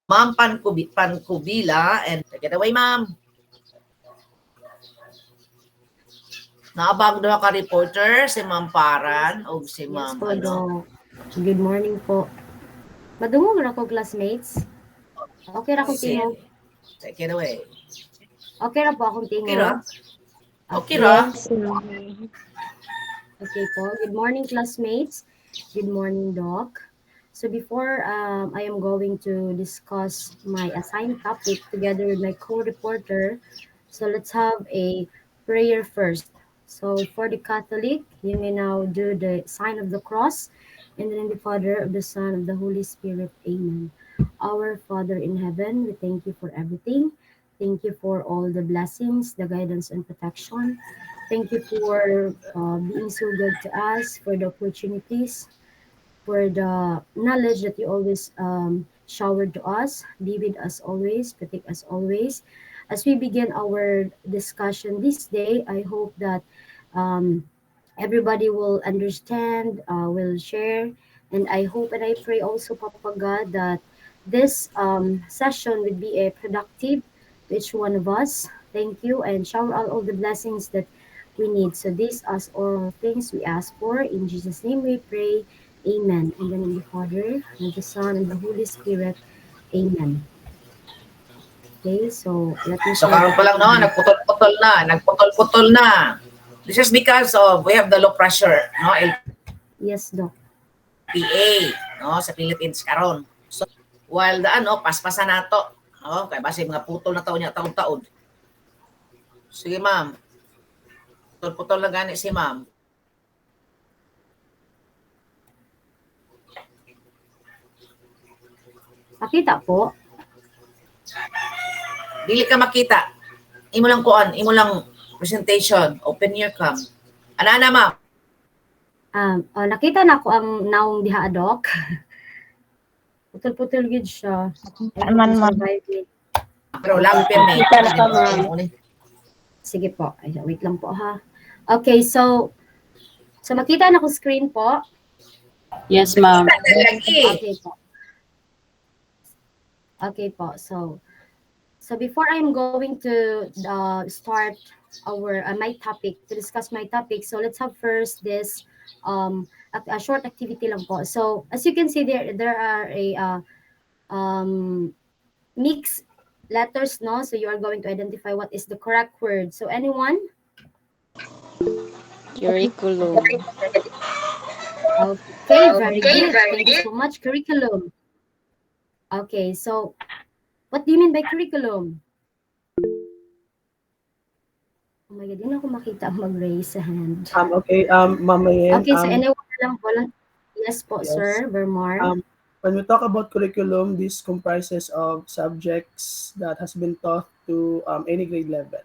Ma'am Pancubila, and take it away, ma'am. Naabag daw ka reporter, si Ma'am Paran o si Ma'am Yes po, Dok. Good morning po. Madungog na ko, classmates. Okay ra akong tingog. Take it away. Okay ra po akong Okay ra? tingog. Okay ra? Okay po. Good morning, classmates. Good morning, Doc. So before I am going to discuss my assigned topic together with my co-reporter, so let's have a prayer first. So for the Catholic, you may now do the sign of the cross. In the name of the Father, of the Son, of the Holy Spirit. Amen. Our Father in heaven, we thank you for everything. Thank you for all the blessings, the guidance, and protection. Thank you for being so good to us, for the opportunities, for the knowledge that you always showered to us. Be with us always, protect us always. As we begin our discussion this day, I hope that um, everybody will understand, will share, and I hope and I pray also, Papa God, that this session would be a productive to each one of us. Thank you, and shower all the blessings that we need. So these are all things we ask for. In Jesus' name we pray. Amen. In the name of the Father, and the Son, and the Holy Spirit. Amen. Okay, so let me So share karon pa lang no, nagputol-putol na. This is because of we have the low pressure, no, Yes, Doc. LPA, no, sa Philippines karon. So while the ano, paspasan nato, no, kay base mga putol na taon niya taon-taon. Sige, ma'am. Putol-putol na gani si ma'am. Pakita po. Dili ka makita. Imo lang kuan, imo lang presentation, open your cam. Ana ma'am. Nakita na ko ang naong diha, Doc. Putol-putol gid siya. Man, ma'am. Pero lampir ni. Kita na ka, ma'am. Sige po. Ay, wait lang po ha. Okay, so makita na ko screen po. Yes, ma'am. Okay po. Okay po. So before I'm going to start our my topic, to discuss my topic, so let's have first this a short activity lang po. So as you can see there are a mixed letters, no? So you are going to identify what is the correct word. So anyone? Curriculum. Okay, very good. Thank you so much. Curriculum. Okay, so what do you mean by curriculum? Oh my God, hindi na ako makita ang mag-raise a hand. Okay, Mamayen. Okay, so anyone lang po lang. Yes po, Yes. Sir Vermar. When we talk about curriculum, this comprises of subjects that has been taught to any grade level.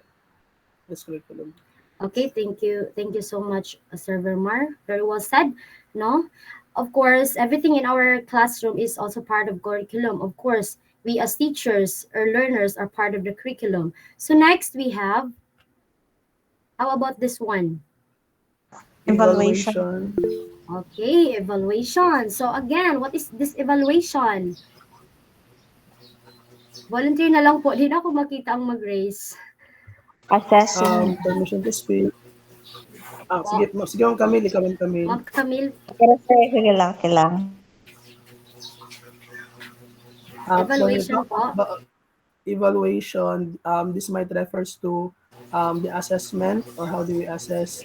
This curriculum. Okay, thank you. Thank you so much, Sir Vermar. Very well said. No? Of course, everything in our classroom is also part of curriculum. Of course, we as teachers or learners are part of the curriculum. So next we have, how about this one? Evaluation. Okay, evaluation. So again, what is this evaluation? Volunteer na lang po. Di na ako makita ang mag-raise. Assessment. Permission to speak. Sige, Ma'am Camille, ikaw Ma'am Camille. Ma'am Camille. Pero sige lang. Evaluation po. Evaluation, this might refers to the assessment, or how do we assess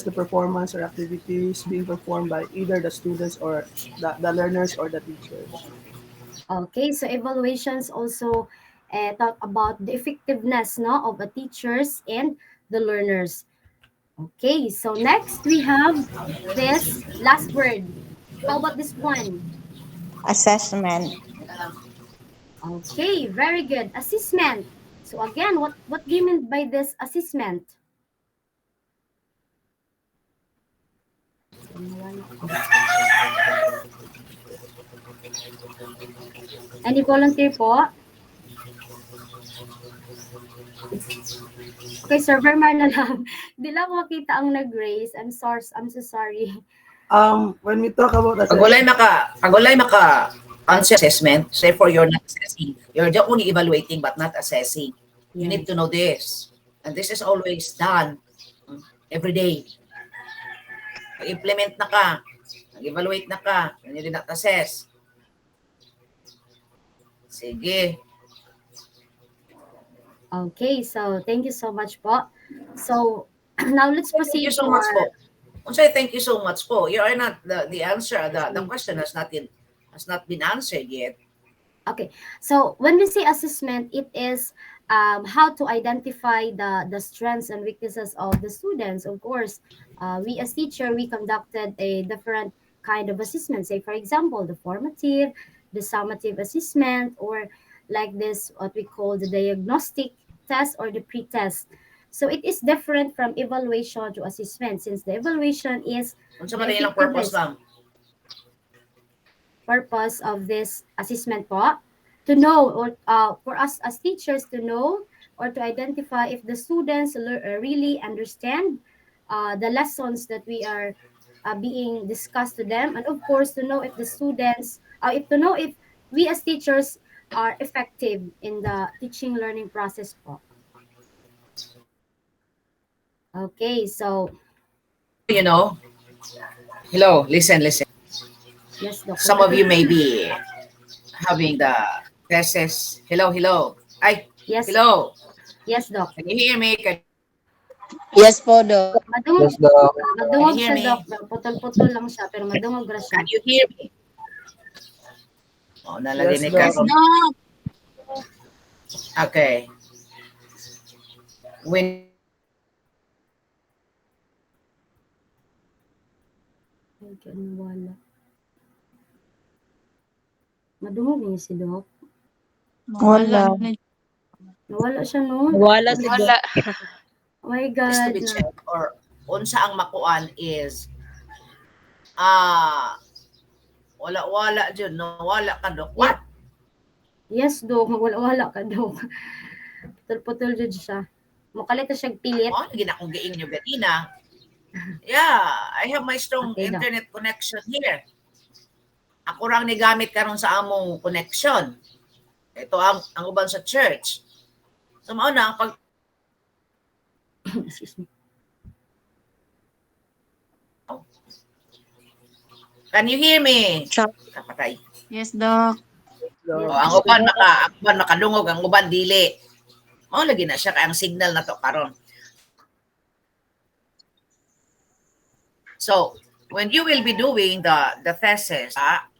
the performance or activities being performed by either the students or the learners or the teachers. Okay, so evaluations also talk about the effectiveness, no, of the teachers and the learners. Okay, so next we have this last word. How about this one? Assessment. Okay, very good. Assessment. So again, what do you mean by this assessment? Any volunteer po? Okay, Sir Vermar na lang. Di lang ako makita ang nag-raise. I'm so sorry. When we talk about Pagulay maka assessment. So therefore, you're not assessing. You're just only evaluating but not assessing. You need Yes. to know this. And this is always done every day. Nag-implement na ka, nag-evaluate na ka, and you did not assess. Sige. Okay, so thank you so much po. So now let's Thank you proceed so to much our po. Unsay thank you so much po. You are not the answer. The okay. question has not been answered yet. Okay, so when we say assessment, it is how to identify the strengths and weaknesses of the students. Of course, we as teacher, we conducted a different kind of assessment. Say, for example, the formative, the summative assessment, or like this, what we call the diagnostic test or the pre-test. So it is different from evaluation to assessment since the evaluation is Unsa the man ilang purpose effectiveness lang? purpose of this assessment po to know or for us as teachers to know or to identify if the students really understand the lessons that we are being discussed to them, and of course to know if the students if to know if we as teachers are effective in the teaching learning process po. Okay, so You know, hello, listen. yes doc, go Some of ahead. you may be having the thesis. Hello. Ay, Yes, hello. yes doc. Can you hear me? Yes po, Doc. Madungog, Yes, Doc. Can madungog you hear siya doc, me? putol-putol lang siya pero madungog ra siya. Can you hear me? Oh, nalagi Yes, ni Doc. karon. Okay. When Ay, kaya nawala. Madungog niya si Doc. Wala. Nawala siya, no? Wala si Doc. Oh my is to God. be Na. checked or unsa ang makuan is ah wala jud no wala ka dok. What? Yes, Doc. Wala ka, Doc. Putol-putol jud siya. Mukalit na siyang pilit. Mo lagi na akong giingyo ganina. Yeah, I have my strong Okay, Doc. internet connection here. Ako rang ni gamit karon sa among connection. Ito ang uban sa church. So mao na pag Excuse me. can you hear me? Ciao. Kapatay. Yes, Doc. O, Yes, ang Doc. uban makalungog, ang uban dili. Mao lagi na siya kay ang signal na to karon. So, when you will be doing the thesis,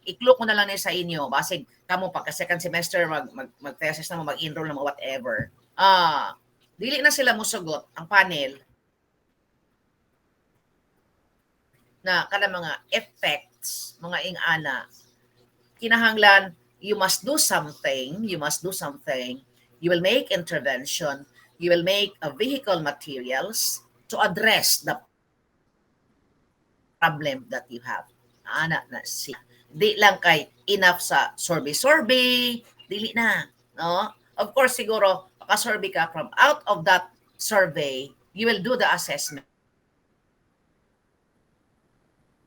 i-clue ko na lang sa inyo, basig kamo pagka second semester mag-thesis na mo, mag-enroll na mo, whatever. Dili na sila musugot ang panel na kada mga effects, mga ingana. Kinahanglan, you must do something, you will make intervention, you will make a vehicle materials to address the problem that you have. Ana na siya. Di lang kay enough sa survey, dili na, no? Of course siguro maka-survey ka from out of that survey, you will do the assessment.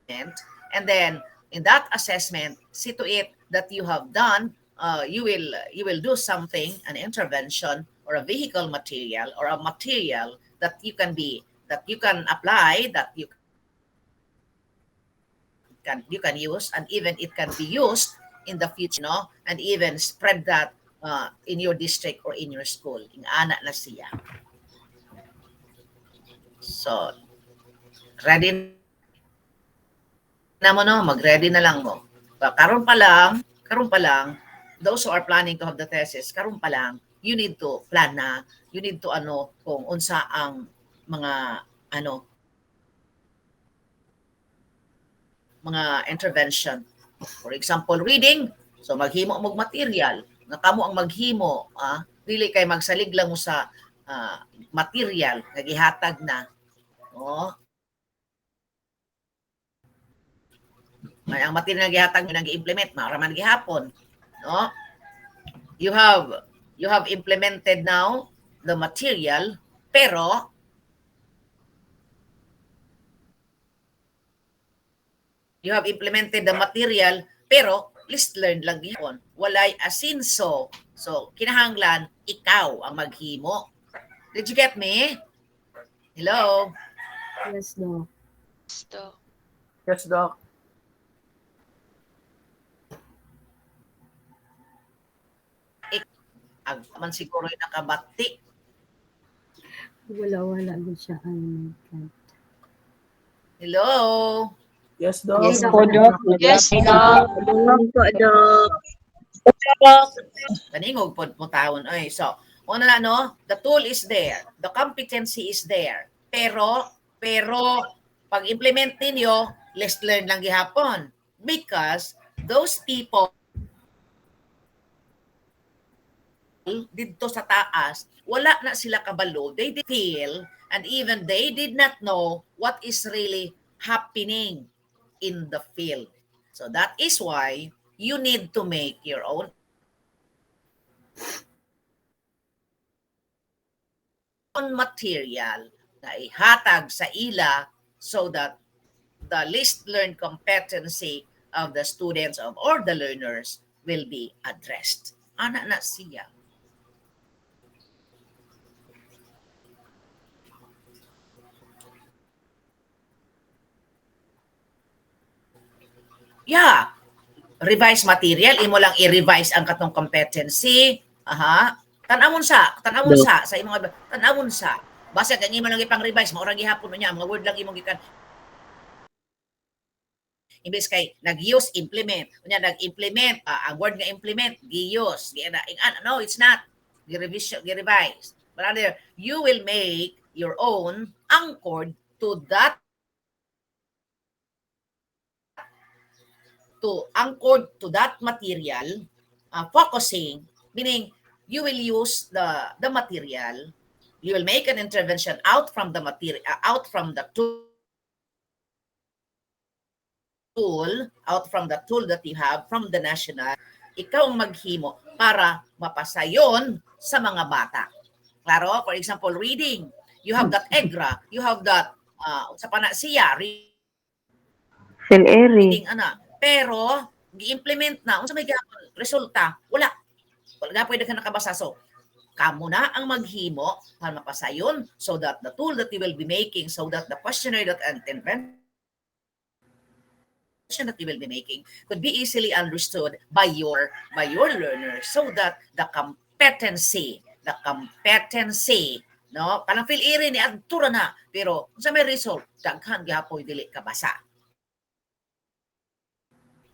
And then in that assessment, see to it that you have done you will do something, an intervention or a vehicle material or a material that you can apply, that you can use, and even it can be used in the future, no? And even spread that in your district or in your school. Ingana na siya. So, ready na mo, no? Mag-ready na lang mo. Karon pa lang, those who are planning to have the thesis, karon pa lang, you need to plan na, you need to kung unsa ang mga mga intervention. For example, reading. So maghimo mog material. Nga kamo ang maghimo, dili kay magsalig lang mo sa material nga gihatag na. Oh. May ang material nga gihatag mo nang gi-implement, mara man gihapon. No? You have implemented now the material, pero you have implemented the material, pero Least learn lang gyapon. Walay asinso. So, kinahanglan, ikaw ang maghimo. Did you get me? Hello? Yes, Doc. Stop. Yes, Doc. Ag man siguro yung nakabati. Wala gud siya. Hello? Yes, Okay, Yes Doc. Doc. po, Doc. Yes, Nag-apply Doc. na po. Morning po, Dok. Kaningog pod mo taon. Ay, so, una na no, the tool is there. The competency is there. Pero, pag implement ninyo, let's learn lang gihapon. Because those people dito sa taas, wala na sila kabalo. They did feel and even they did not know what is really happening in the field. So that is why you need to make your own material na ihatag sa ila so that the least learned competency of the students of or the learners will be addressed. Ana na siya. Yeah, revise material, imo lang i-revise ang katong competency. Aha. Tanamon sa imong tanamon sa. Basta kang imo lang ipang-revise, mao ra gihapon niya, mga word lang imong gikan. Imbes kay nag-use implement. Unya nag-implement, ang word nga implement, gi-use. No, it's not. Gi-revision, gi-revise. But rather, you will make your own anchored to that material, focusing, meaning you will use the material, you will make an intervention out from the material, out from the tool that you have from the national, ikaw ang maghimo para mapasa yon sa mga bata. Klaro? For example, reading. You have that EGRA, you have that sa panasiya, Eri. reading ana. Pero gi-implement na unsa may resulta? Wala na pwede ka nakabasa. So, kamo na ang maghimo para mapasa yun so that the tool that you will be making, so that the questionnaire that and intervention that you will be making could be easily understood by your learners so that the competency, no, kanang feel iri ni adtura na pero sa may result daghan gyapon dili kabasa.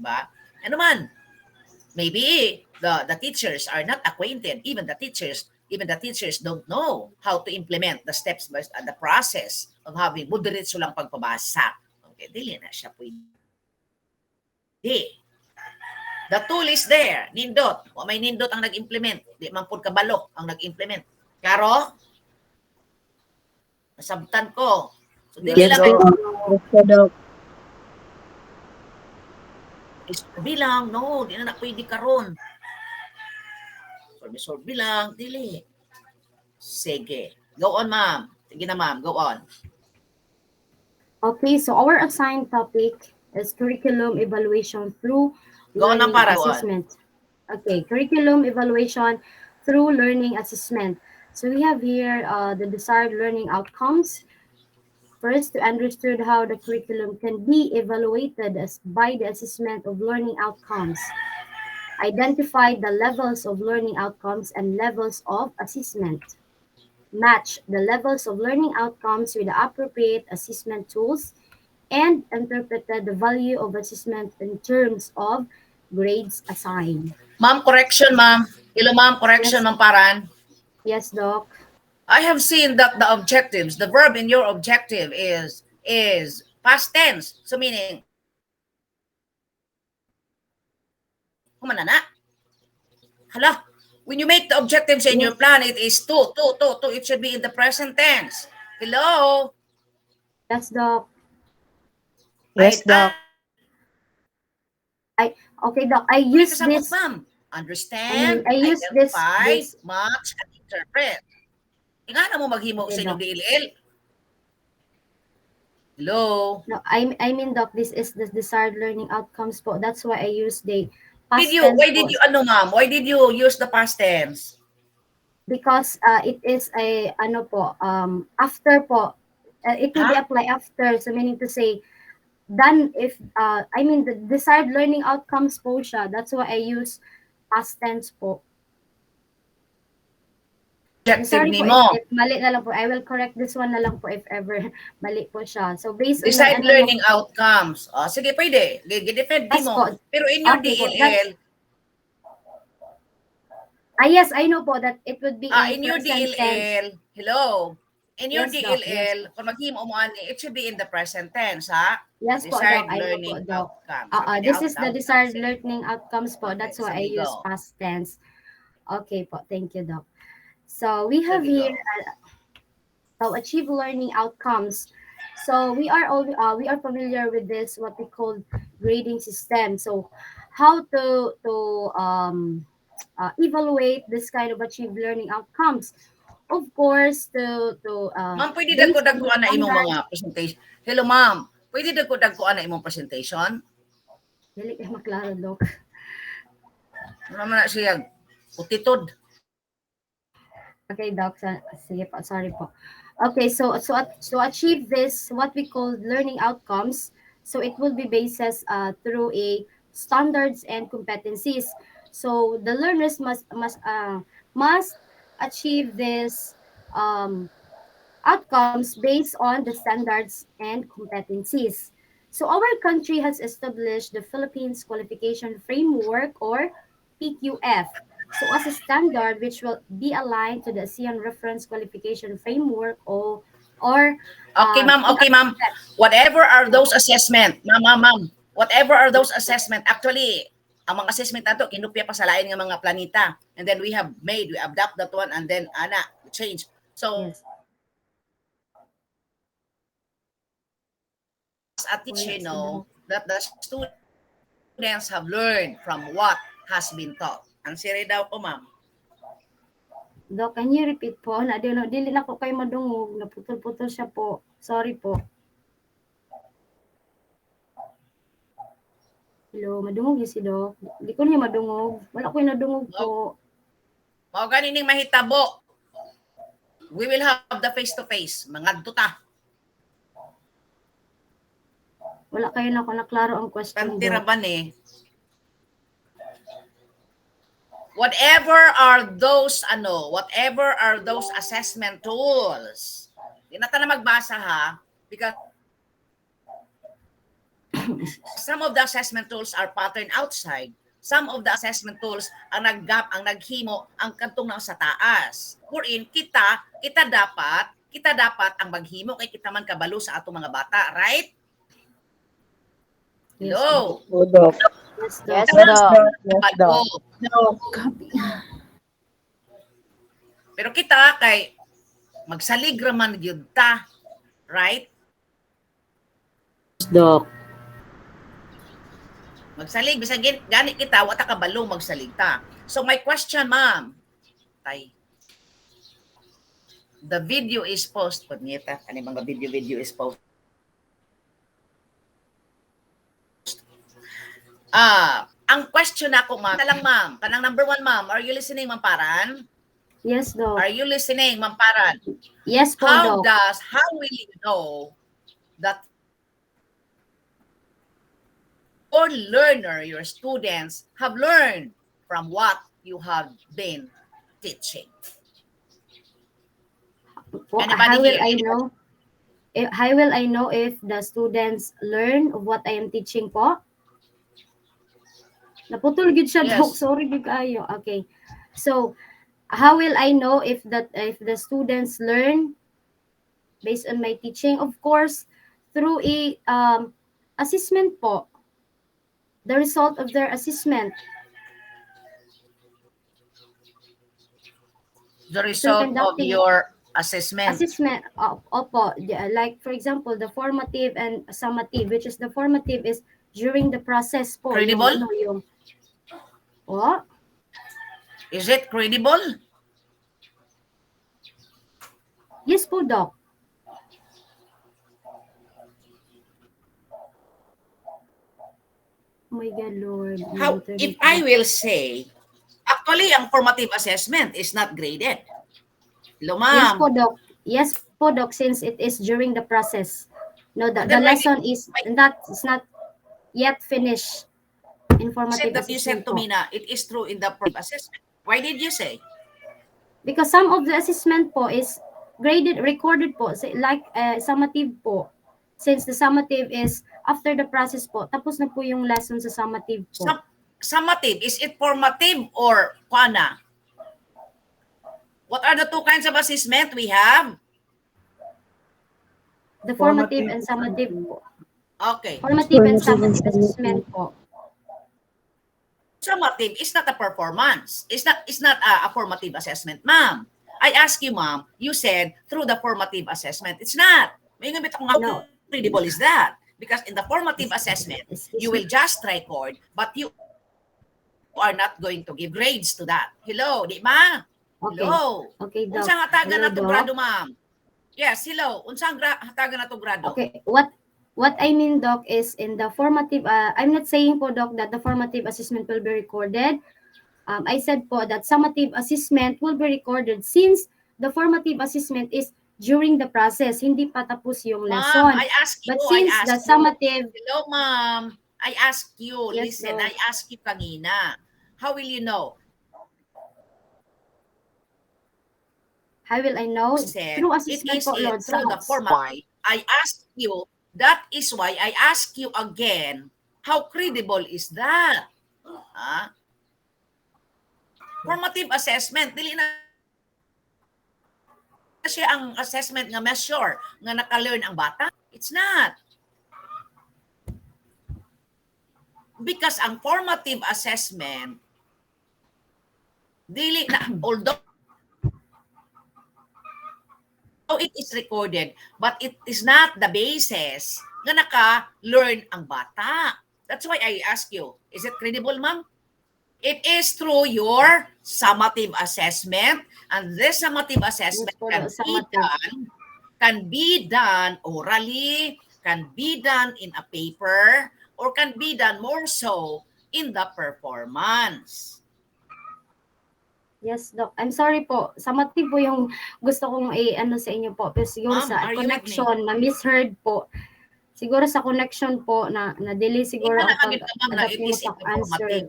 Ba? Ano man, maybe the teachers are not acquainted. Even the teachers don't know how to implement the steps by the process of having moderate lang pagpabasa. Okay, dili na siya pwede. The tool is there. Nindot. O may nindot ang nag-implement. Di man pud kabalo ang nag-implement. Karo? Nasabtan ko. So, dili Yes lang po. Yes po, Dok. bilang, no, di na pwede karon. Solve bilang, dili. Sige. Go on, ma'am. Sige na, ma'am. Go on. Okay, so our assigned topic is curriculum evaluation through Go on learning para, go on. assessment. Okay, curriculum evaluation through learning assessment. So we have here the desired learning outcomes. First, to understand how the curriculum can be evaluated by the assessment of learning outcomes. Identify the levels of learning outcomes and levels of assessment. Match the levels of learning outcomes with the appropriate assessment tools, and interpreted the value of assessment in terms of grades assigned. Ma'am, correction, ma'am. Hello, ma'am. Correction, Yes. ma'am Paran. Yes, Doc. I have seen that the objectives, the verb in your objective is past tense. So meaning, kumana na. Hala, when you make the objectives in your plan, it is to. It should be in the present tense. Hello? Yes, Doc. Yes, Doc. Okay, Doc. I use this. Ma'am. Understand, I use this. identify, match, and interpret. Nga na mo maghimo Okay, sa inyong Doc. DLL. Hello? No, I mean, Doc, this is the desired learning outcomes po. That's why I use the past tense Why po. did you, ano ma'am, why did you use the past tense? Because it is a ano po after po, it will be Ha? applied after, so meaning to say done if I mean the desired learning outcomes po siya, that's why I use past tense po. Objective Sorry po nimo. if mali na lang po, I will correct this one na lang po if ever mali po siya. So based on Decide ano mo, learning outcomes. Sige, pwede. Defend yes mo. po, Pero in your okay po, that's DLL, yes, I know po that it would be a in your present tense. DLL, hello. In your Yes, Doc. Yes, DLL, kung maghimo mo ani, it should be in the present tense, ha? yes po, Doc. Desired I know po, learning Doc. outcomes. Sabi ni This is the outcomes. desired learning outcomes po. Okay, That's why I sige, use go. past tense. Okay po, thank you, Doc. So we have Sige, here go. achieve learning outcomes. So we are familiar with this what we call grading system. So how to evaluate this kind of achieve learning outcomes? Of course, Ma'am, pwede based on the dagko na imong standard. mga presentation. Hello, ma'am. Pwede dagko na imong presentation? Dili kay maklaro, Doc. Ano naman na siya? Utitod. Okay, Doc. Sige po, sorry po. Okay, so to achieve this, what we call learning outcomes, so it will be basis through a standards and competencies. So the learners must achieve this outcomes based on the standards and competencies. So our country has established the Philippines Qualification Framework or PQF. So as a standard which will be aligned to the ASEAN Reference Qualification Framework or Okay, ma'am. Okay, ma'am. Whatever are those assessment, ma'am. Whatever are those assessment, actually, ang mga assessment nato kinupya pa sa lain nga mga planeta. And then we adapt that one and then change. So, yes. at teach that the students have learned from what has been taught. Ang siri daw ko, ma'am. Doc, can you repeat po? Dili na ko kayo madungog. Naputol-putol siya po. Sorry po. Hello, madungog yun si Doc. Di ko niya madungog. Wala ko yung nadungog po. Mao ganining mahitabo. We will have the face-to-face. Mga duta. Wala kayo na ko naklaro ang question, Tantira Doc. ba ni? Whatever are those assessment tools. Di na tayo magbasa ha because some of the assessment tools are patterned outside. Some of the assessment tools ang naghimo ang kantong na sa taas. Wherein kita dapat ang maghimo kay kita man kabalo sa atong mga bata, right? Yes, Hello. Doc. Yes, Doc. Yes, Yes, Doc. Doc. Yes, Doc. Pero kita kay magsalig raman gyud ta, right? Doc. Magsalig bisan gani kita wa ta kabalo magsalig ta. So my question, ma'am, tay. The video is post pud ngita ani mga video is post. Ang question ako, ma'am, kanang number 1, ma'am, are you listening, ma'am Paran? Yes, Doc. Are you listening, ma'am Paran? Yes po, How Doc. will you know that your learner, your students have learned from what you have been teaching? Po, Anybody how will here? I know? How will I know if the students learn of what I am teaching po? Naputol gid siya, Yes. Doc. Sorry big ayo. Okay. So, how will I know if the students learn based on my teaching? Of course, through a assessment po. The result of their assessment. The result of conducting your assessment. Assessment, opo. Like for example, the formative and summative, which is the formative is during the process po. Credible? What? Is it credible? Yes po, Doc. Oh my God, Lord. How, if I will say, actually, ang formative assessment is not graded. Hello, Yes po, ma'am. Doc. Yes po, Doc, since it is during the process. No, the Then why lesson is not yet finished in said formative that you said assessment to po. me na it is true in the formative assessment? Why did you say? Because some of the assessment po is graded, recorded po, like summative po. Since the summative is after the process po, tapos na po yung lesson sa summative po. Summative, is it formative or kuana? What are the two kinds of assessment we have? The formative and summative po. Okay. Formative and summative assessment po. Summative is not a performance. It's not a formative assessment, ma'am. I ask you, ma'am, you said through the formative assessment. It's not. May nga bitaw nga, No. credible is that? Because in the formative assessment, you will just record, but you are not going to give grades to that. Hello, di ba? Okay. Hello. Okay, Doc. Unsang hatagan Hello, na to Doc. grado, ma'am? Yes, hello. Unsang hatagan na to grado? Okay, what I mean, Doc, is in the formative, I'm not saying po, Doc, that the formative assessment will be recorded. I said po that summative assessment will be recorded since the formative assessment is during the process, hindi pa tapos yung lesson. Ma'am, I ask you, But since the summative, hello, ma'am. I ask you, yes, listen, Doc. I ask you kanina. How will you know? How will I know? Said, Through it assessment is po, Lord. through the format. I ask you, that is why I ask you again, how credible is that? Formative assessment, dili na siya ang assessment nga measure nga naka-learn ang bata. It's not. Because ang formative assessment, dili na, although it is recorded, but it is not the basis nga naka-learn ang bata. That's why I ask you, is it credible, ma'am? It is through your summative assessment, and this summative assessment can be done orally, can be done in a paper, or can be done more so in the performance. Yes, Doc. I'm sorry po. Summative po yung gusto kong i-ano sa inyo po. Pero siguro sa connection na misheard po. Siguro sa connection po na delay siguro ang pag-adapt niyo sa answer.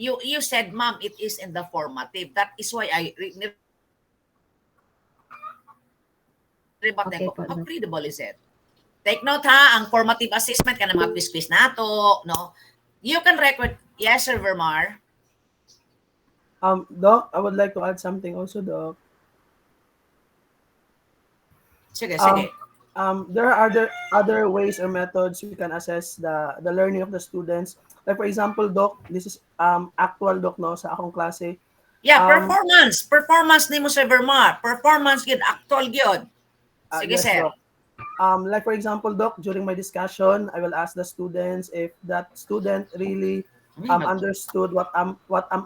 You said, ma'am, it is in the formative. That is why I Okay, how credible is it? Take note ha, ang formative assessment ka na mga quiz-quiz nato, no? You can record, yes, Sir Vermar. Doc, I would like to add something also, Doc. Sige, sige. There are other ways or methods we can assess the learning of the students. Like for example, Doc, this is actual, Doc, no, sa akong klase. Yeah, performance ni mo, Sir Vermar. Performance yun, actual yun. Sige, yes, sir. Doc. Like for example, Doc, during my discussion, I will ask the students if that student really understood what am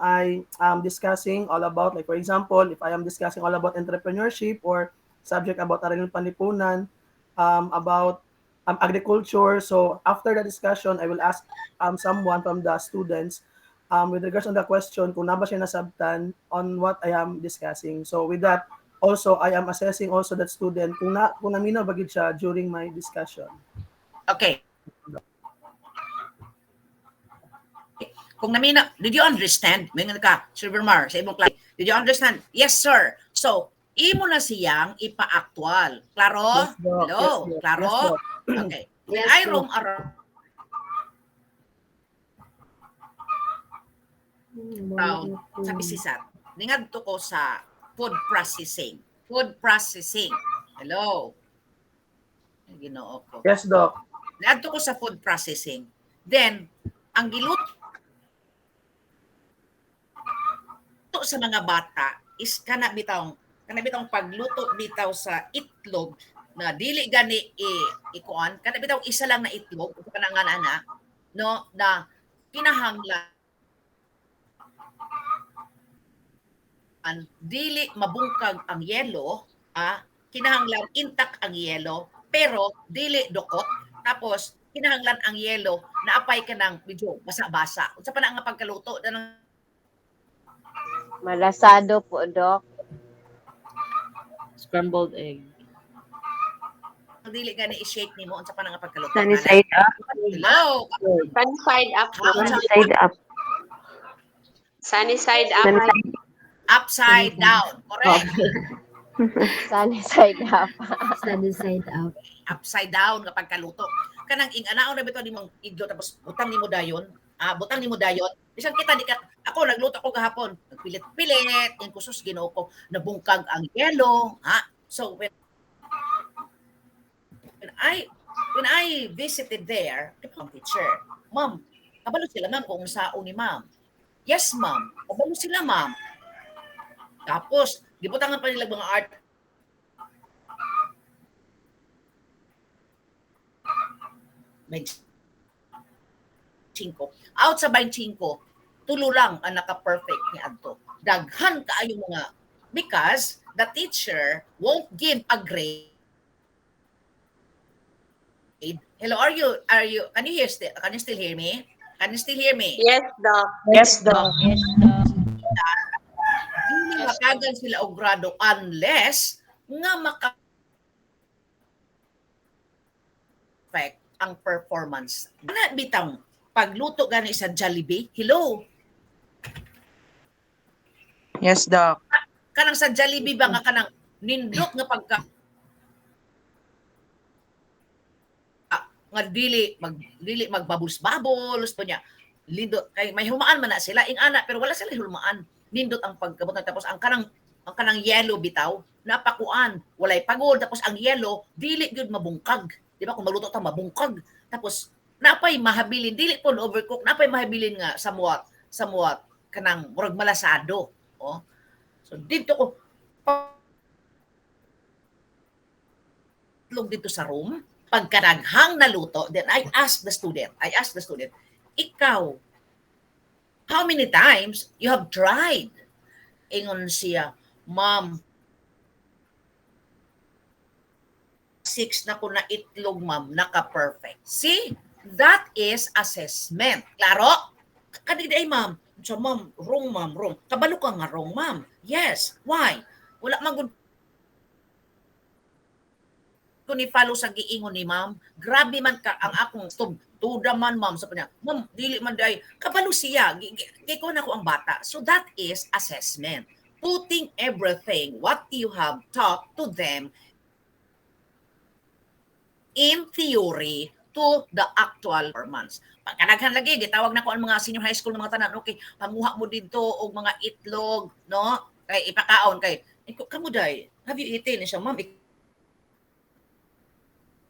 I discussing all about. Like for example, if I am discussing all about entrepreneurship or subject about Ariling Panlipunan, about agriculture. So after the discussion, I will ask someone from the students with regards on the question kung na ba siya nasabtan on what I am discussing. So with that, also I am assessing also that student kung naminaw ba gid siya during my discussion. Okay. Kung naminaw, did you understand? Mingan ka, Sir Vermar, sa imong klase. Did you understand? Yes, sir. So, imo na siyang ipa-actual. Klaro? Yes, Doc. Hello? Yes, Doc. Klaro? Yes, Doc. Okay. When Yes, I Doc. roam around sa Bisisat, ningadto ko sa food processing. Food processing. Hello? Ginoo ko. Yes, Doc. Ningadto ko sa food processing. Then, ang giluto sa mga bata is kanabitang pagluto bitaw sa itlog na dili gani ikuan, kanabitaw isa lang na itlog kanang ana, no, na kinahanglan dili mabungkag ang yelo, kinahanglan intact ang yelo pero dili dukot, tapos kinahanglan ang yelo na apay ka ng medyo basa-basa. Unsa pa na nga pagkaluto na Malasado po, Dok. Scrambled egg. dili gani i-shake nimo unsa pa na nga pagkaluto. Sunny side up. Hello. Sunny side up po. Sunny side up. Sunny side up. Sunny side Upside down. Correct. Sunny side up. Sunny side up. Upside down nga pagkaluto. Kanang inganaon na bitaw nimong idlo tapos butang nimo dayon. Butang nimo dayon. Bisan kita di ka ako nagluto ko gahapon. Nagpilit-pilit, yung kusos Ginoo ko, nabungkag ang yelo, ha? So when I visited there, the teacher, ma'am, kabalo sila ma'am kung sao ni ma'am. Yes, ma'am. Kabalo sila, ma'am. Tapos, gibutangan pa nila mga art. May 5. Out sa 25, tulo lang ang naka-perfect ni Adto. Daghan kaayo mga because the teacher won't give a grade. Hello, can you still hear me? Can you still hear me? Yes, Doc. Yes, Dok. Hindi makagan sila og grado unless nga maka-affect ang performance. Ana bitang pagluto gani sa Jollibee. Hello. Yes, Doc. Kanang sa Jollibee ba nga kanang nindot nga pagka nga dili magbabus-babos pa niya. Lindot kay may humaan man na sila ing ana pero wala sila humaan. Nindot ang pagkabot tapos ang kanang yellow bitaw napakuan walay pagod tapos ang yellow dili gyud mabungkag, di ba kung maluto ta mabungkag tapos napay mahabilin dili po overcook napay mahabilin nga somewhat kanang murag malasado, oh. So dito ko log dito sa room pagkadaghang naluto, then I asked the student, ikaw, how many times you have tried? Ingon siya, ma'am, 6 na ko na itlog, ma'am, naka-perfect. See, that is assessment. Klaro? Kaniday, ma'am. So, ma'am, wrong. Kabalo ka nga wrong, ma'am. Yes. Why? Wala magud ko ni follow sa giingon ni ma'am. Grabe man ka ang akong tuda man, ma'am. Sa kanya, ma'am, dili man day. Kabalo siya. Giko na ko ang bata. So, that is assessment. Putting everything, what you have taught to them in theory to the actual performance. Pagkanaghan lagi, gitawag na ko ang mga senior high school ng mga tanan, okay, panguha mo dito og mga itlog, no? Kay ipakaon kay, kamuday, have you eaten? Siya, ma'am,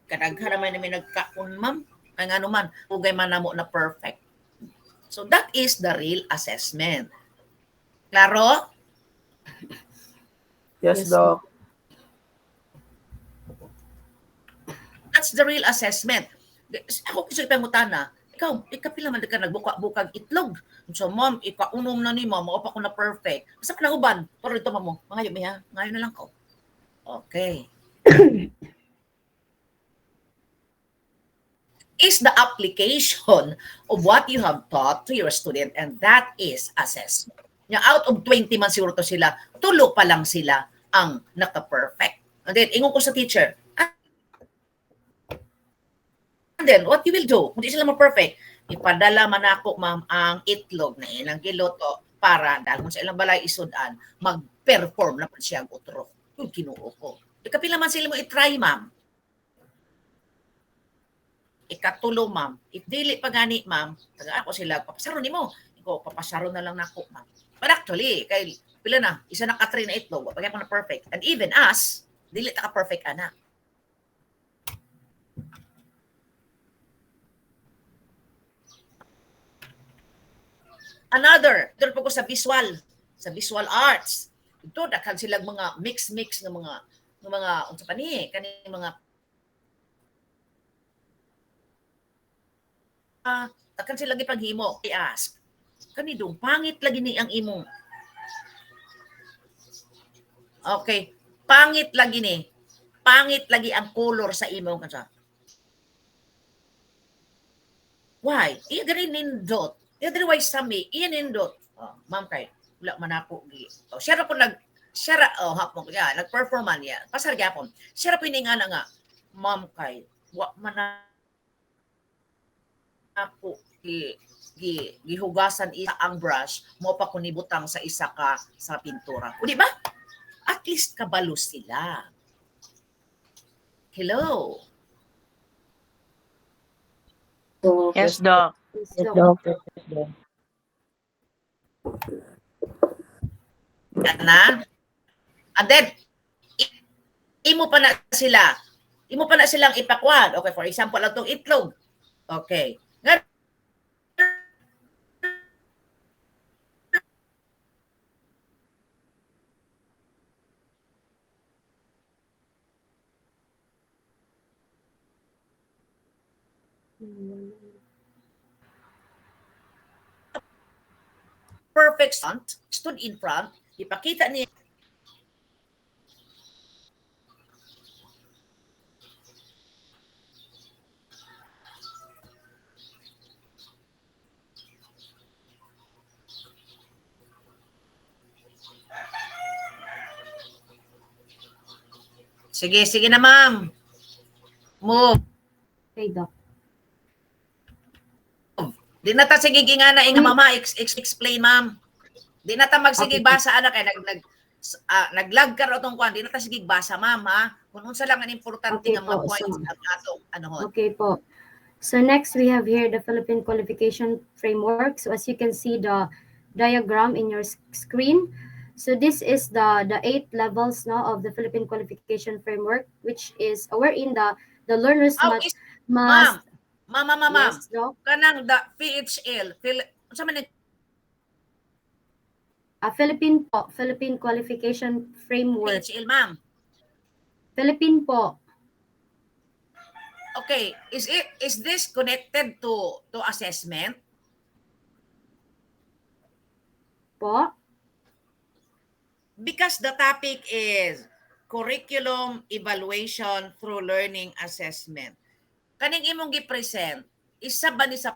kadaghan naman namin nagkaon, ma'am. Ay nga naman, ugay man namo na perfect. So that is the real assessment. Klaro? Yes, Doc. That's the real assessment. Ako kasi pangutana, ikaw, ikapila man ka nagbuka-bukag itlog. So, ma'am, ikaunom na ni ma'am, maupa ko na perfect. Basta ka na uban, pero ito mo, mga yun, ngayon na lang ko. Okay. Is the application of what you have taught to your student, and that is assessment. Now, out of 20 man siguro to sila, tulo pa lang sila ang naka-perfect. And then, ingon ko sa teacher, and then, what you will do, kung di sila ma-perfect, ipadala man ako, ma'am, ang itlog na ilang kiloto para dahil sa ilang balay isudan, mag-perform na pa siya ang utro. Yung kinuo ko. Ikapila man sila mo itry, ma'am. Ikatulo, ma'am. If dili pa gani, ma'am, taga ako sila, papasaro ni mo. Iko, papasaro na lang nako, ma'am. But actually, kay pila na, isa na ka-3 na itlog, pagyan ko na perfect. And even us, dili ta ka-perfect, anak. Another, ito po ko sa visual arts. Ito, dakhan silang mga mix ng mga, unsa pa ni, kani mga takan sila gipaghimo. I ask, kanidong pangit lagi ni ang imong. Okay, pangit lagi ni. Pangit lagi ang color sa imong kansa. Why? Iya gani nindot. Iya diri why sami, iya nindot. Oh, ma'am kay wala man ako gi. Oh, siya ra po siya ra hapon ya, nag-perform man ya. Pasar gyapon. Siya ra pininga na nga. Ma'am kay wa man ako gihugasan isa ang brush mo pa ko nibutang sa isa ka sa pintura. O di ba? At least kabalo sila. Hello. Yes, Doc. Yes, So, Doc. Na. And then imo pa na sila. Imo pa na silang ipakwan. Okay, for example, lang tong itlog. Okay. Nga perfect stunt, stood in front, ipakita niya. Sige, sige na ma'am. Move. okay, Doc. Di na ta sige nga na nga mama explain ma'am. Di na ta magsige Okay. basa ana kay naglag ka ro tong kwan. Di na ta sige basa ma'am ha. Kung unsa lang ang importante Okay nga mga po, points so- ang atong anohon. Okay po. So next we have here the Philippine Qualification Framework. So as you can see the diagram in your screen. So this is the 8 levels no of the Philippine Qualification Framework, which is wherein the learners Oh, must is ma'am. Ma'am. yes, Doc. Kanang the PHL, unsa man ni Philippine Qualification Framework. PHL ma'am? Philippine po. Okay, is this connected to assessment? Po. Because the topic is curriculum evaluation through learning assessment. Kaning imong gi-present, isa ba ni sa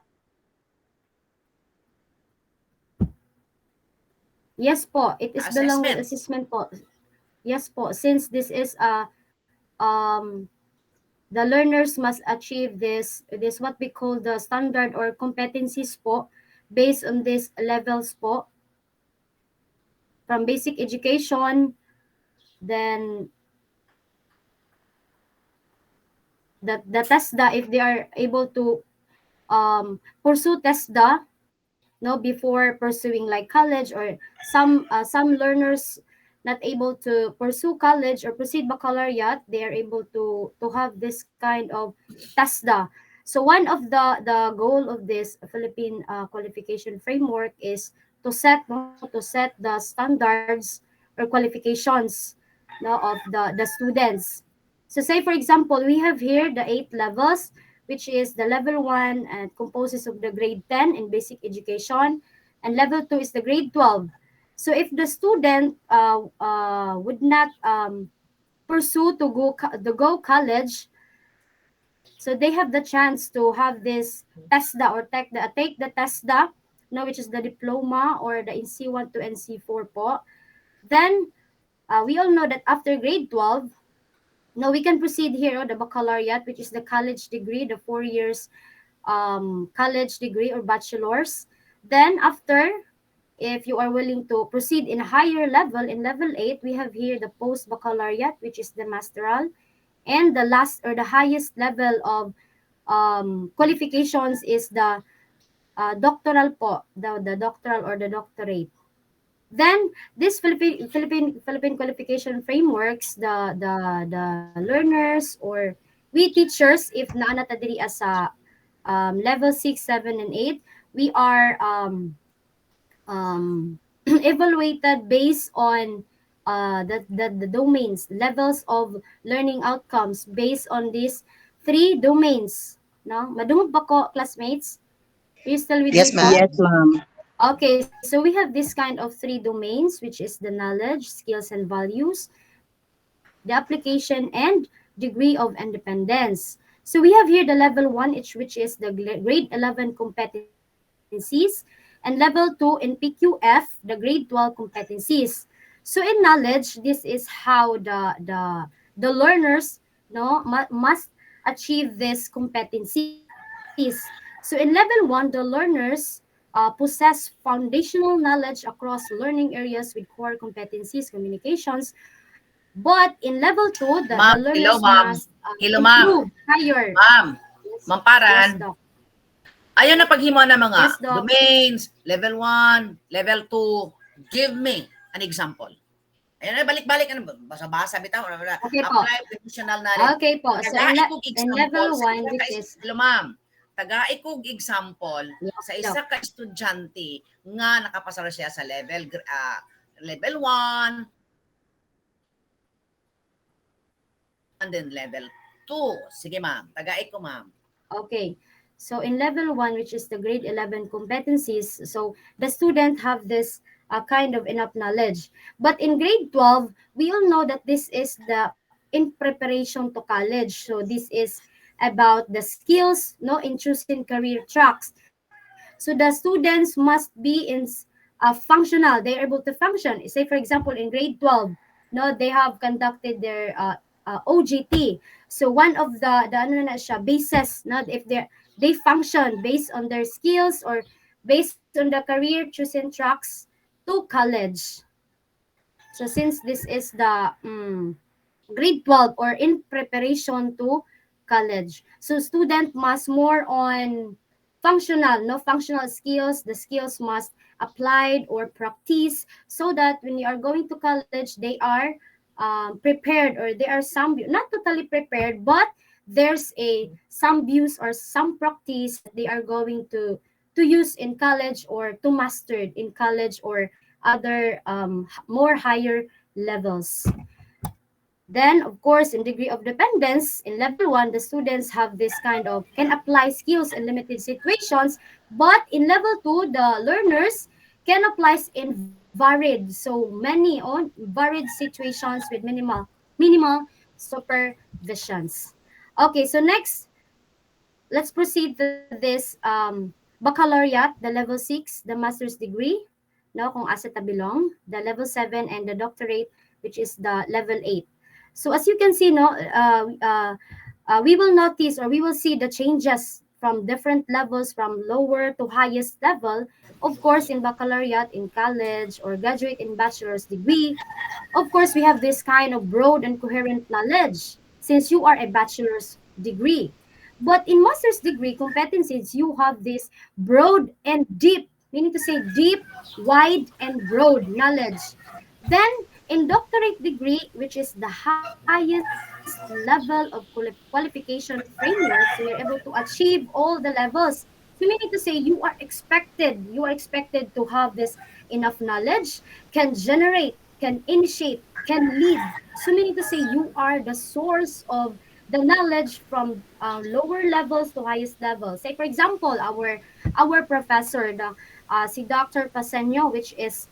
Yes po, it is belong with assessment? assessment po. Yes po, since this is the learners must achieve this what we call the standard or competencies po based on these levels po from basic education, then the TESDA, if they are able to pursue TESDA no before pursuing like college, or some learners not able to pursue college or proceed baccalaureate, they are able to have this kind of TESDA. So one of the goal of this Philippine qualification framework is to set the standards or qualifications no of the students. So say for example, we have here the 8 levels, which is the level 1 and composes of the grade 10 in basic education, and level 2 is the grade 12. So if the student would not pursue to go college, so they have the chance to have this TESDA or take the TESDA, no, which is the diploma or the NC1 to NC4 po. Then we all know that after grade 12, now we can proceed here, the baccalaureate, which is the college degree, the 4 years college degree or bachelor's. Then after, if you are willing to proceed in a higher level, in level 8, we have here the post baccalaureate, which is the masteral, and the last or the highest level of qualifications is the doctoral po, the doctoral or the doctorate. Then this Philippine qualification frameworks, the learners or we teachers, if naanata diri as a level 6, 7, and 8, we are evaluated based on the domains, levels of learning outcomes based on these 3 domains. No, madungog ba ko, classmates? Are you still with Yes, me po? ma'am. Yes, ma'am. Okay, so we have this kind of 3 domains, which is the knowledge, skills, and values, the application, and degree of independence. So we have here the level 1, which is the grade 11 competencies, and level 2 in PQF, the grade 12 competencies. So in knowledge, this is how the learners must achieve these competencies. So in level 1, the learners possess foundational knowledge across learning areas with core competencies, communications. But in level 2, the Ma'am, hello learners ma'am. must Hello ma'am. improve higher. Ma'am, Yes, Ma'am yes, Paran, Doc. ayaw na paghimo na mga Yes, Doc. domains, level 1, level 2. Give me an example. Ayun na, balik-balik. Ano, basa-basa, bitaw. Okay po. Apply professional knowledge. Okay po. So Tagai kog in example level sa 1, isa ka which is, hello ma'am. Tagai kog example yes, sa Doc. isa ka estudyante nga nakapasa siya sa level 1 and then level 2. Sige ma'am, tagai ko ma'am. Okay. So in level 1, which is the grade 11 competencies, so the student have this kind of enough knowledge. But in grade 12, we all know that this is the in preparation to college. So this is about the skills in choosing career tracks. So the students must be in functional. They are able to function. Say for example in grade 12, no, they have conducted their OGT. So one of the ano na siya, basis, no, if they function based on their skills or based on the career choosing tracks to college. So since this is the grade 12 or in preparation to college. So student must more on functional, no functional skills. The skills must applied or practice so that when you are going to college, they are prepared, or they are some not totally prepared, but there's a some views or some practice that they are going to use in college or to master in college or other more higher levels. Then, of course, in degree of dependence, in level 1, the students have this kind of can apply skills in limited situations, but in level 2, the learners can apply in varied, so many on varied situations with minimal supervisions. Okay, so next, let's proceed to this baccalaureate, the level 6, the master's degree, no, kung asa ta belong, the level 7, and the doctorate, which is the level 8. So as you can see, no, we will notice or we will see the changes from different levels from lower to highest level. Of course, in baccalaureate, in college, or graduate in bachelor's degree, of course, we have this kind of broad and coherent knowledge since you are a bachelor's degree. But in master's degree competencies, you have this broad and deep, meaning to say deep, wide, and broad knowledge. Then, in doctorate degree, which is the highest level of qualification framework, so you're able to achieve all the levels. So meaning to say you are expected to have this enough knowledge, can generate, can initiate, can lead. So meaning to say you are the source of the knowledge from lower levels to highest levels. Say for example, our professor, si Dr. Pasenyo, which is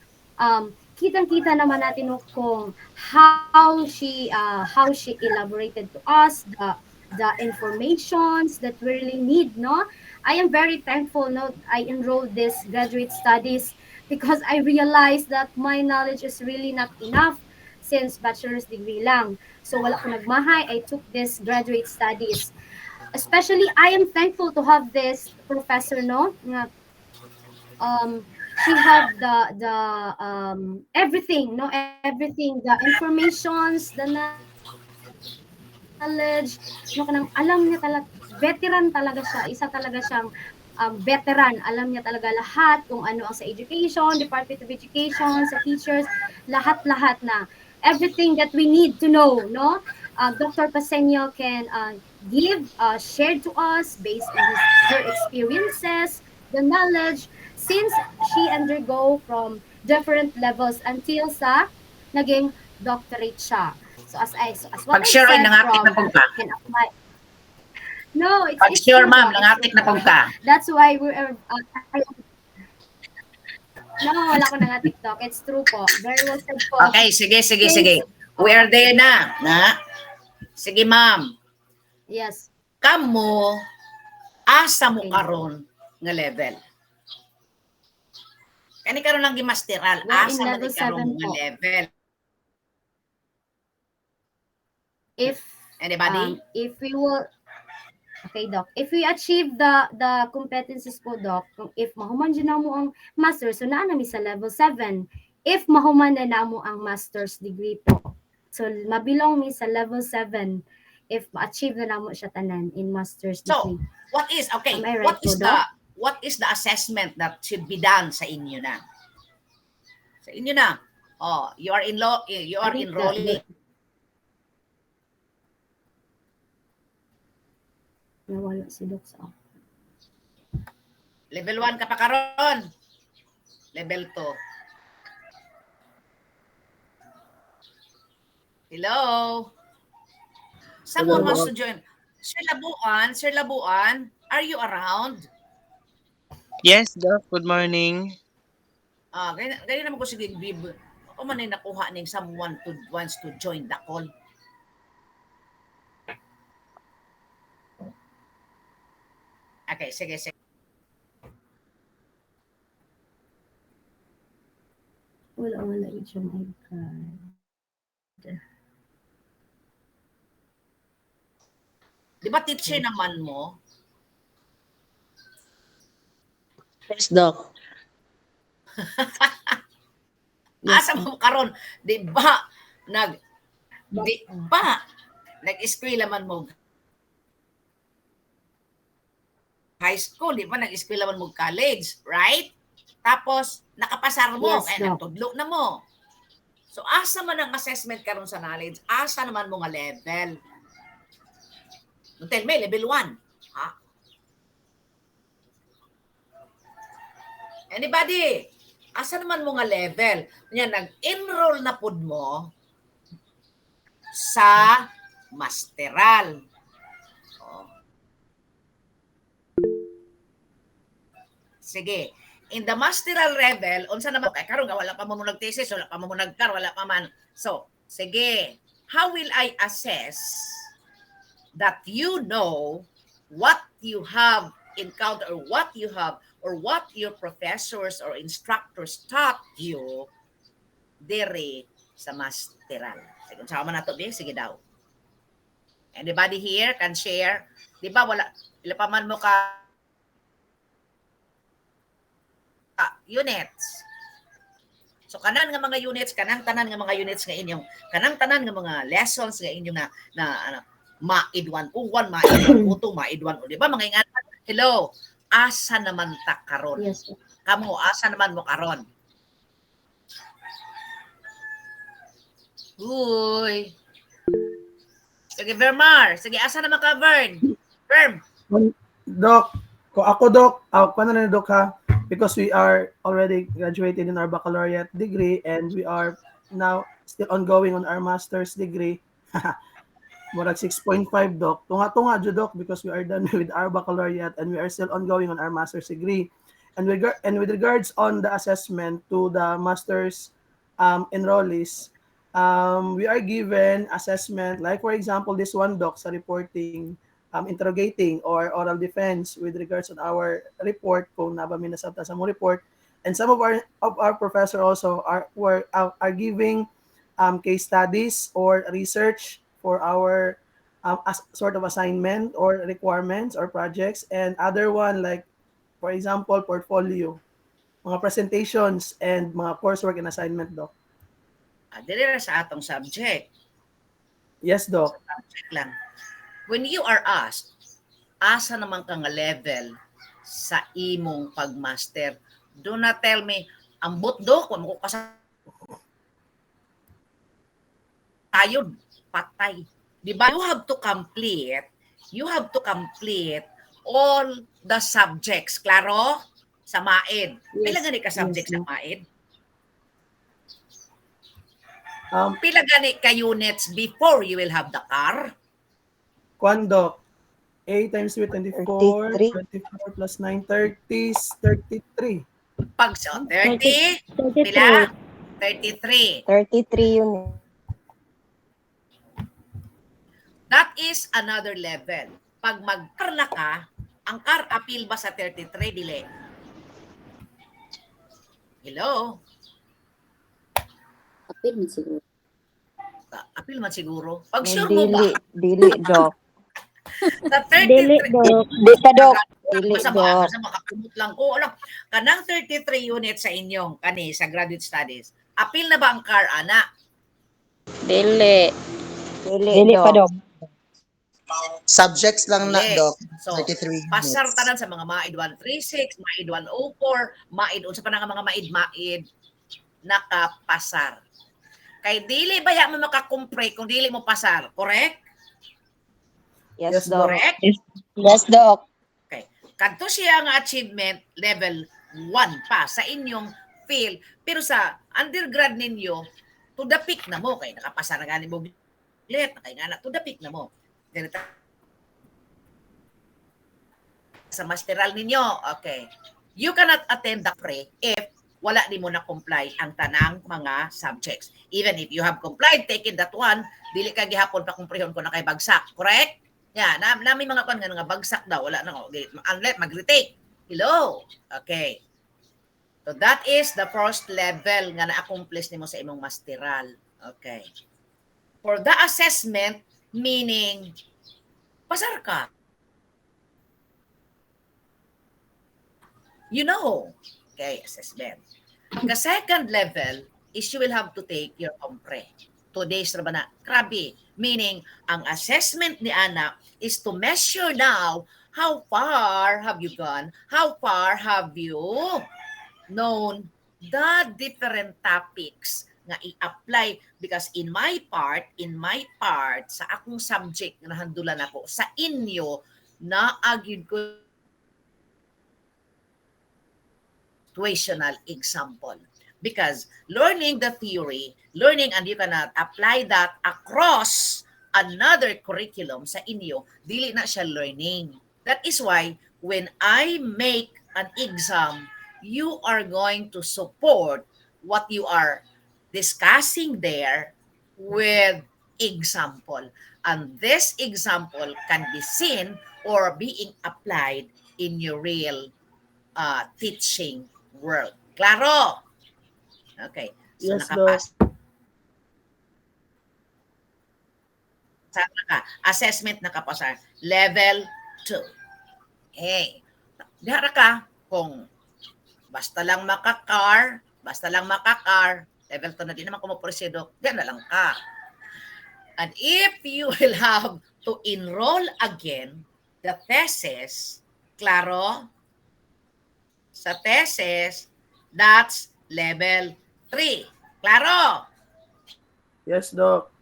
kitang-kita naman natin no, kung how she elaborated to us the informations that we really need, no. I am very thankful, no, I enrolled this graduate studies because I realized that my knowledge is really not enough since bachelor's degree lang. So wala ko nagmahay, I took this graduate studies. Especially I am thankful to have this professor, no, nga she have everything, no, everything, the informations, the knowledge, no, kanang alam niya talaga, veteran talaga siya, isa talaga siyang veteran, alam niya talaga lahat kung ano ang sa education, Department of Education, sa teachers, lahat-lahat na. Everything that we need to know, no? Dr. Pasenyo can shared to us based on her experiences, the knowledge, since she undergo from different levels until sa naging doctorate siya. So as what I've Pag-sure oy said, nangatik na from pug ka. can apply. No, it's Pag-sure true ma'am, po. It's nangatik true na po. pug ka. That's why no, wala ko na nga TikTok. It's true po. Very well said po. Okay, sige, sige, Since, sige. We are okay. there na. Na? Sige ma'am. Yes. kamo asa mo Okay. karon nga level. Kani karon lang gimasteral, We're in asa man level ni karon 7 nga po. level. If we will, okay, Doc. If we achieve the competencies po, Doc, if mahuman dyan na mo ang master, so naa nami sa level 7. If mahuman na mo ang master's degree po, so mabilong mi sa level 7 if ma-achieve na mo siya tanan in master's So, degree. what is okay? Am I right po, What is the assessment that should be done sa inyo na? Sa inyo na. Oh, you are enrolling. Nawala si Doc sa Level 1 ka pa karon. Level 2. Hello. Someone Hello. wants to join. Sir Labuan, are you around? Yes, Doc. Good morning. Ganyan naman ko sige, Bib. Ako man ay nakuha ng someone wants to join the call. Okay, sige. wala yun siya, my God. Di ba teacher naman mo? Yes, Doc. Yes, Asa Doc. mo karon? Di ba nag-eskwela man mo high school, di ba nag-eskwela man mo college, right? Tapos nakapasar mo, Yes, kaya Doc. nagtudlo na mo. So asa man ang assessment karon sa knowledge? Asa naman mo nga level? Don't tell me level 1. Ha? Anybody? Asa naman mo nga level? Yan, nag-enroll na pud mo sa masteral. Oh. Sige. In the masteral level, unsa naman kay karon wala pa mo nag-thesis, wala pa mo nag-car, wala pa man. So, sige. How will I assess that you know what you have encountered or what you have or what your professors or instructors taught you dere sa masteral? Sige, sama na to, sige daw. Anybody here can share? Di ba wala, ila pa man mo ka units. So kanang tanan nga mga units nga inyong, kanang tanan nga mga lessons nga inyong na ano, maid 101, maid 102, maid 1, di ba mga ingatan? Hello, asa naman ta karon? Yes, Doc. Kamo, asa naman mo karon? Uy. Sige, Vermar. Sige, asa naman ka, Vern? Verm. Doc, ko ako Doc, paano na Doc ha? Because we are already graduated in our baccalaureate degree and we are now still ongoing on our master's degree. Murag 6.5 Doc. Tunga-tunga jud Doc because we are done with our baccalaureate and we are still ongoing on our master's degree. And with regards on the assessment to the master's enrollees, we are given assessment like for example this one Doc sa reporting, interrogating or oral defense with regards on our report kung nabami na sa mo report, and some of our professor also are giving case studies or research for our sort of assignment or requirements or projects, and other one like for example portfolio, mga presentations and mga coursework and assignment Doc. Dire sa atong subject. Yes Doc. Subject lang. When you are asked, asa naman ka nga level sa imong pagmaster, do not tell me, ambot do, kung ko kasayod, patay. Di ba? You have to complete all the subjects. Klaro? Sa MAED. Pila gani ka subject sa MAED? Pila gani ka units before you will have the car? Kwan Doc, A times 3, 24, 24 plus 9, 30, 33. Pag so, 30, pila? 33. 33 yun. That is another level. pag mag-car na ka, ang car appeal ba sa 33 dili? Hello? Apil man siguro. Appeal man siguro. Pag No, sure mo ba, dili, Doc. sa Dili, 33, Doc. Di pa, Doc. Dili, basta Doc. makakumot lang ko. Alam, kanang 33 units sa inyong, sa graduate studies, appeal na ba ang car, ana? Dili. Dili, pa, Doc. Doc. Subjects lang na, Dili. Doc. So, 33 pasar units. tanan sa mga maid 136, maid 104, maid unsa pa nga mga maid nakapasar. Kay dili ba ya mo makakumpre kung dili mo pasar, correct? Yes, Yes, Doc. Correct? Yes, Doc. Okay. Kadto siya ang achievement level 1 pa sa inyong field. Pero sa undergrad ninyo, to the peak na mo. Kay nakapasa na gani mo let, kay nga na to the peak na mo. Ganito sa masteral ninyo, okay. You cannot attend the pre if wala di mo na comply ang tanang mga subjects. Even if you have complied, taken that one, dili ka gihapon pa kumprehon ko na kay bagsak. Correct? Yeah, nami mga kon nga bagsak daw, wala na okay. Unless mag-retake. Hello. Okay. So that is the first level nga na-accomplish nimo sa imong masteral. Okay. For the assessment, meaning pasar ka. You know. Okay, assessment. The second level is you will have to take your compre. 2 days na ba na? Grabe. Meaning, ang assessment ni Ana is to measure now how far have you gone, how far have you known the different topics nga i-apply because in my part, sa akong subject na handulan ako, sa inyo, na agyud ko situational example. Because learning the theory, and you cannot apply that across another curriculum sa inyo, dili na siya learning. That is why when I make an exam, you are going to support what you are discussing there with example. And this example can be seen or being applied in your real teaching world. Klaro? Okay. So, Yes, Doc. nakapasa ka. Assessment nakapasa. Level 2. Okay. Dihara ka kung basta lang makakar, level 2 na din naman kumuprosedo, diyan na lang ka. And if you will have to enroll again the thesis, klaro? Sa thesis, that's level 3. Klaro? Yes, Doc.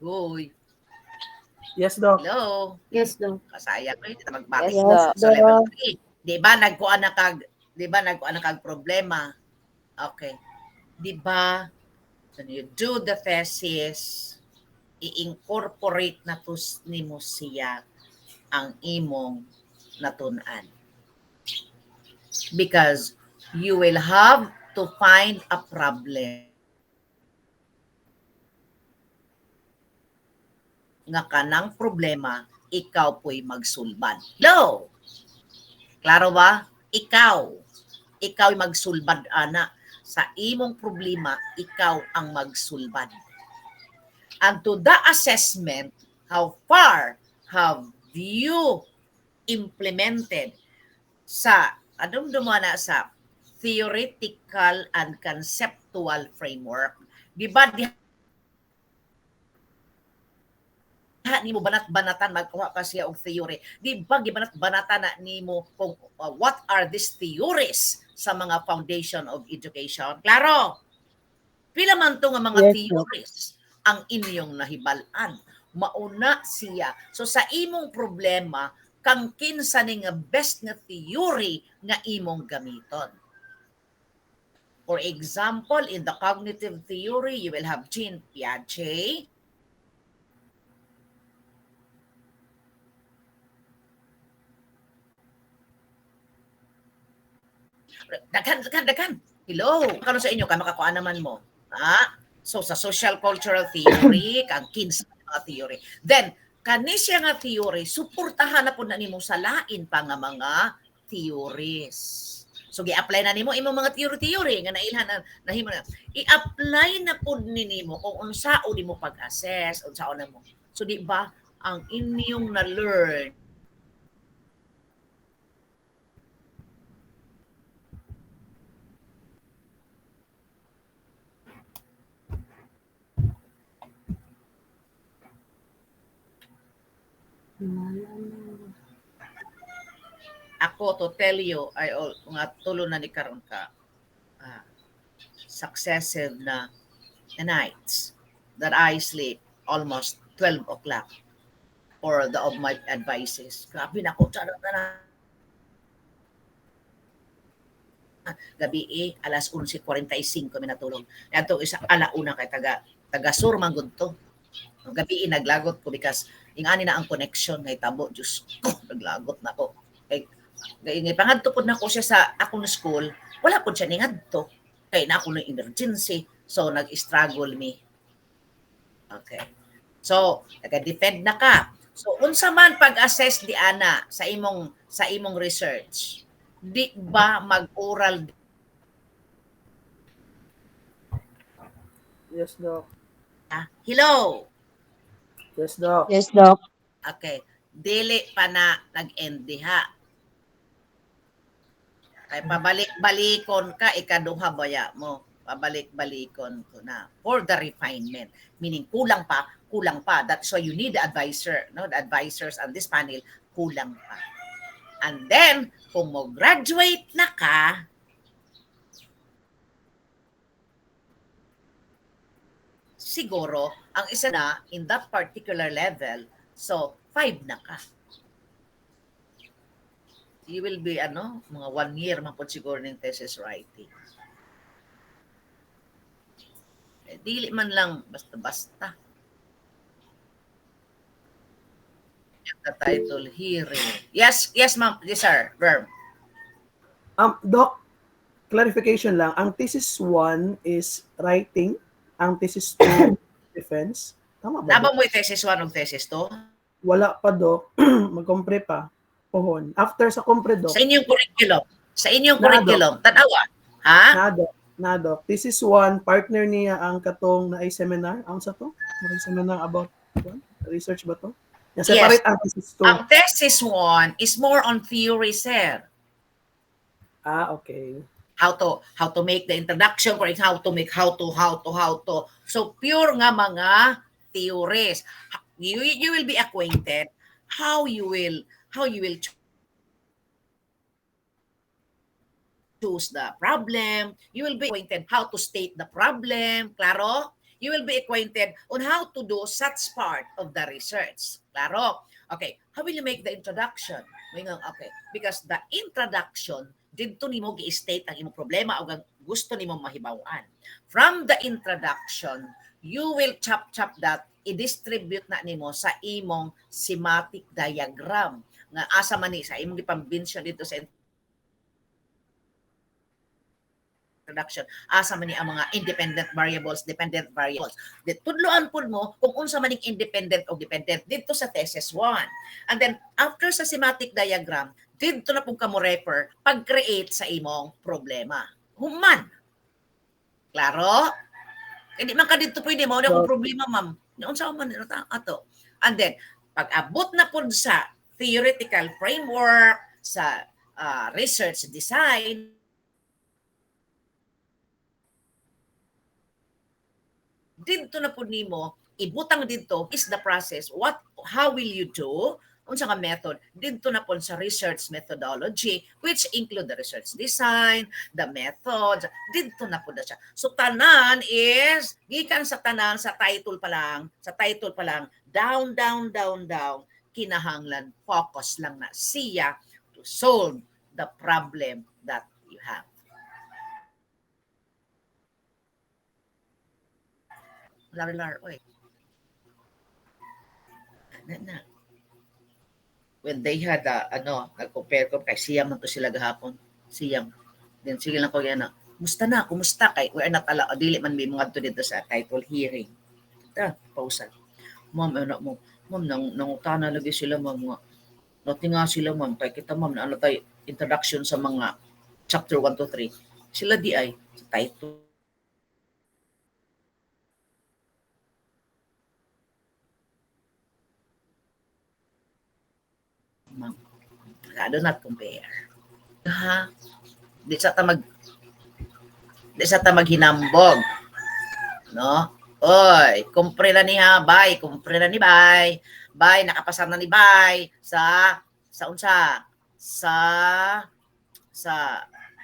Uy. Yes, Doc. Hello? Yes, Doc. Kasaya ko hindi na magbati. Yes, Doc. So level 3. Di ba nagkuan na kag problema? Okay. Di ba when you do the thesis, i-incorporate na to nimo siya ang imong natunan. Because you will have to find a problem nga kanang problema, ikaw po'y magsulbad. Hello? Klaro ba? Ikaw magsulbad, ana. Sa imong problema, ikaw ang magsulbad. And to the assessment, how far have you implemented sa, anong dumana sa theoretical and conceptual framework? Di ba nimo banat-banatan magkuha ka siya og theory. Di ba gibanat-banatan na nimo kung what are these theories sa mga foundation of education? Klaro? Pila man to nga mga theories ang inyong nahibalan. Mauna siya. So sa imong problema, kang kinsa ni nga best nga theory nga imong gamiton. For example, in the cognitive theory, you will have Jean Piaget, Daghan. Hello. Kano sa inyo, kaya makakuha naman mo. Ha? So, sa social cultural theory, kang kinsa mga theory. Then kani siya nga theory suportahan na pud na nimo sa lain pa nga mga theories. So gi-apply na nimo imong mga theory nga nailhan na nahimo na. I-apply na pud nimo kung unsao nimo pag-assess, unsao na mo. So di ba ang inyong na-learn ako to tell you ay nga tulo na ni karon ka successive na nights that I sleep almost 12 o'clock for the of my advices. Grabe na ko na gabi alas 11:45 mi natulog. Adto isa alauna kay taga sur man gud to. Gabi naglagot ko because ingani na ang connection ngay tabo Diyos ko naglagot na ko. Kay pangadto pud na ko siya sa akong school, wala pud siya ni ngadto. Kay na ako ng emergency. So nag-struggle mi. Okay. So, nag-defend na ka. So unsa man pag-assess di ana sa imong research? Di ba mag-oral? Yes, Doc. Hello. Yes, Doc. Yes, Doc. Okay. Dili pa na nag-end diha. Kay pabalik-balikon ka ikaduha baya mo. Pabalik-balikon ko na for the refinement. Meaning kulang pa. That's why you need the advisor, no? The advisors on this panel kulang pa. And then kung mo graduate na ka, siguro ang isa na in that particular level, so 5 na ka. You will be mga 1 year man po siguro ng thesis writing. Dili man lang basta-basta. The title hearing. Yes, ma'am. Yes, sir. Verb. Doc, clarification lang. Ang thesis 1 is writing. Ang thesis 2 defense. Tama ba? Naba mo yung thesis 1 o thesis 2? Wala pa, Doc. Mag-compre pa. Pohon. After sa compre, Doc. Sa inyong curriculum. Tanawa. Ha? Na, Doc. Thesis 1, partner niya ang katong na ay seminar. Ang sa to? May seminar about research ba to? Separate ang thesis 2. Ang thesis 1 is more on theory, sir. Okay. How to make the introduction, for example, how to. So pure nga mga theories. You will be acquainted how you will choose the problem. You will be acquainted how to state the problem. Klaro? You will be acquainted on how to do such part of the research. Klaro? Okay. How will you make the introduction? Okay. Because the introduction, dito nimo gi-state ang imong problema o gusto nimo mahibaw-an. From the introduction, you will chop that, i-distribute na nimo sa imong schematic diagram. Nga asa man ni sa imong gipambensyon dito sa introduction, asa man ni ang mga independent variables, dependent variables. Tudloan pud mo kung unsa man ning independent o dependent dito sa thesis 1. And then after sa schematic diagram, dito na pud kamo refer pag-create sa imong problema. Human. Klaro? Hindi man ka dito pwede mo na akong problema, ma'am. Unsa man ato. And then pag-abot na pud sa theoretical framework, sa research design, dito na po nimo ibutang dito is the process. How will you do? Unsa nga method? Dito na po sa research methodology, which include the research design, the methods. Dito na po na siya. So tanan is gikan sa tanan sa title pa lang, down, kinahanglan focus lang na siya to solve the problem that you have. Lar, oy. Na. When they had nag-compare ko kay siyang man to sila gahapon. Siyang. Then sige lang ko yan kumusta kay we are not allowed, dili man may mga to dito sa title hearing. Pausan. Ma'am, anak mo, ma'am, nangutana lagi sila, ma'am, nga. Dati nga sila, ma'am, tayo kita, ma'am, na ano tayo, introduction sa mga chapter 1 to 3. Sila di ay, sa title, ma'am. I do not compare. Ha? Di sa ta mag, di sa ta maghinambog. No? Oy, kumpre na niya, bay, kumpre na ni bay. Bay, nakapasar na ni bay sa unsa? Sa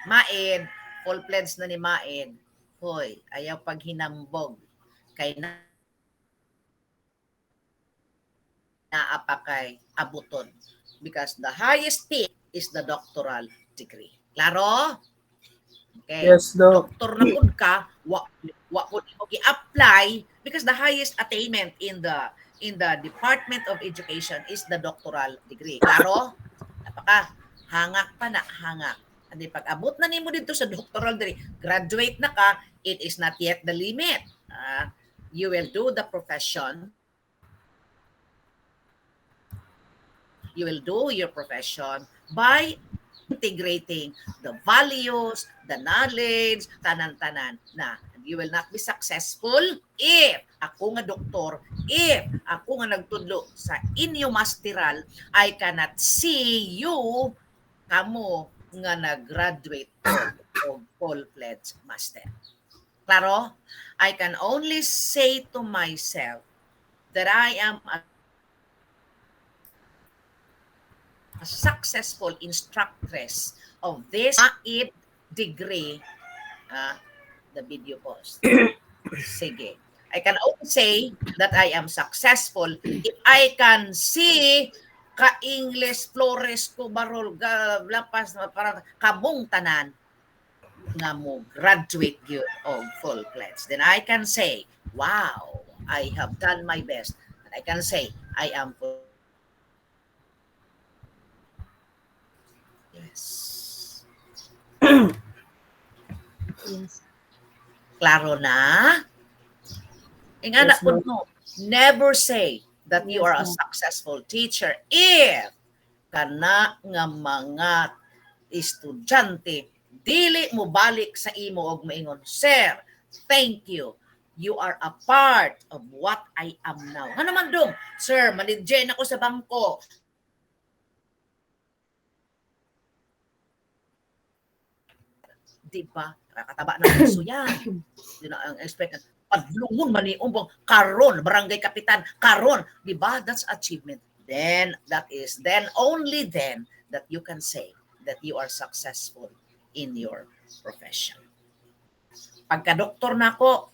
Maed, full pledge na ni Maed. Hoy, ayaw paghinambog. Kay naapakay abuton. Because the highest peak is the doctoral degree. Klaro? Okay. Yes, Doc. Doktor na pud ka, wa pud mo gi-apply because the highest attainment in the Department of Education is the doctoral degree. Klaro? Napaka hangak pa na hangak. Andi pag abot na nimo dito sa doctoral degree, graduate na ka, it is not yet the limit. You will do the profession. You will do your profession by integrating the values, the knowledge, tanan-tanan na you will not be successful if ako nga doktor, if ako nga nagtudlo sa inyo masteral, I cannot see you kamo nga nag-graduate of full-fledged master. Klaro? I can only say to myself that I am a successful instructress of this MAID degree, the video post. Sige. I can only say that I am successful if I can see ka-English, Flores, Kubarol, Lapas, parang kabong tanan nga mo graduate yun of full-fledged. Then I can say, wow, I have done my best. And I can say, I am full. Yes. Yes. Klaro na? Nga na Yes, po Doc. no, never say that you Yes, are a Doc. successful teacher if kana nga mga estudyante dili mo balik sa imo og maingon, "Sir, thank you. You are a part of what I am now." Nga naman dong, "Sir, manidjen ako sa bangko." Di ba? Kakataba ng puso yan. Yun ang expect. Padlungon man ni umbong karon barangay kapitan karon, di ba? That's achievement. Then only then that you can say that you are successful in your profession. Pagka doktor na ako,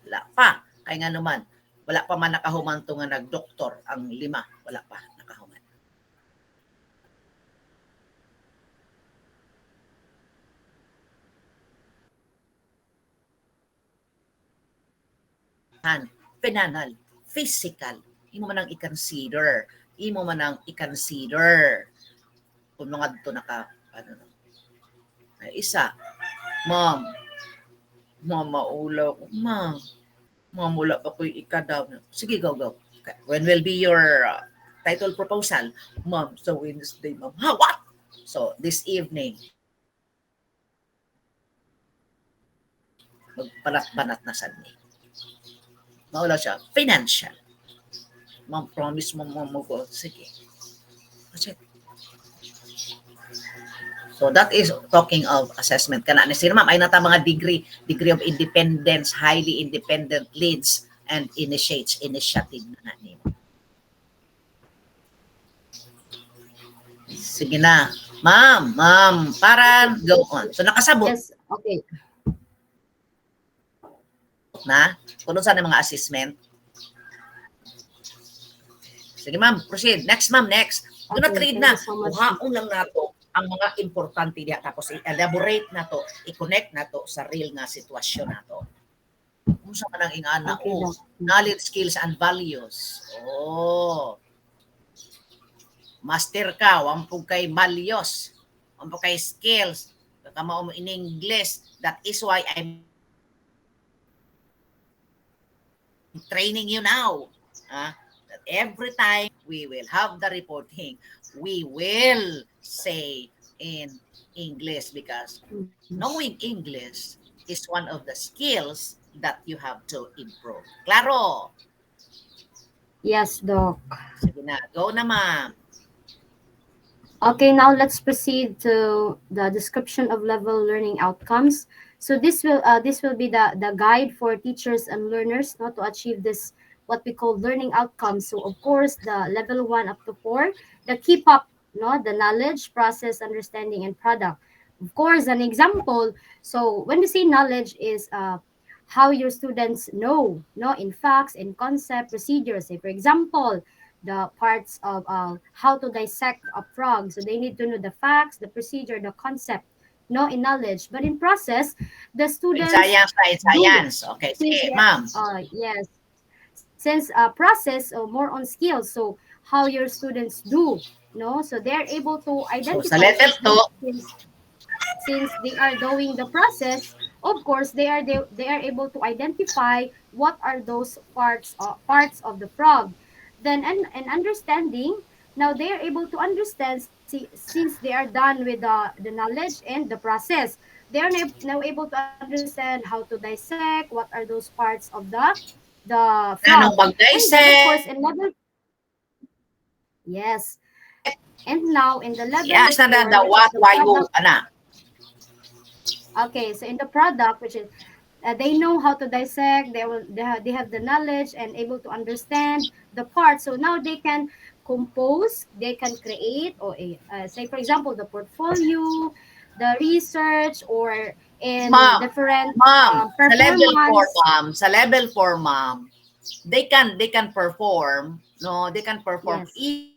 wala pa. Kaya nga naman, wala pa man nakahuman to nga nagdoktor ang 5, wala pa nakahuman. Penanal, physical, imo man ang i-consider. Kung mga dito isa, ma'am, maulaw ko, ma'am, wala pa ko'y ikadaw. Sige, go. Okay. When will be your title proposal? Ma'am, sa Wednesday, ma'am. Ha, what? So, this evening, magpanat-banat na sa ni. Maula siya, financial. Ma'am, promise mo ko. Sige. Kasi, so that is talking of assessment. Kana ni sir ma'am ay nata mga degree of independence, highly independent leads and initiative na nimo. Sige na. Ma'am, para go on. So nakasabot Yes, okay. na kung saan ang mga assessment. Sige ma'am, proceed. Next ma'am, next. Do not Okay, read thank na. you so much. Kuhaon lang nato ang mga importante diha tapos i-elaborate nato, i-connect nato sa real nga sitwasyon nato. Kung sa kanang ingana, Okay, Doc. knowledge, skills, and values. Master ka, wampug kay values, wampug kay skills, kamao mo in English. That is why I'm training you now. every time we will have the reporting, we will say in English because knowing English is one of the skills that you have to improve. Claro? Yes, Doc. Sige na, go na ma'am. Okay, now let's proceed to the description of level learning outcomes. So this will be the guide for teachers and learners not to achieve this what we call learning outcomes. So of course the level 1 up to 4, the keep up, no, the knowledge, process, understanding, and product. Of course, an example. So when we say knowledge is how your students know, no, in facts, in concept, procedures. Say for example, the parts of how to dissect a frog. So they need to know the facts, the procedure, the concept, no, in knowledge. But in process, the In students science na, in do. science. Okay, Since sige they ma'am. yes, since process more on skills. So how your students do, no. So they are able to So sa identify level since 2, since they are doing the process, of course they are able to identify what are those parts of the frog. Then and understanding, now they are able to understand, since they are done with the knowledge and the process, they are now able to understand how to dissect what are those parts of the frog. anong And then of course mag-dissect? in level, yes, and now in the level Yes, na 4, the which is what, the why, who, product. ana. Okay, so in the product, which is they know how to dissect, they have the knowledge and able to understand the parts. So now they can compose, they can create, or say for example the portfolio, the research, or in Ma'am, different ma'am, performance. sa level 4, ma'am, they can perform, no, they can perform Yes,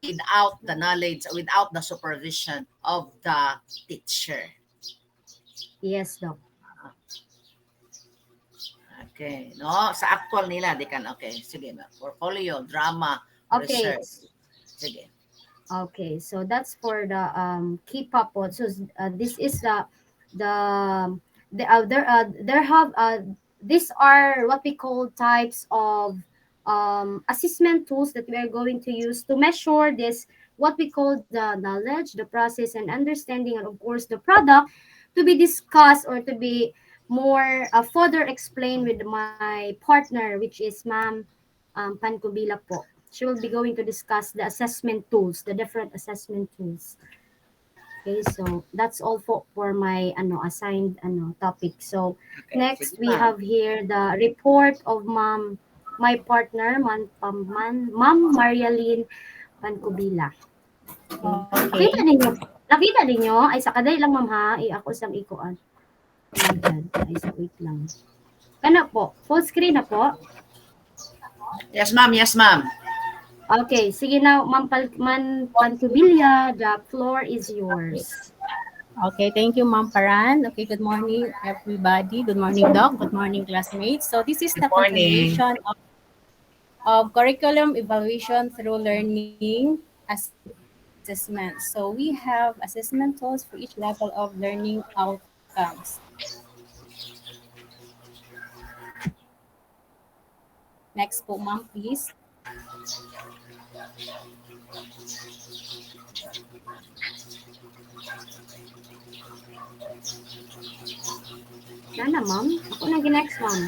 without the knowledge, without the supervision of the teacher. yes, Doc. Okay, no? Sa actual nila, they can, okay, sige na. Portfolio, drama, Okay, research. Sige. okay, so that's for the keep up on. So this is the there have these are what we call types of assessment tools that we are going to use to measure this, what we call the knowledge, the process, and understanding, and of course the product, to be discussed or to be more further explained with my partner, which is Ma'am Pancubila po. She will be going to discuss the assessment tools, the different assessment tools. Okay, so that's all for my assigned topic. So Okay, sige next we ma'am. have here the report of my partner, Ma'am Marialyn Pancubila. Okay. Okay. Nakita ninyo? Nakita ninyo? Ay, sa kaday lang, ma'am, ha? Ako isang ikuan. Oh my God. Ay, sa wait lang. Kana po? Full screen na po? Yes, ma'am. Yes, ma'am. Okay. Sige na, Ma'am Pantubilya, the floor is yours. Okay, thank you, Ma'am Paran. Okay, good morning, everybody. Good morning, Doc. Good morning, classmates. So this is Good the morning. continuation of curriculum evaluation through learning assessment. So we have assessment tools for each level of learning outcomes. Next po, Ma'am, please. Nana, ma'am? Ako na next, ma'am.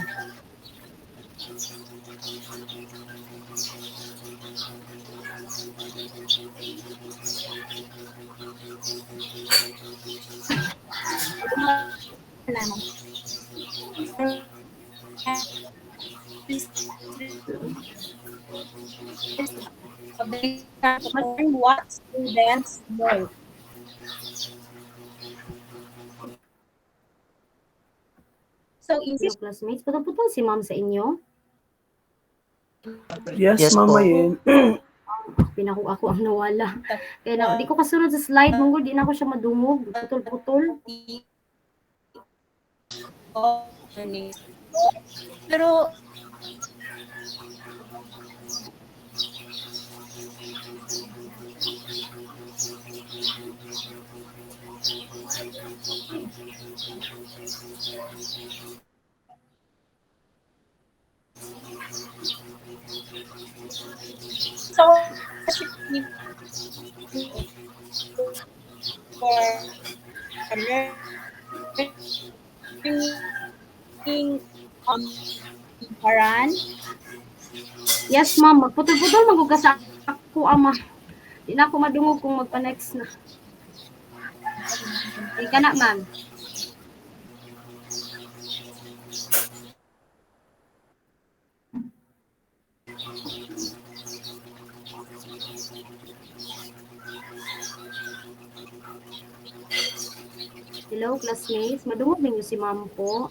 Of the exam to learn what students know. So in Hello, classmates. Putol-putol si ma'am sa inyo. Yes, Yes Ma'am po. Mayin. Pinaku ako ang nawala. Kaya na, di ko kasunod sa slide. Monggo, di na ako siya madungog. Putol-putol. Pero Paran? Yes, ma'am. Magputol-putol maguga sa ako, ama. Di na ako madungog kung magpa-next na. Di ka na, ma'am. Hello, classmates. Madungog ninyo si ma'am po.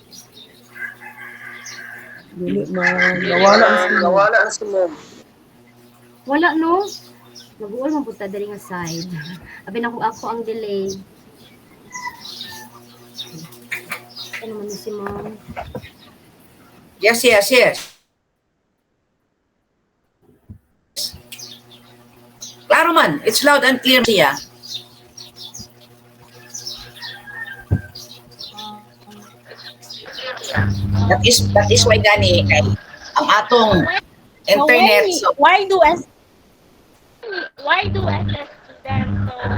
Dili, ma'am. Nawala ang sumog. Wala, no? Mag-uol man punta diri nga side. Abi na ako ang delay. Ano man ni si ma'am? Yes, yes, yes. Klaro man. It's loud and clear siya. That is why gani kay ang atong internet so Why do us why do SS students so we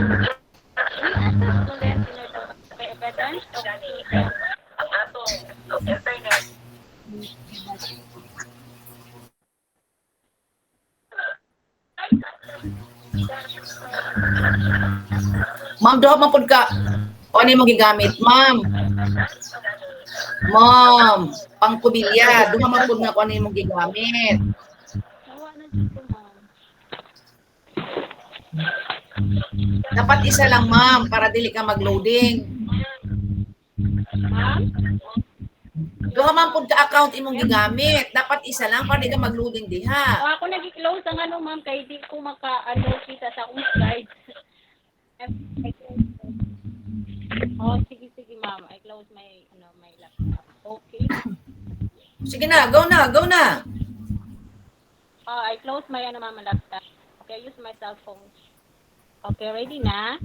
assess students in order to evidence of the ang atong internet Ma'am, daw man pud ka. O ano mo gigamit, ma'am? Ma'am, pangkubilya. Duha man pud nga kung ano mo gigamit. nawa na dito ma'am. Dapat isa lang, ma'am, para dili ka mag-loading. Ma'am? Duha man pud ka account imong gigamit. Dapat isa lang para di ka mag-loading diha. O ako nag-close ang ano ma'am kay di ko kita sa akong slide. Oh, sige ma'am. I close my my laptop. Okay. Sige na, go na, go na. I close my ma'am laptop. Okay, I use my cell phone. Okay, ready na?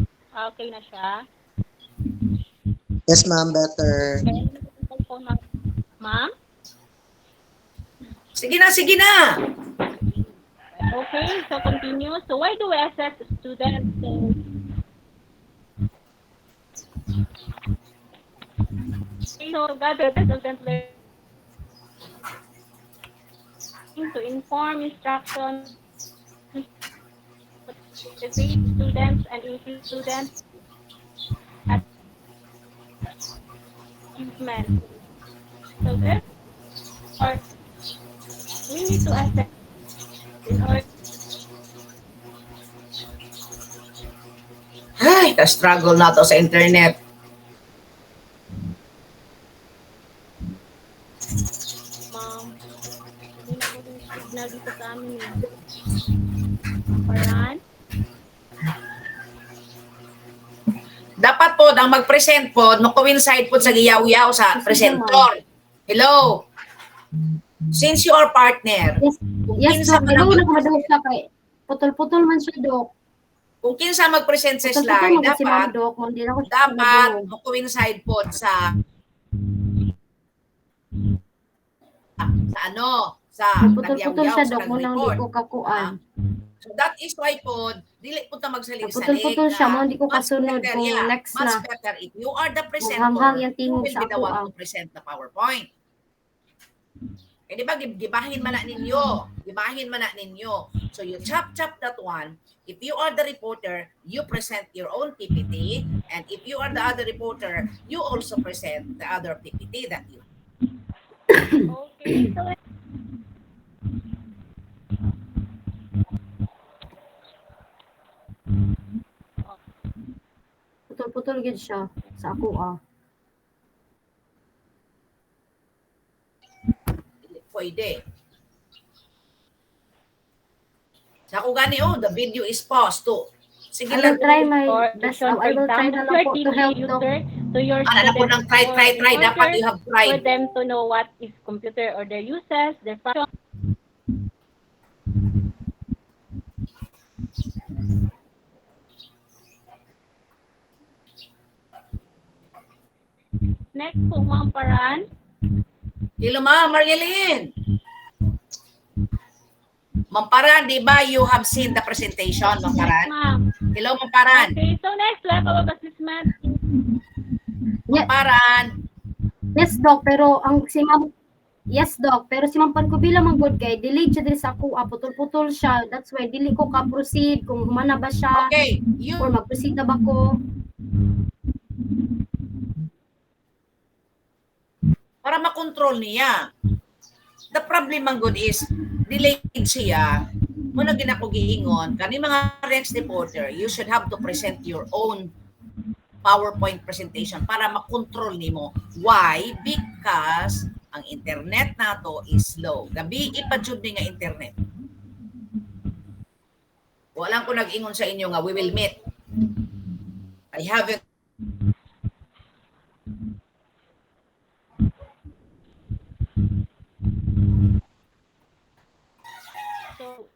Okay na siya. Yes, ma'am, better. Okay, cellphone ma'am. Sige na, sige na. Okay, so continue. So why do we assess students? So gather the student learning to inform instruction, motivate students and include students achievement. So therefore, we need to assess in order Ay, ka-struggle na to sa internet. ma'am. Hindi na po yung signal dito sa amin eh. Paran? Dapat po, ang mag-present po, no coincide po sa giyaw-yaw sa presentor. Hello? Since you are partner, Yes, kung yes, kinsa Dok. man Hello, ang- nakamadungog siya kay putol-putol man siya, Dok. kung kinsa mag-present sa Putol-putol slide, man si ma'am, dapat Dok. Hindi na ko siya dapat madungog. mo coincide po sa ano, sa Putol-putol nagyaw-yaw siya, sa Dok. Mo nang di nag-record. ko kakuan. So that is why po, dili po ta magsalig-salig. Putol-putol siya, mo hindi ko Much kasunod better, kung yeah. next Much na. better if you are the presenter, Maghanghang yung you tingog will sa be the ako, one to present the PowerPoint. Eh di ba, gibahin man na ninyo. Gibahin man na ninyo. So you chop that one. If you are the reporter, you present your own PPT. And if you are the other reporter, you also present the other PPT that you. Okay, so Putol-putol gid siya sa ako, Pwede. Sa ako gani, the video is paused too. Sige I lang. will try my for best. for I will try na example, lang po to help, user Dok. to your Ano na po ng try. Dapat you have for tried. them to know what is computer or their uses, their function. Next po, Ma'am Paran. Hello, Ma'am Marielyn. Mamparan, di ba you have seen the presentation, Yes, Mamparan? ma'am. Hello, Mamparan. Okay, so next level of assessment is Yeah, Mamparan. yes, Doc, pero ang si Ma'am Yes, Doc, pero si Ma'am Pancubila man gud kay delayed siya diri sa ako, putol-putol siya. That's why dili ko ka proceed kung humana ba siya Okay, you or mag-proceed na ba ko. para makontrol niya. The problem man good is delayed siya. Muna ginako giingon kani mga next reporter, you should have to present your own PowerPoint presentation para makontrol nimo. Why? Because ang internet nato is slow. Gabi ipadyud ni nga internet. Walang ko nag-ingon sa inyo nga we will meet. I haven't so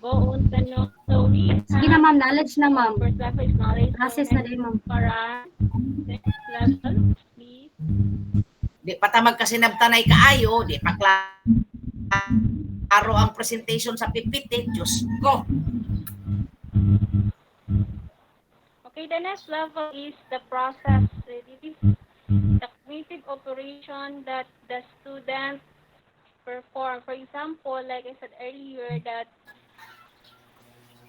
go on tanong. So we Sige na Ma'am, knowledge na Ma'am. first level is knowledge. Process So na din Ma'am. para next level, please. di patamag kasi nabtanay kaayo, di pa klaro ang presentation sa PPT. Diyos ko. Okay, the next level is the process. This is the cognitive operation that the student perform. For example, like I said earlier, that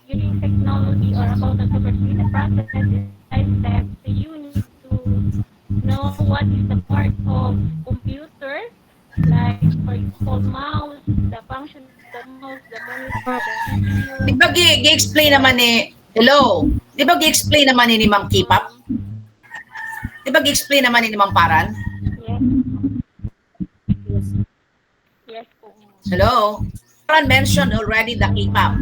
using technology or about the supervision the process is step. So you need to know what is the part of computer, like for example, mouse, the function of the mouse, the monitor, the Di CPU. ba gi-explain naman ni Hello? Di ba gi-explain naman ni Ma'am Kipap? Di ba gi-explain naman ni Ma'am Paran? Yes. Yes. Yes po. Hello? Paran mentioned already the Kipap.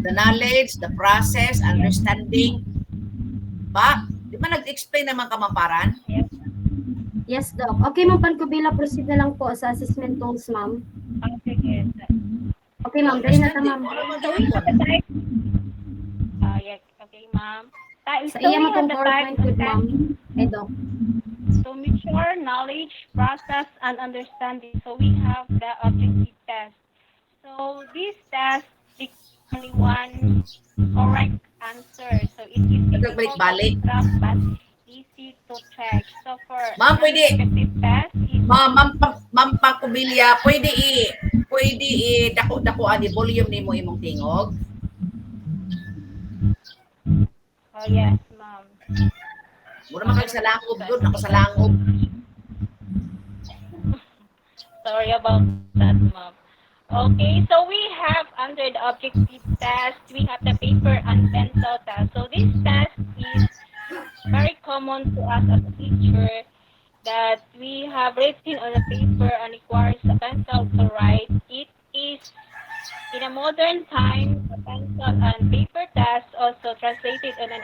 The knowledge, the process, understanding. Ba? Di ba nag-explain naman ka Ma'am Paran? Yes, Doc. Okay, Ma'am Pancubila, proceed na lang po sa assessment tools, Ma'am. Okay, yes. Okay, Ma'am, dali na ta, Ma'am. So we have the type. Yes. Okay, ma'am. Sa So iya we mo have tong the PowerPoint type good, Ma'am. Doc. to mature knowledge, process, and understanding. So we have the objective test. So this test is only one correct answer. So it is difficult to Balik-balik. grasp but easy to check. So for Ma'am, pwede. objective test is Ma'am Pakubilya, pwede dako-dakoan ni volume nimo imong tingog. oh yes, ma'am. Mura man kag sa langob gud, ako sa langob. Sorry about that, ma'am. Okay, so we have under the objective test, we have the paper and pencil test. So this test is very common to us as a teacher that we have written on a paper and requires a pencil to write. It is in a modern time, the pencil and paper test also translated on an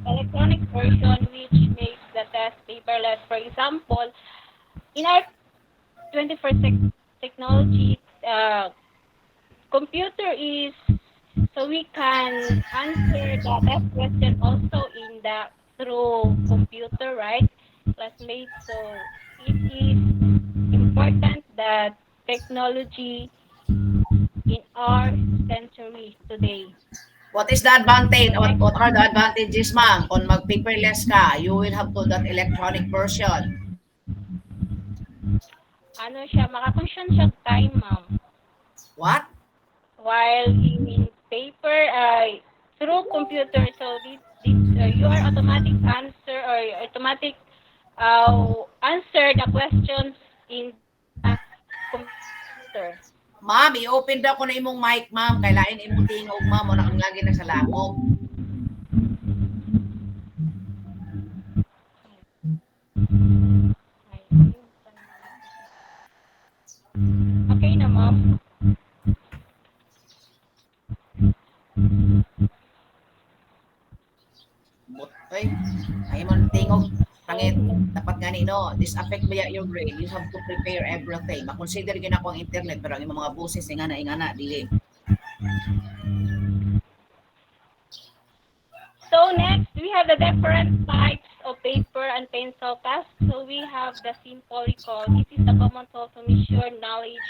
electronic version which makes the test paperless. For example, in our 21st technology, computer is so we can answer the test question also in the through computer, right, classmates? So it is important that technology in our century today. What is the advantage? What are the advantages, ma'am? Kung mag-paperless ka, you will have to that electronic version. Ano siya, makakonsume siya time, ma'am. What? While in paper, through computer, so this your automatic answer or automatic answer the questions in the computer. Ma'am, i-open daw ko na imong mic, ma'am. Kailain imong tingog, ma'am. Wala kang lagi na sa langob. Okay na, ma'am. Ay, ay mo tingog. Pangit, dapat gani, no? This affect ba your grade? You have to prepare everything. Makonsider gina ko ang internet, pero ang imong mga boses, ingana, dili. So next, we have the different types of paper and pencil task. So we have the simple recall. This is a common tool to measure knowledge.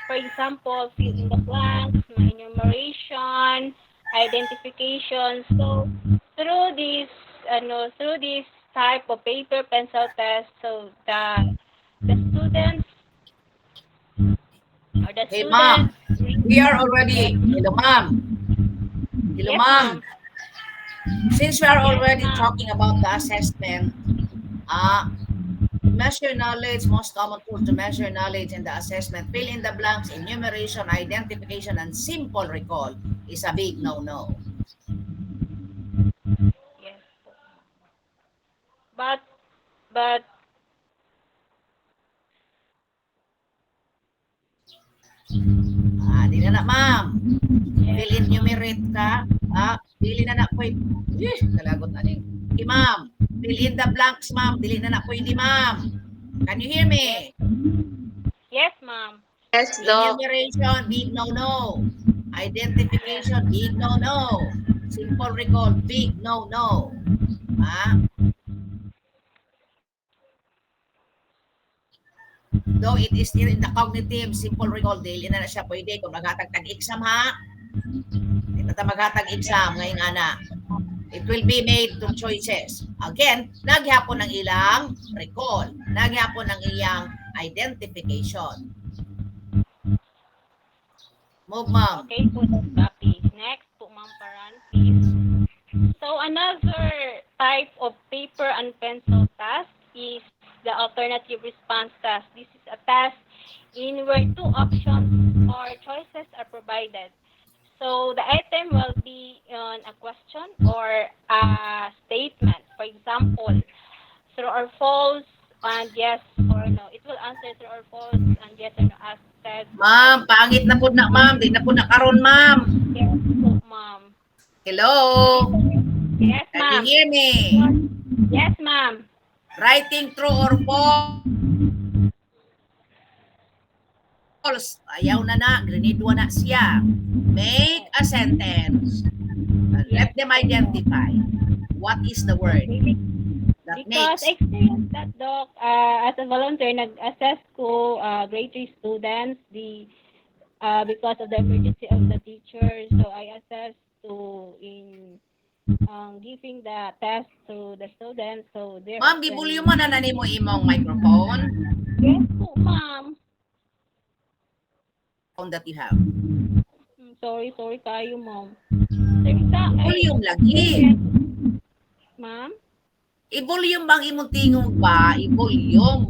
For example, fill in the blanks, enumeration, identification. So through this type of paper pencil test, so the students or the Hey, ma'am. students We are yes, already, hello, ma'am. Hello, yes, ma'am. ma'am. Since we are Yes, already ma'am. talking about the assessment, uh, measure knowledge, most common tool to measure knowledge in the assessment, fill in the blanks, enumeration, identification, and simple recall is a big no-no. Yes. But Di na na, ma'am. yes, Fill in ma'am. numerate ka. Dili na na pwede. Kalagot na ni. Okay, ma'am. Fill in the blanks, ma'am. Dili na na pwede, ma'am. Can you hear Yes. me? Yes, ma'am. Yes, Doc. Enumeration, big no-no. Yes. Identification, big no-no. Simple recall, big no-no. Ah, though it is still in the cognitive, simple recall, dili na na siya pwede kung maghatag tag-exam ha. Di na ta maghatag exam ngayong ana. It will be made to choices. Again, naghapon ng ilang recall. Naghapon ng iyang identification. Move, ma'am. Okay po, copy. Next po, Ma'am Paran, please. So another type of paper and pencil task is the alternative response task. This is a task in where two options or choices are provided. So the item will be on a question or a statement. For example, true or false and yes or no. It will answer true or false and yes or no as said. Ma'am, pangit na po na, ma'am. Di na po na karon, ma'am. Yes po, ma'am. Hello? Yes, Can you ma'am. hear me? Yes, ma'am. Writing true or false? Ayaw na na. Grade 1 na siya. Make a sentence. Let them identify. What is the word that Because makes? I experienced that, Doc, as a volunteer, nag-assess ko grade 3 students because of the emergency of the teacher. So I assessed to in giving the test to the students. So there Ma'am, gibulium mo na nimo imong microphone yes po, ma'am. that you have. Sorry kayo, ma'am. Volume lagi. Ma'am? I-volume bang imong tingog ba? I-volume.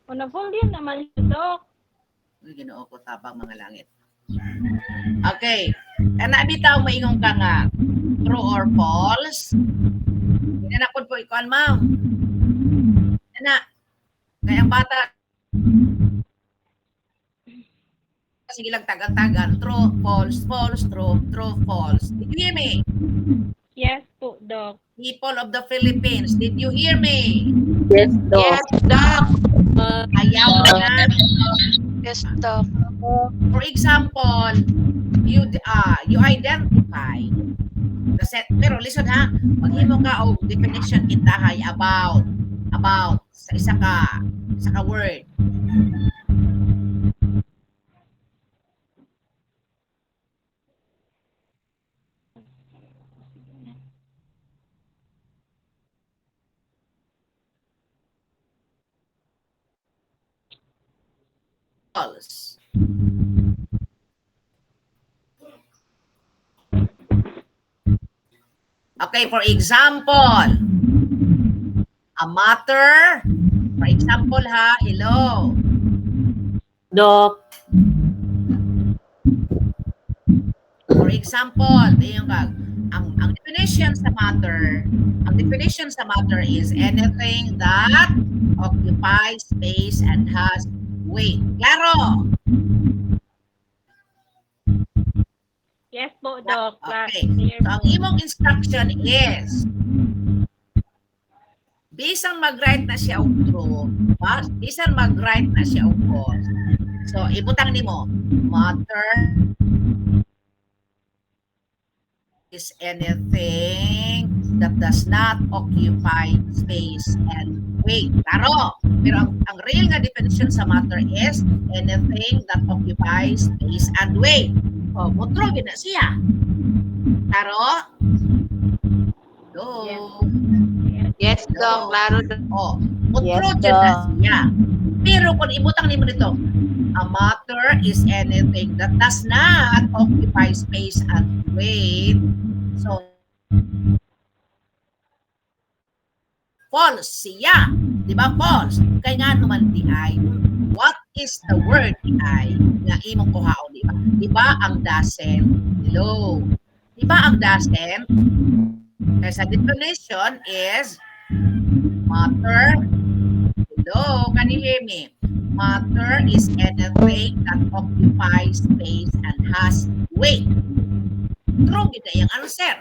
O na-volume naman siya, Doc. Uy, Ginoo ko tabang mga langit. Okay. Kana bitaw maingong ka nga true or false? Dinanakod po ikuan, ma'am. Ana. Kaya ang bata sige lang tagan-tagan. True, false, false, true, true, false. Did you hear me? Yes po, Doc. People of the Philippines, did you hear me? Yes, Doc. Yes, Doc. Ayaw na. Yes, Doc. For example, you identify the set, pero listen ha, maghimo ka og definition kintahay about sa isa ka word. False. Okay, for example, a matter, for example ha, hello. Doc. For example, yung ang definition sa matter is anything that occupies space and has weight. Claro? Yes po, Doc. Okay. Clear So, ang imong instruction is bisan mag-write na siya og true, bisan mag-write na siya og false. So, ibutang nimo, matter is anything that does not occupy space and weight. Klaro. Pero ang real nga definition sa matter is anything that occupies space and weight. O, mutro gid na siya. Klaro? Hello? Yes, Doc. Klaro, Doc. O, Yes, mutro gid na Doc. siya. Pero kung ibutang nimo nito, a matter is anything that does not occupy space and weight. So, false siya. Di ba false? Kaya nga naman di ay, what is the word di ay nga imong kuhaon, di ba? Di ba ang doesn't? Hello. Di ba ang doesn't? Kaya sa definition is matter. Hello, can you hear me? Matter is anything that occupies space and has weight. True, gid na yung answer.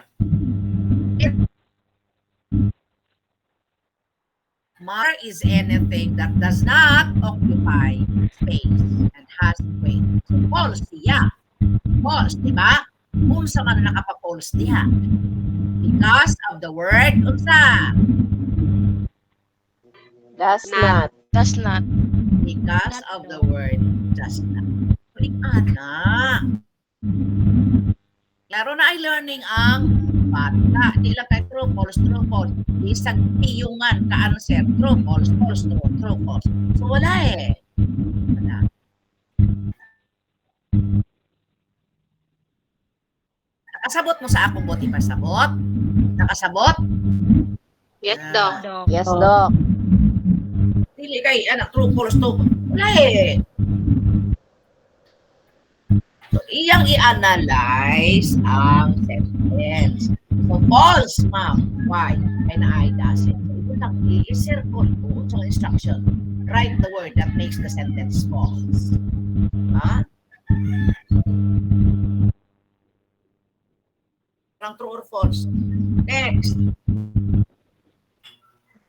Matter is anything that does not occupy space and has weight. So, false siya. False, di ba? Unsa man nakapa-false diha? Because of the word unsa? Does not. Does not. Because of the word does not. Ana. Klaro na ay learning ang bata. Di lang kay true, false, true, false. Isang tiyungan ka answer. True, false, false, true, true, false. So wala eh. Wala. Nakasabot mo sa akong bot, ipasabot? Nakasabot? Yes, Ah. Doc. Doc. Yes, Doc. Dili kay anak true, false, true. Wala eh. So, iyang i-analyze ang sentence. So, false, ma'am. Why? Kaya na I doesn't. So, ito lang, i-circle ko sa instruction. Write the word that makes the sentence false. Ha? Lang true or false. Next.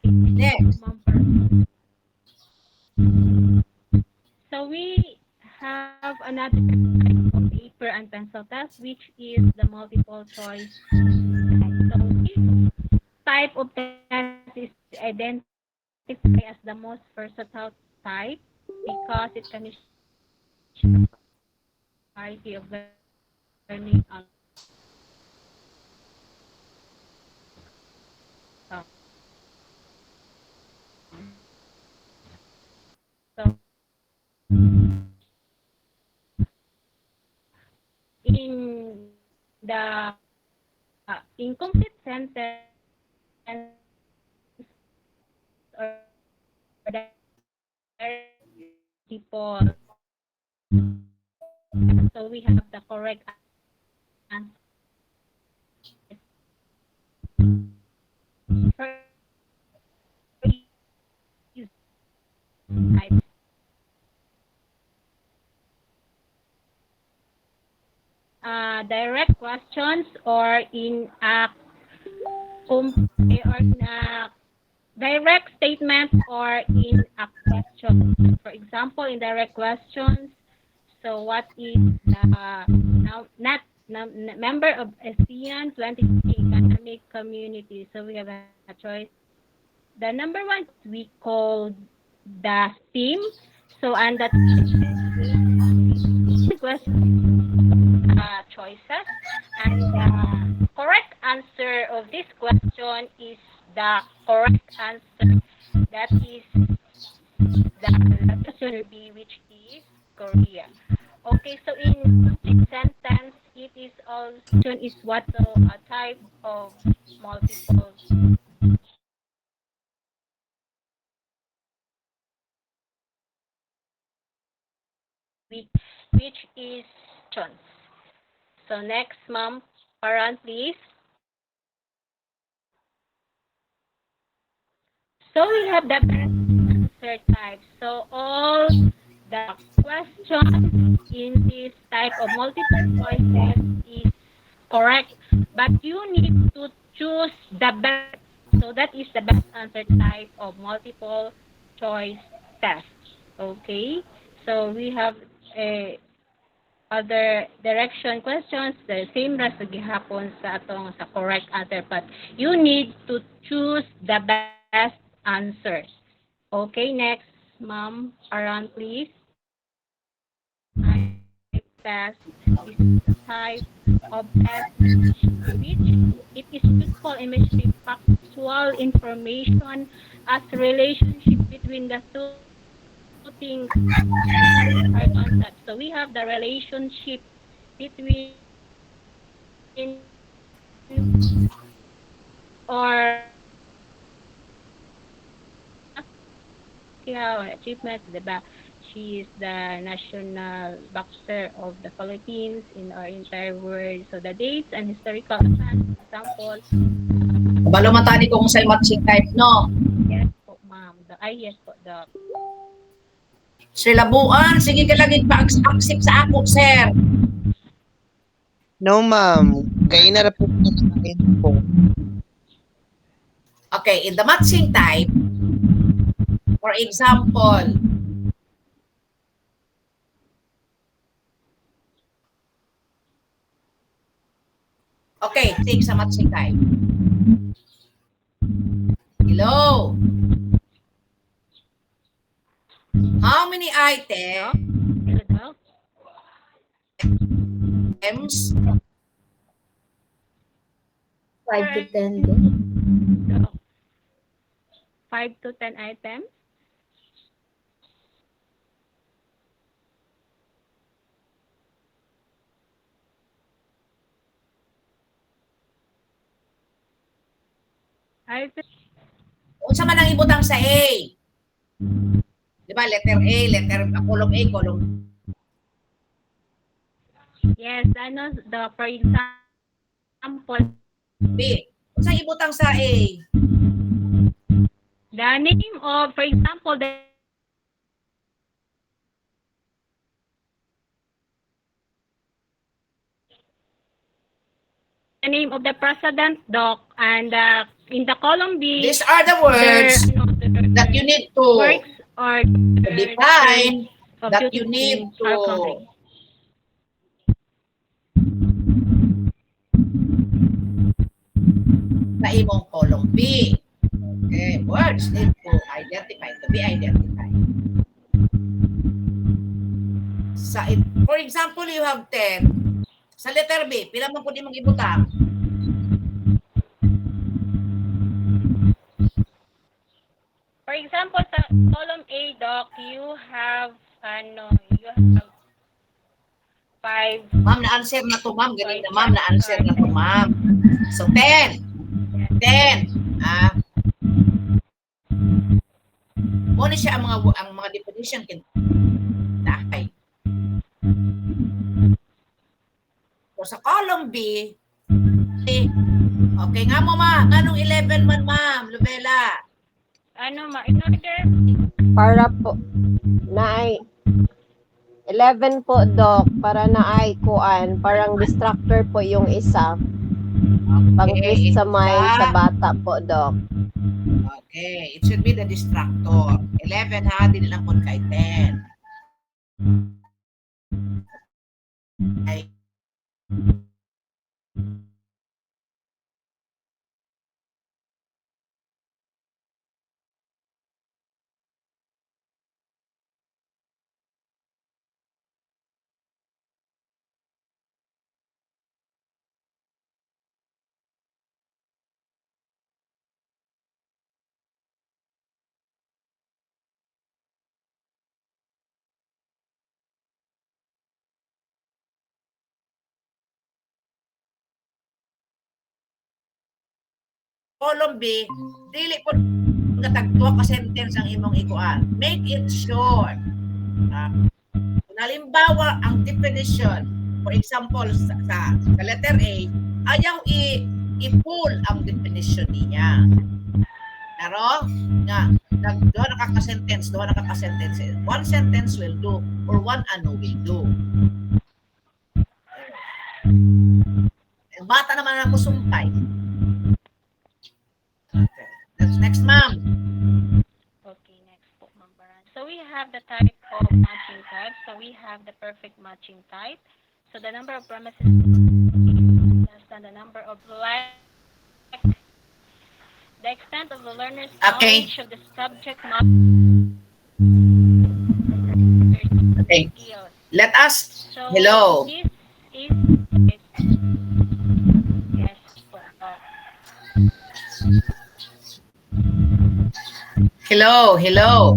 Next. So we have another type of paper and pencil test, which is the multiple choice test. So this type of test is identified as the most versatile type because it can be variety of learning so in the incomplete sentence or the people, so we have the correct answer. Direct questions or in a direct statement or in a question. For example, in direct questions, so what is the member of ASEAN 2020 economic community? So we have a choice. The number one we call the theme. So and that question choices, and the correct answer of this question is the correct answer. That is the question B, which is Korea. Okay, so in complete sentence, it is also is what a type of multiple which is chance. So next, ma'am, Paran, please. So we have the answer type. So all the questions in this type of multiple choices is correct, but you need to choose the best. So that is the best answer type of multiple choice test. Okay. So we have a other direction questions, the same ra sa gihapon sa atong sa correct answer, but you need to choose the best answer. Okay, next, ma'am, Aran, please. Type test. This is the type of test which it is useful in measuring factual information as relationship between the two things are concepts. So we have the relationship between or achievements, diba? She is the national boxer of the Philippines in our entire world. So the dates and historical events, example. Kabalo matani kung sa'y matching type, no? Yes po, ma'am. Yes po, Doc. Sir Labuan, sige ka lagi pa-accept sa ako, sir. No, ma'am. Kaya na po po. Okay, in the matching type, for example, okay, take sa matching type. Hello? How many items Hello, Doc. 5 to 10 Doc. din. 5 to 10 items. unsa man ang ibutang sa A? Di ba, letter A, column A, column Yes, ano, the, for example, B. Unsa ibutang sa A? the name of, for example, the name of the president, Doc, and in the column B, These are the words that you need to works or define, of that duty you need in our country. to sa imong column B. Okay, words need to identify, to be identified. For example, you have 10. Sa letter B, pila man pud imong ibutang? For example, sa column A, Doc, you have 5. Ma'am, na-answer na to, ma'am. Ganun na, ma'am, na-answer na to, ma'am. So, 10. 10. Muna siya ang mga definition kintahay. So, sa column B, okay nga mo, ma'am. Anong 11 man, ma'am? Lubela. In order? Para po, na 11 po, Doc, para na ay kuan, parang distractor po yung isa. Pang-twist sa mind sa bata po, Doc. Okay, it should be the distractor. 11 ha, di lang po kay 10. Okay. Column B, dili po katagtuwa ka sentence ang imong ikuan. Make it short. Kung halimbawa, ang definition, for example, sa letter A, ayaw i-pull ang definition niya. Pero, nga, duha na kaka-sentence. One sentence will do, or one ano will do. Ang bata naman ako sumpay. Okay. That's next, ma'am. Okay. Okay, next po, Ma'am Baran. So we have the type of matching type. So we have the perfect matching type. So the number of premises less than the number of like the extent of the learner's Okay. knowledge of the subject matter Okay. skills. Let us, So hello. this is yes po. Hello, hello.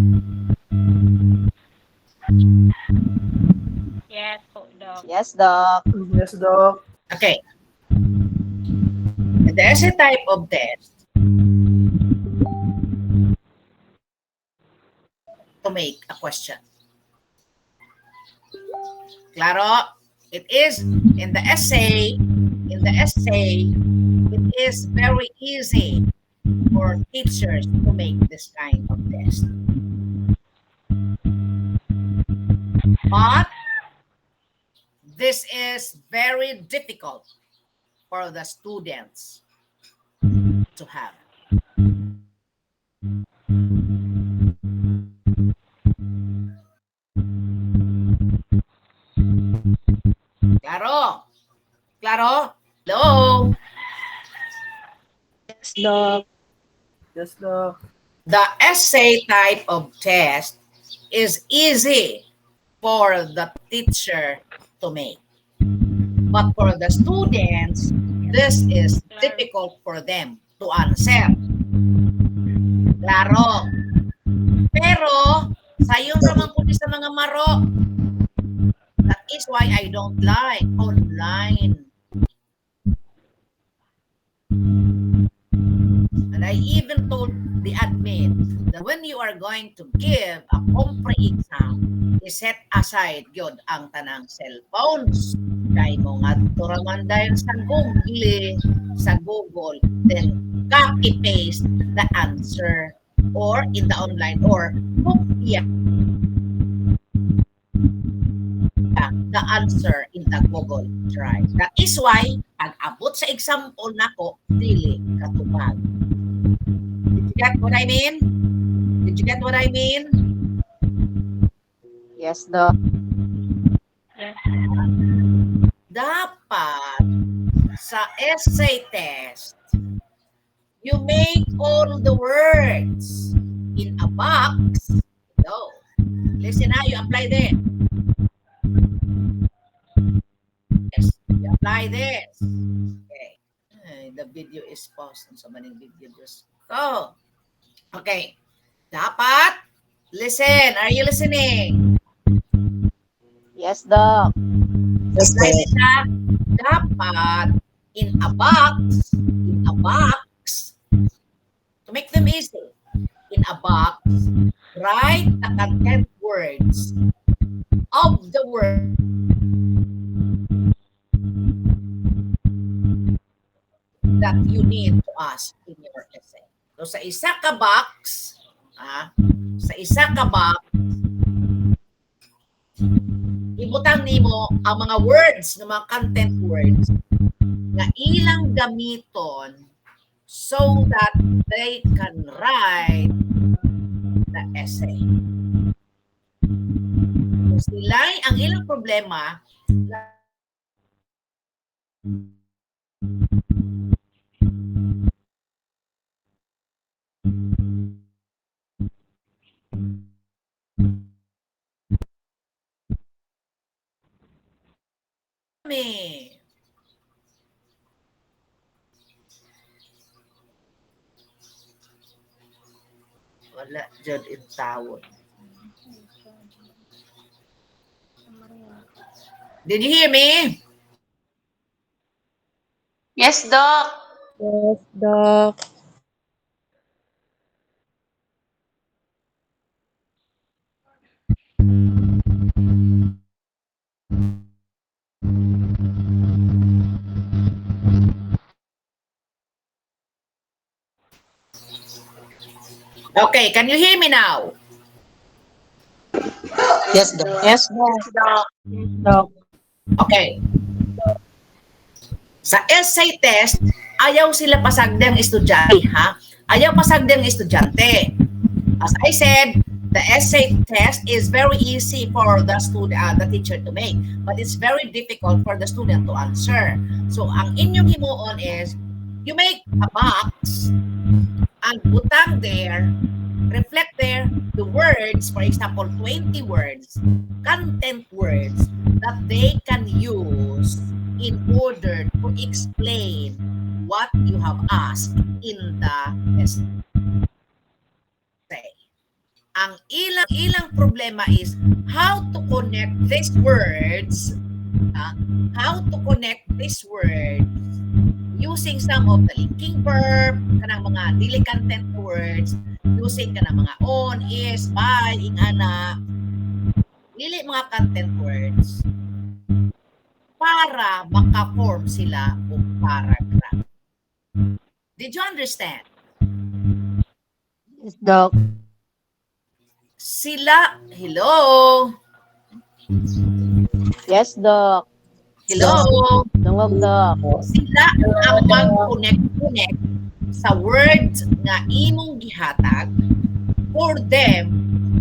Yes po, Doc. Yes, Doc. Yes, Doc. Okay. There's a type of test to make a question. Claro? It is in the essay, it is very easy for teachers to make this kind of test. But this is very difficult for the students to have. Claro? Claro? Hello? Yes, Doc. Yes, Doc. The essay type of test is easy for the teacher to make. But for the students, this is difficult for them to answer. Claro. Pero, sayong raman po sa mga maro. That is why I don't like online. And I even told the admin that when you are going to give a compre exam, set aside yun ang tanang cellphones. Kaya mo nga turaman dahil sa Google, then copy-paste the answer or in the online or kopya the answer in the Google Drive. That is why, pag abot sa example nako, dili katubag. Did you get what I mean? Did you get what I mean? Yes, Doc. Yes. Dapat sa essay test, you make all the words in a box. No. Listen na, you apply this. Yes, you apply this. Okay. Ay, the video is paused. Sa maning video just. Oh. Okay. Dapat, listen. Are you listening? Yes, Doc. Apply this na. Dapat, in a box, to make them easy, in a box, write the content words of the word that you need to ask in your essay. So sa isa ka box, ibutang nimo ang mga words, ng mga content words na ilang gamiton so that they can write the essay. So sila ang ilang problema kami. Wala dyan in tawon. Did you hear me? Yes, Doc. Yes, Doc. Okay, can you hear me now? Yes, Doc. Yes, Doc. Yes, Doc. Okay. Sa essay test, ayaw sila pasagdang estudyante, ha? Ayaw pasagdang estudyante. As I said, the essay test is very easy for the student, the teacher to make, but it's very difficult for the student to answer. So, ang inyong himuon is, you make a box and butang there, reflect there the words, for example, 20 words, content words that they can use in order to explain what you have asked in the essay. Ang ilang problema is how to connect these words, how to connect these words using some of the linking verb, kanang mga dili content words, using kanang mga on, is, by, ing ana, dili mga content words para maka-form sila o paragraph. Did you understand? Yes, Doc. Sila, hello? Yes, Doc. Hello? Dungog, Doc. Sila ang mag-connect sa words nga imong gihatag for them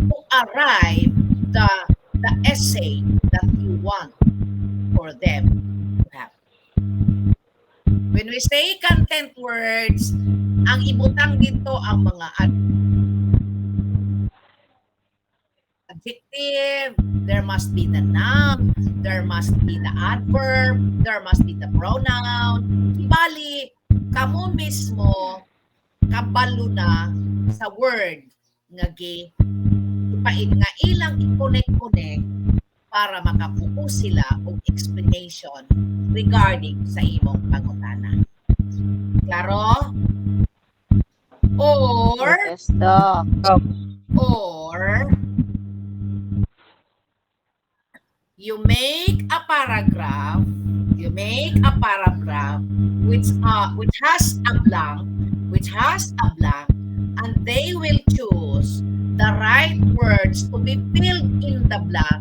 to arrive the essay that you want for them to have. When we say content words, ang ibutang dito ang mga adjective, there must be the noun, there must be the adverb, there must be the pronoun. Ibali, kamo mismo kabalo na sa word nga ipain nga ilang i-connect para makabuo sila og explanation regarding sa imong pangutana. Klaro? Or Yes, Doc. you make a paragraph which has a blank, and they will choose the right words to be filled in the blank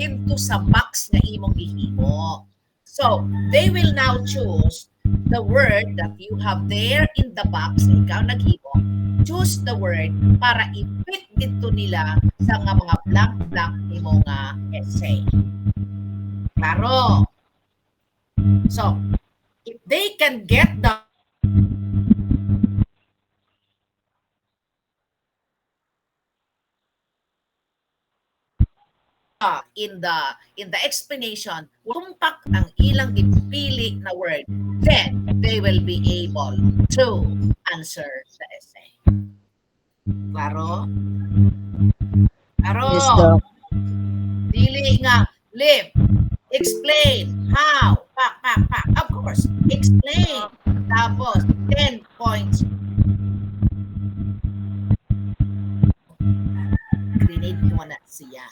into sa box na imong gihimo. So, they will now choose the word that you have there in the box na ikaw naghimo. Choose the word para i-fit dito nila sa mga blank nimo nga essay. Klaro? So, if they can get the in the explanation, tumpak ang ilang gipili na word, then they will be able to answer the essay. Klaro? Klaro? Yes, Doc. Dili nga, live, explain, how, pak. Of course, explain. Tapos, 10 points. Grenade mo na siya.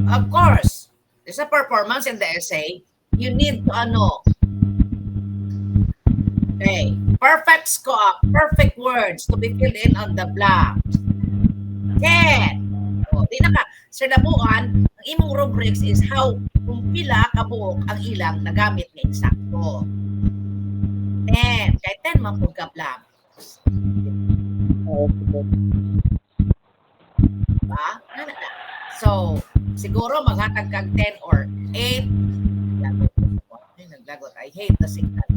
Of course, there's a performance in the essay. You need to okay, perfect score, perfect words to be filled in on the blank. 10. Di na ka, sa labuan, ang imong rubrics is how kung pila kabuok ang ilang nagamit ng eksakto. 10. Kaya 10 man po ka blank. Diba? So, siguro maghatag kag 10 or 8. Naglagot. I hate the signal.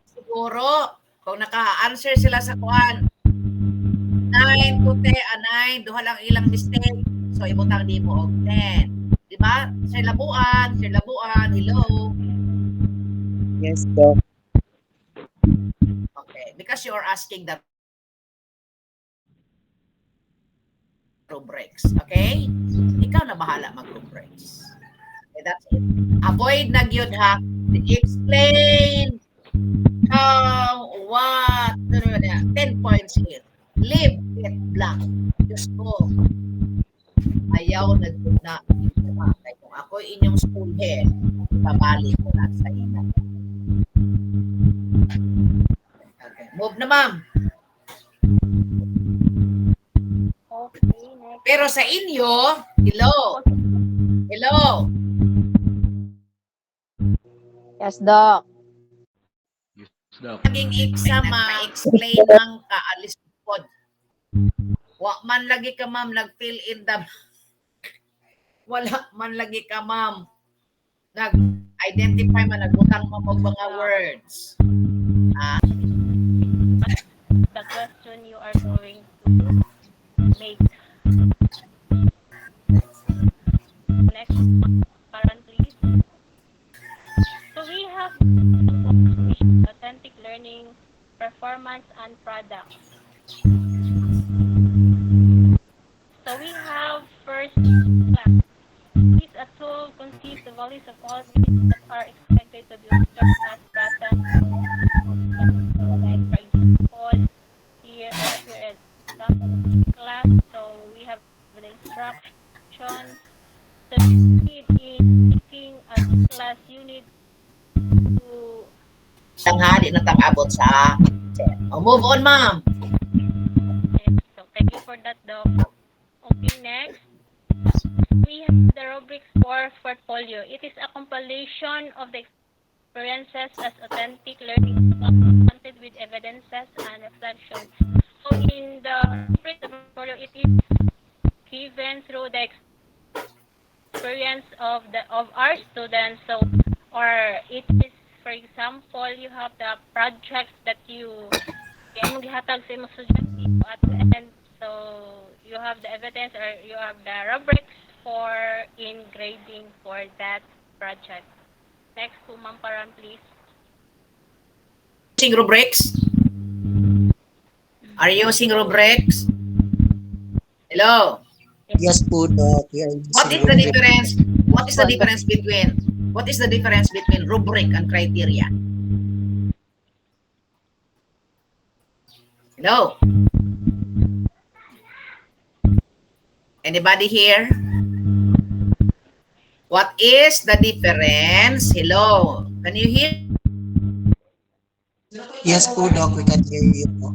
Siguro, kung naka-answer sila sa kuan, 9 to 10, 9, duha lang ilang mistake. So, ibutang di mo og 10. Diba? Sir Labuan, hello. Yes, Doc. Okay, because you are asking the rubrics, okay? Ikaw na bahala mag-rubrics. Okay, that's it. Avoid na gyud ha. Explain how, what, 10 points here. Leave it blank. Just go. Ayaw na gyud na. Kung ako inyong school head, babalik ko na sa inyo. Okay, move na ma'am. Okay, next. Pero sa inyo, hello. Yes, Doc. Naging exam ma-explain ang kaalis pod. Wa man lagi ka ma'am nag-fill in the wala man lagi ka ma'am nag-identify man nagbutang mo og mga words. The question you are going to make. Next parent, please. So we have authentic learning, performance, and products. So we have first class. This a tool consists of a list of all grades that are expected to be observed as present. Like for example, here is example class. So we have the instructions. So in taking a class, you need to Tanghali na tag-abot sa move on ma'am. so thank you for that, Doc. Okay, next. We have the rubrics for portfolio. It is a compilation of the experiences as authentic learning content with evidences and reflections. So in the rubric portfolio, it is given through the experience of our students. So, or it is, for example, you have the projects that you imong gihatag sa imong estudyante at the end. So you have the evidence or you have the rubrics for in grading for that project. Next to Ma'am Paran, please. Using rubrics? Are you using rubrics? Hello. Yes po, Doc. We are What using is the rubric. difference? What is the difference between rubric and criteria? Hello. Anybody here? What is the difference? Hello. Can you hear Yes po, Doc. We can hear you po.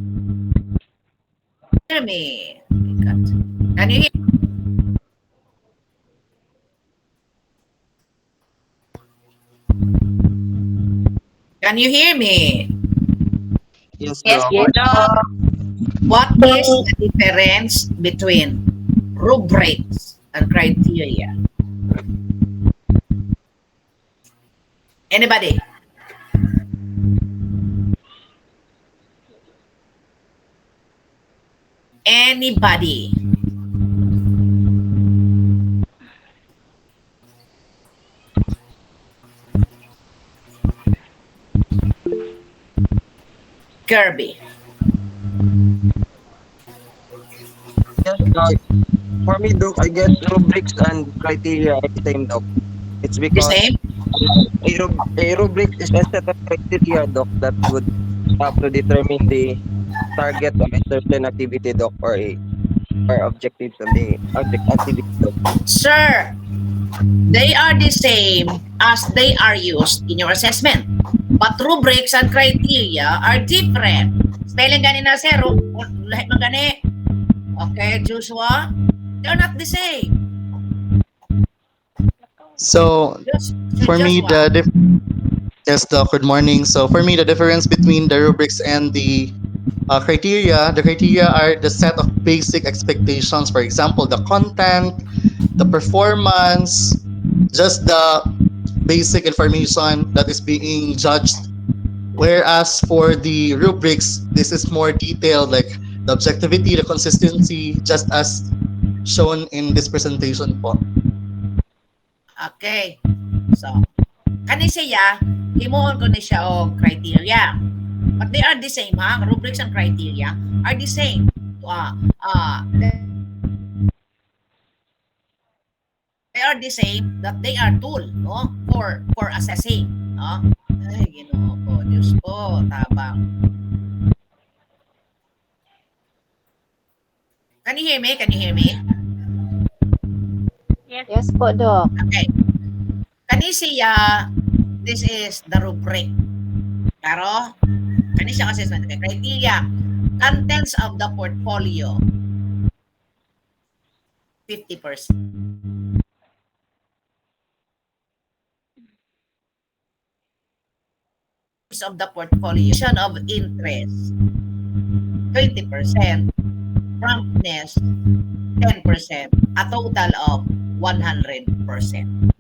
me? Can you hear? Can you hear me? Yes, Yes, Doc. Doc. What is the difference between rubrics and criteria? Anybody? Anybody? Kirby. Yes, Doc. For me, Doc, I guess rubrics and criteria are the same, Doc. It's The because same? a rubric is a set of criteria, Doc, that would have to determine the target of a certain activity, Doc, or objectives of the object activity, Doc. Sir, they are the same as they are used in your assessment. But rubrics and criteria are different. Spelling gani na zero, lahat man gani. Okay, Joshua? They're not the same. So Sir for me, Joshua, yes, Doc. Good morning. So for me, the difference between the rubrics and the criteria are the set of basic expectations. For example, the content, the performance, just the basic information that is being judged. Whereas for the rubrics, this is more detailed, like the objectivity, the consistency, just as shown in this presentation po. okay. So, kani siya, himuon ko ni siya og criteria. But they are the same, ha? Rubrics and criteria are the same. They are the same that they are tool, no? For assessing, no? Ay, Ginoo ko, Diyos ko, tabang. Can you hear me? Can you hear me? Yes. Yes po, Doc. Okay. Kani siya, this is the rubric. Pero, kani siya assessment. Okay, criteria. Contents of the portfolio. 50%. needs of the portfolio. Of interest, 20%. Promptness, 10%. A total of 100%.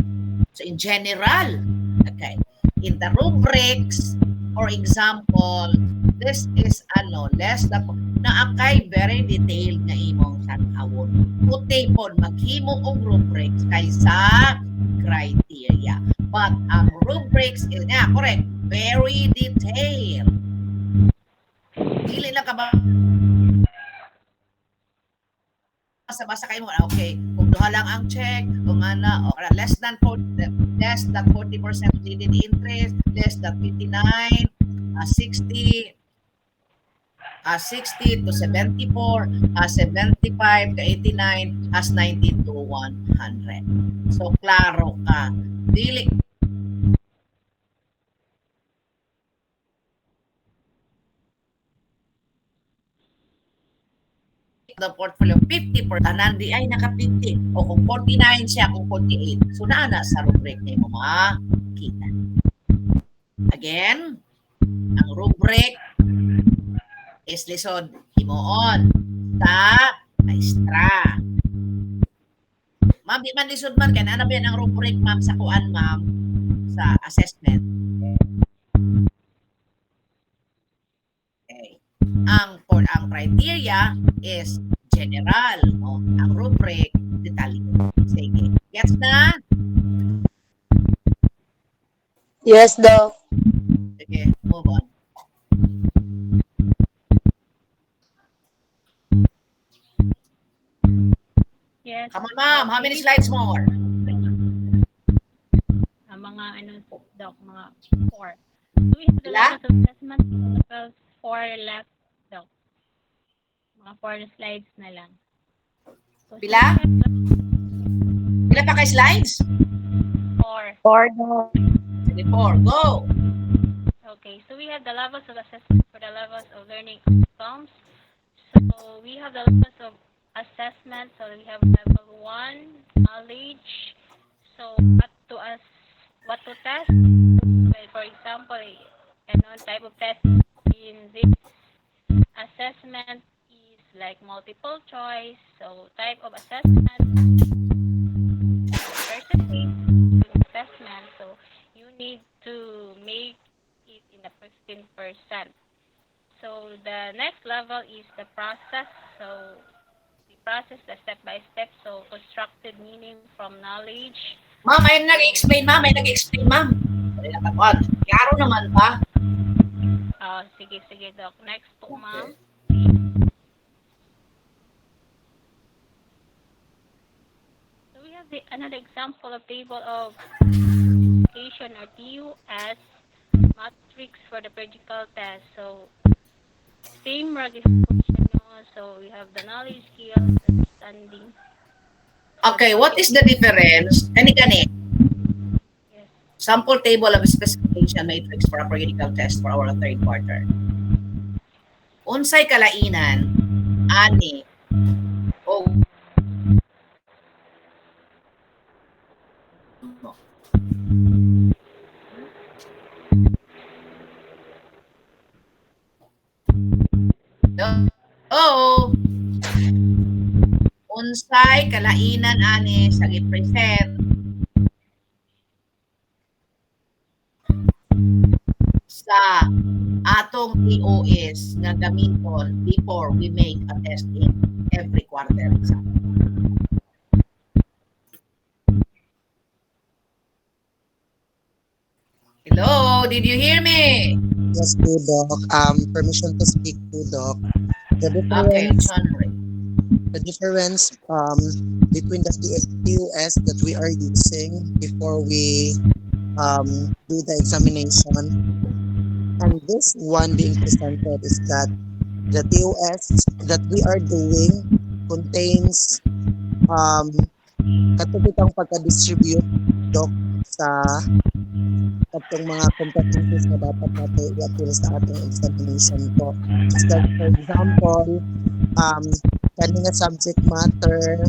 So in general, okay, in the rubrics, for example, this is less than na akay very detailed nga imong tan-awon. Utipon maghimo og rubrics kaysa criteria. But ang rubrics is correct, very detailed. Dili lang ka ba basa-basa kayo mo, okay, kung duha lang ang check, kung o less than 40% needed interest, less than 59, 60, 60 to 74, 75 to 89, 90 to 100. So, klaro ka. Dili the portfolio 50%, tanan di ay naka 50 o kung 49 siya, kung 48, so naana sa rubric ni mo makita. Again, ang rubric is lisod himuon sa maestra. Ma'am, di man lisod man kay ana ba ang rubric ma'am sa kuan ma'am sa assessment. Okay. Ang criteria is general, no? Ang rubric detalye. Sige. Gets na? Yes, Doc. Sige, move on. Yes. Come on, ma'am. How many slides more? Mga Doc, mga 4. Do we have the levels of assessment? Levels 4 left, Doc. Mga 4 slides na lang. So, Pila? Pila pa kay slides? 4. 4, Doc. Sige, 4. Go! Okay, so we have the levels of assessment for the levels of learning outcomes. So we have the levels of assessment. So we have level 1, knowledge. So what to test. Well, for example, one type of test in this assessment is like multiple choice. So type of assessment, percentage assessment. So you need to make it in a 15%. So the next level is the process. So the process, the step-by-step. So constructed meaning from knowledge. Ma'am, may nag-explain, ma'am. May nag-explain, ma'am. Klaro naman ba? Sige, Doc. Next po, ma'am. So we have another example of table of education or TUS matrix for the pedagogical test. So same registration, so we have the knowledge, skills, understanding. Okay, what is the difference? Kani-kani. Yes. Sample table of specification matrix for a periodical test for our third quarter. Unsay kalainan ani o unsay kalainan ani sa gi-present sa atong TOS nga gamiton before we make a test in every quarter exam. Hello, did you hear me? Yes po, Doc. Permission to speak po, Doc. The Okay, difference, John Ray. the difference between the TUS that we are using before we do the examination and this one being presented is that the TOS that we are doing contains katubitang pagka-distribute, Doc, sa katong mga competencies na dapat natin i-appeal sa ating examination po. Just like, for example, kanina subject matter,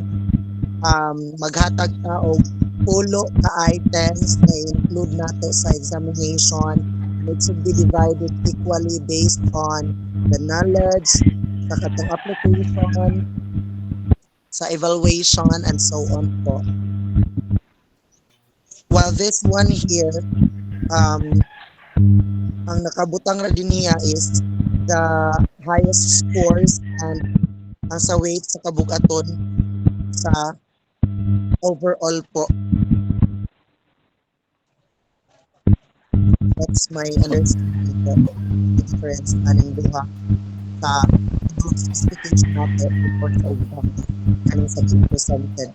maghatag ta og pulo ka items na include nato sa examination and it should be divided equally based on the knowledge, sa katong application, sa evaluation, and so on po. While this one here, ang nakabutang ra din niya is the highest scores and ang sa weight sa kabugaton sa overall po. That's my understanding po. The difference aning duha sa specification nato before sa exam aning sa being presented.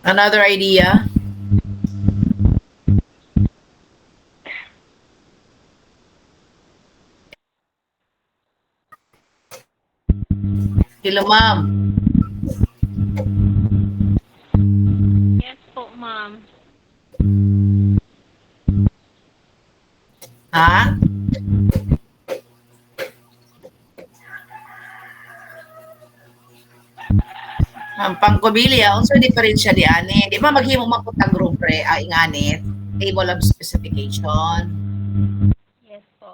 Another idea? Hello, ma'am. Yes po, ma'am. Ha? Ang pangkubilya, unsa diferensya di ani? Di ba maghimo makutang group re inganit? Table of specification. Yes po.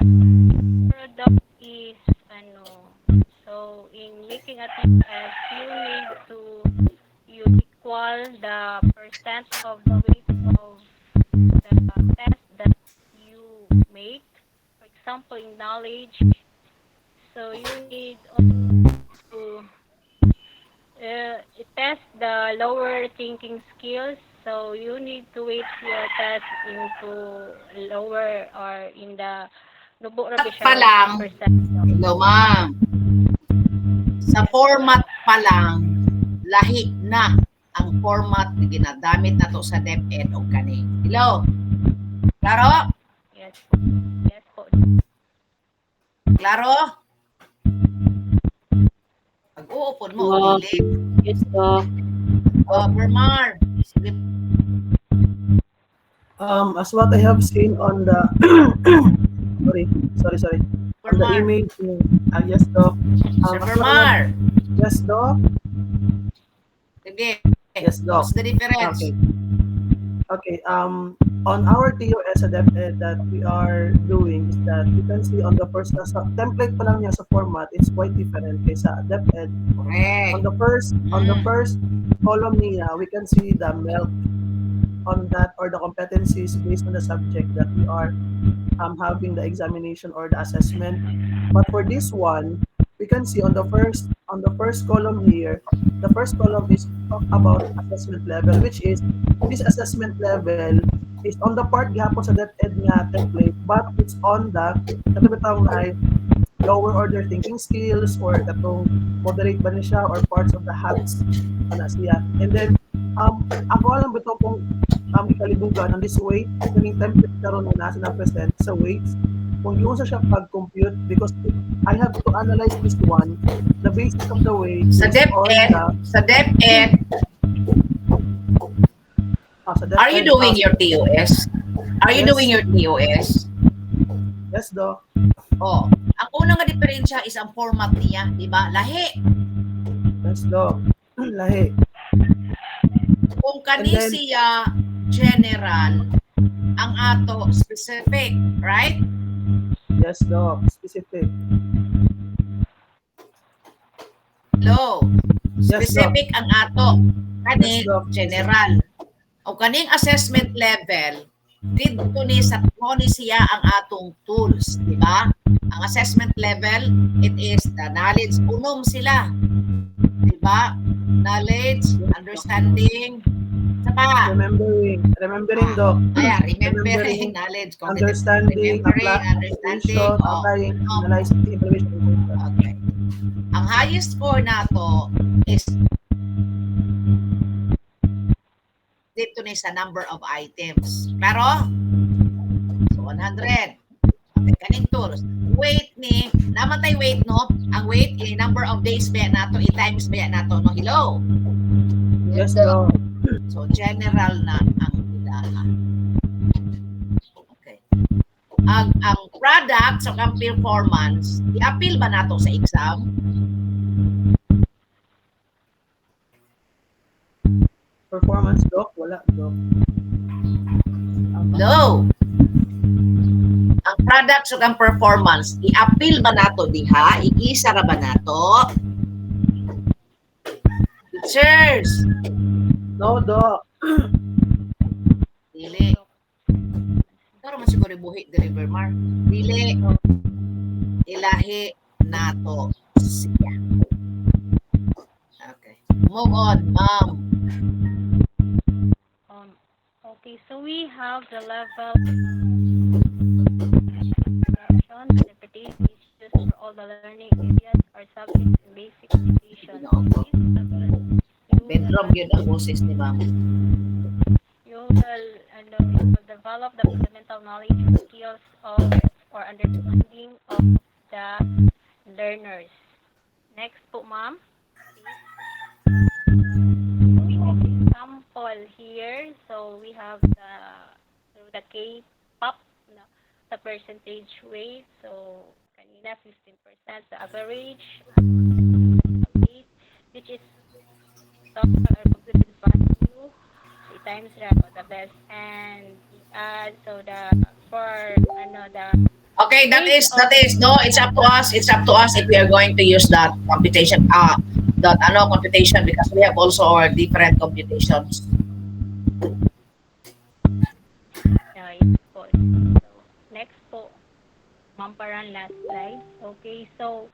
Product is so in making a TS, you need to equal the percent of the weight of the test that you make. For example, in knowledge, so you need to test the lower thinking skills. So you need to weight your test into lower or in the nubo ra Pa lang. percent. Hello, ma'am. Sa format pa lang, lahi na ang format na ginagamit nato sa DepEd o kani. Hello? Klaro? Yes. Yes po. Klaro? Pag-uupod mo, Doc. dili. Yes, Doc. Bermar. Sige. As what I have seen on the sorry on the Bermar. image, yes, Doc. Sir As what I have, Bermar. yes, Doc. Sige. Yes, Doc. What's the difference? Okay. On our TOS sa DepEd that we are doing is that you can see on the first sa template pa lang niya sa format, it's quite different kaysa DepEd. Correct. On the first column niya, we can see the MELC on that or the competencies based on the subject that we are having the examination or the assessment. But for this one, we can see on the first column here, the first column is talk about assessment level, which is this assessment level is on the part gihapon sa DepEd nga template, but it's on the katong na lower order thinking skills or katong moderate ba ni siya or parts of the hats ana siya. And then ako alam bito kung kalibugan on this weight kaning template karon na nasa na present sa weights kung yun sa siya pag-compute because if I have to analyze this one, the basis of the weight Sa is on DepEd, the sa DepEd, sa DepEd, are you doing your TOS? Are you Yes. doing your TOS? yes, Doc. Oh, ang unang nga diferensya is ang format niya, di ba? Lahi. Yes, Doc. Lahi. Kung kani And then- siya general, ang ato specific, right? Yes, Doc. Specific. Hello. Yes, Specific ang ato. Kani Yes, Doc. general. O kaning assessment level, dito ni sa ni siya ang atong tools, di ba? Ang assessment level, it is the knowledge. Unom sila. Di ba? Knowledge, understanding, saka Remembering, Doc. Ayan, remembering, Remembering, knowledge, competence, understanding, remembering, understanding. applying, analyzing, evaluation, and Okay. Ang highest score nato is dito ni sa number of items. Pero, so 100. Okay, kaning tools. Weight ni, naman tayo weight, no? Ang weight, number of days ba nato, i-times ba nato, no? Hello? Yes, Doc. So, general na ang idaha. Okay. Ang product sa performance, i-appeal ba nato sa exam? performance, Doc? Wala, Doc. No. Ang products ug ang performance, i-appeal ba nato diha? Iisa ra ba nato? Teachers, No, Doc. dili. Pero man siguro buhi deliver mar. Dili. Ilahi nato siya. Okay. Move on, ma'am. Okay, so we have the level instruction, interpretation issues for all the learning areas or subjects in basic education. So this level, Bedroom yun ang boses ni ma'am. you will develop the fundamental knowledge or skills of or understanding of the learners. Next po, ma'am. We have example here. So we have the K-pop, the percentage rate. So kanina 15%, the average rate, which is total or computed value. 3 times the best, and so the for the Okay, that is no, it's up to us. It's up to us if we are going to use that computation that computation, because we have also our different computations. So next po, Mamparan, last slide. Okay, so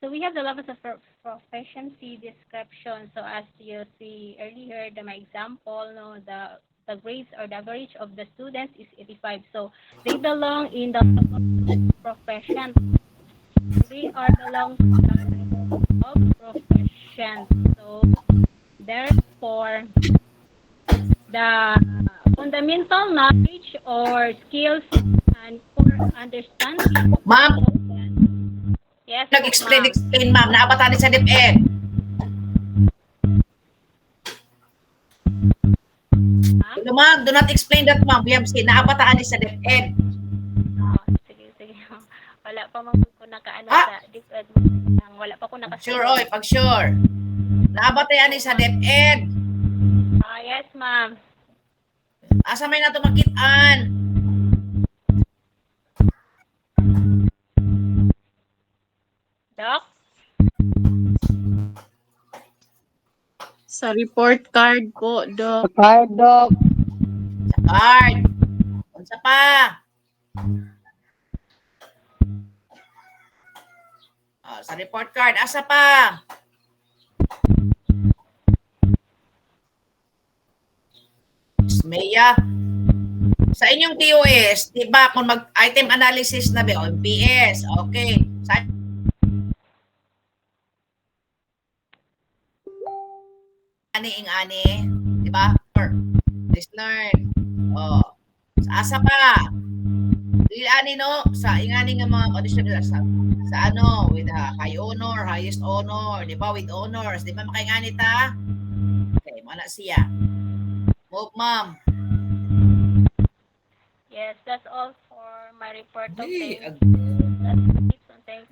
we have the levels of proficiency description. So as you see earlier, my example, the grades or the average of the students is 85. So they belong in the profession. They are belong to the of profession. So therefore, the fundamental knowledge or skills and for understanding. Ma'am, yes, explain, ma'am. Naabatan ni sa DepEd. Hello, ma'am. Do not explain that, ma'am. We have seen. Naabatan ni sa DepEd. Sige. Wala pa man ko nakaano sa DepEd. Wala pa ko Sure, oy. Pag sure. Naabatan ni sa DepEd. Yes, ma'am. Asa may nato makitaan? Doc? Sa report card po, Doc. Sa card, Doc. Sa card. Unsa pa? Sa report card. Asa pa? Maya, sa inyong TOS, di ba, kung mag-item analysis na ba, o MPS, okay. Sa ani, di ba? Let's learn. Oh. Sa asa pa? Ani, no? Sa ingani nga mga audition nila sa with high honor, highest honor, di ba? With honors, di ba makaingani ta? Okay, mana siya. Move, ma'am. Yes, that's all for my report. Okay.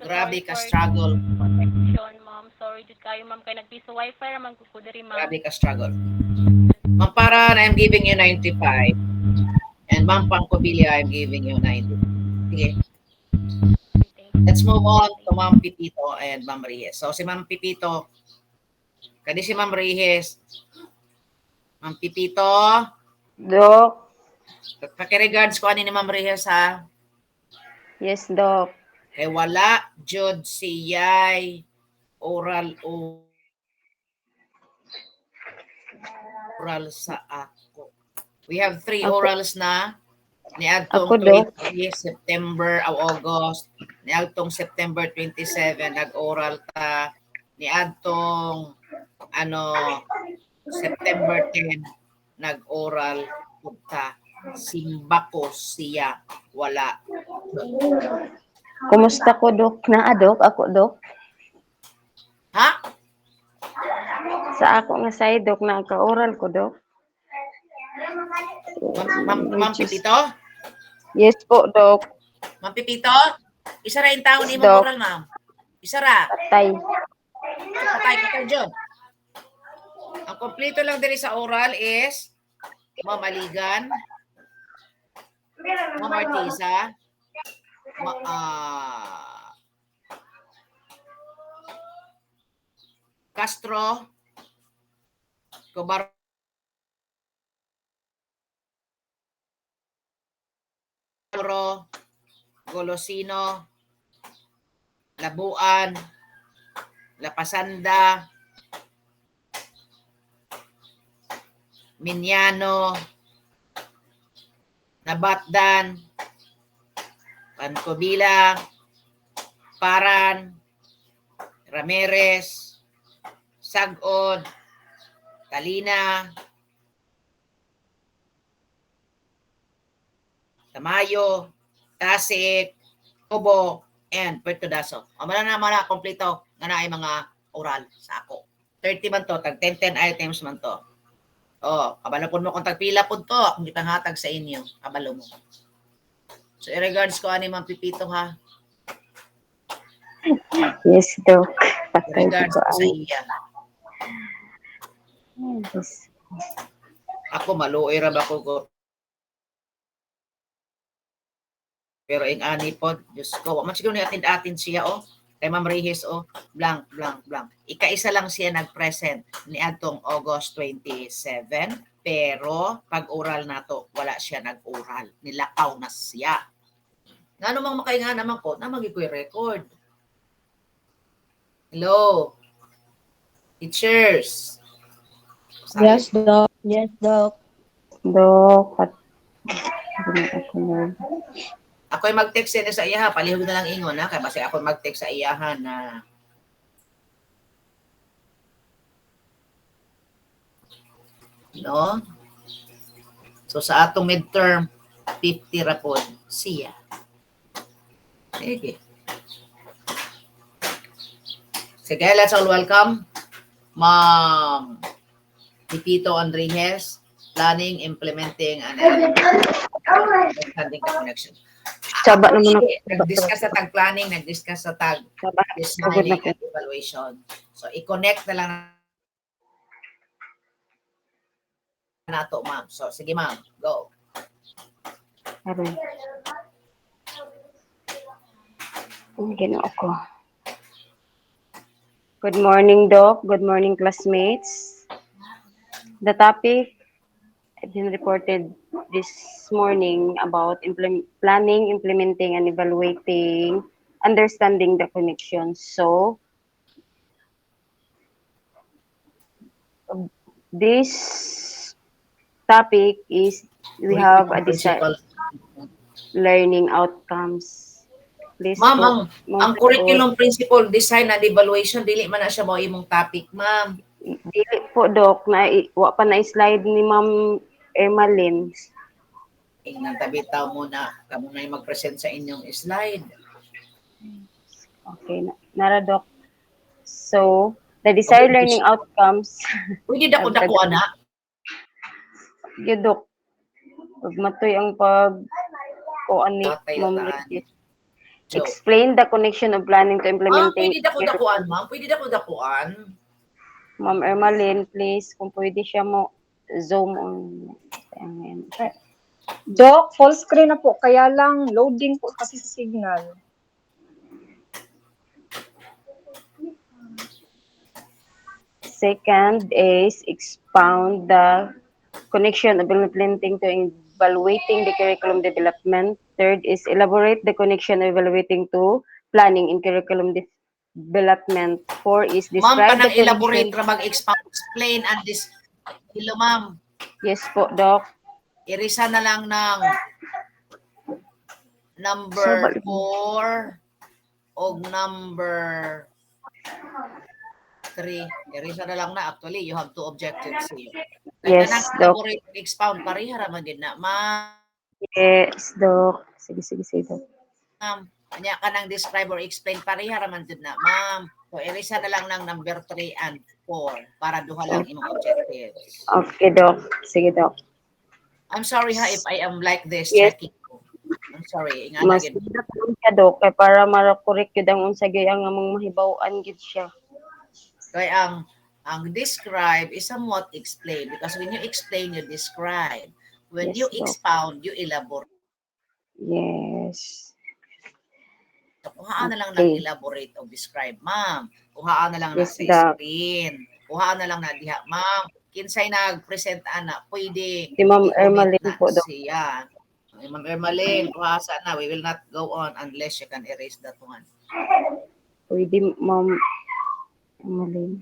Grabe ka struggle. Ma'am. Sorry, just kayo, ma'am. Kaya nagpiso wifi raman ko diri, ma'am. Grabe ka struggle. Ma'am Paran, I'm giving you 95. And Ma'am Pangcobilia, I'm giving you 90. Sige. Let's move on to Ma'am Pipito and Ma'am Reyes. So si Ma'am Pipito, kadi si Ma'am Reyes. Ma'am Pipito. Doc. Paki-regards ko ani ni Ma'am Reyes, ha? Yes, Doc. Kay wala jud siyay oral sa ako. We have 3 orals na. Niadtong 20 September o August. Niadtong September 27 nag-oral ta. Niadtong September 10 nag-oral ta. Simbako siya wala. Kumusta ko, Doc? Doc? Ako, Doc? Ha? Sa ako nga side, Doc, naka-oral ko, Doc. Ma'am Pipito? Yes po, Doc. Ma'am Pipito? Isa ra yung taon ni mo oral, ma'am. Isa ra. Patay. Patay, John. Ang Ang kompleto lang diri sa oral is mamaligan, mamartisa, Castro, Cobar, Golosino, Labuan, Lapasanda, Minyano, Nabatdan, Pancobila, Paran, Ramirez, Sagod, Talina, Tamayo, Tasik, Obo, and Puerto Daso. O mala na mala kompleto nga na ay mga oral sa ako. 30 man to, tag 10 items man to. Oh, kabalo po mo kung tagpila po to, kung ipangatag sa inyo, kabalo mo. So, in regards ko, ani man pipito ha? Yes, Doc. In regards ko sa iya. Yes. Ako, maluoy ra ba ko. Pero ang ani po, Diyos ko, man siguro ni-attend siya, oh. Kay Ma'am Reyes, oh, blank. Ika-isa lang siya nag-present ni atong August 27, pero pag oral na to, wala siya nag-oral. Nilakaw na siya. Nga namang makainga naman ko, na magiging record. Hello? Teachers? Yes, Doc. Yes, Doc. Doc, ako'y mag-text siya sa iya, palihog na lang ingon ha, kaya basta ako mag-text sa iyahan na no? So sa atong midterm, 50 ra po siya. Sige. Sige, let's all welcome Ma'am Pipito Andrijes, Planning, Implementing, and Understanding the Connection. Saba naman ako. Nag-discuss sa tag planning, nag-discuss sa tag designing and evaluation. So, i-connect na lang nato, ma'am. So, sige, ma'am. Go. Ginoo ko. Good morning, Doc. Good morning, classmates. The topic has been reported this morning about planning, implementing, and evaluating, understanding the connections. So, this topic is we have a learning outcomes. Please Ma'am, ang curriculum principle, design and evaluation, dili man na siya mo imong topic, ma'am. Dili po, Doc, na wa pa na slide ni Ma'am Emalyn. Tingnan tabitaw mo na, kamo na yung mag-present sa inyong slide. Okay, nara, Doc. So, the desired learning outcomes. Pwede dako ana. Doc. Pag matoy ang kuan ni Ma'am Regis. Explain the connection of planning to implementing. Pwede dakuan, ma'am. Pwede dakuan. Ma'am Ermalyn, please, kung pwede siya mo zoom on. Doc, full screen na po. Kaya lang loading po kasi sa signal. Second is expound the connection of implementing to evaluating the curriculum development. Third is elaborate the connection of evaluating to planning in curriculum development. Four is describe the connection. Elaborate ra mag-expound, explain and hello, ma'am. Yes po, Doc. Irisa na lang ng number 4 o number 3. Irisa na lang na. Actually, you have two objectives here. Yes, Doc. Elaborate, expound, pareha ra man din na, ma'am. Yes, Doc. Sige, Doc. Ma'am, kanya ka nang describe or explain, pareha ra man din na, ma'am. So, irisa na lang ng number 3 and 4 para duha lang imong objectives. Okay, Doc. Sige, Doc. I'm sorry ha if I am like this, yes. checking ko. I'm sorry. Mas dapat ka, Doc, kay para marakorek yun ang unsa gyud ang among mahibaw-an gid siya. Kaya Ang describe is somewhat explain because when you explain, you describe. When Yes, you Doc. expound, you elaborate. Yes. So, kuhaan na lang ng Okay. elaborate o describe, ma'am. Kuhaan na lang na Yes, sa Doc. screen. Kuhaan na lang na diha, ma'am. Kinsay nag-present ana, pwede Si Ma'am i-comment Ermalyn na po, Doc. siya. Ma'am Ermalyn, kuhasa na. We will not go on unless you can erase that one. Pwede, Ma'am Ermalyn.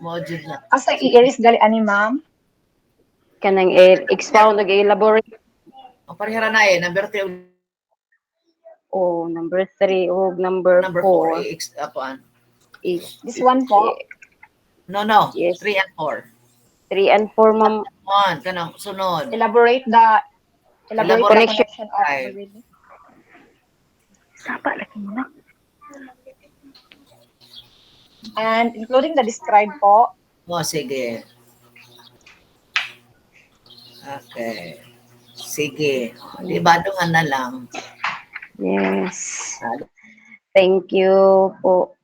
Module na. Asa i-erase gali ani ma'am? Kanang expound o elaborate. O parehara na eh. Number 3 Oh, number 3 o number number 4. 4 Kuan. is This one po. No. yes, 3 and 4. 3 and 4, Ma'am. One, kanang sunod. Elaborate the Connection. connection of the Five. reading. Sapa lagi mo na. And including the describe po. O, sige. Okay. Sige. O, di badungan na lang. Yes. Thank you po.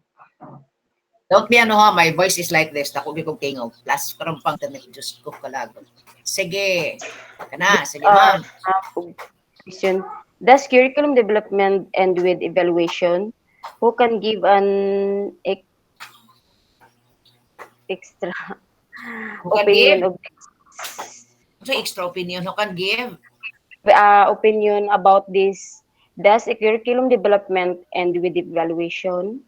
Don't be ano ha, my voice is like this. Tako kong tingog. Plus, parang pang damit. Diyos ko kalagot. Sige. Kana. Sige, ma'am. Question. Does curriculum development end with evaluation? Who can give an extra Who can opinion give? of So, extra opinion. Who can give? opinion about this? Does a curriculum development end with evaluation?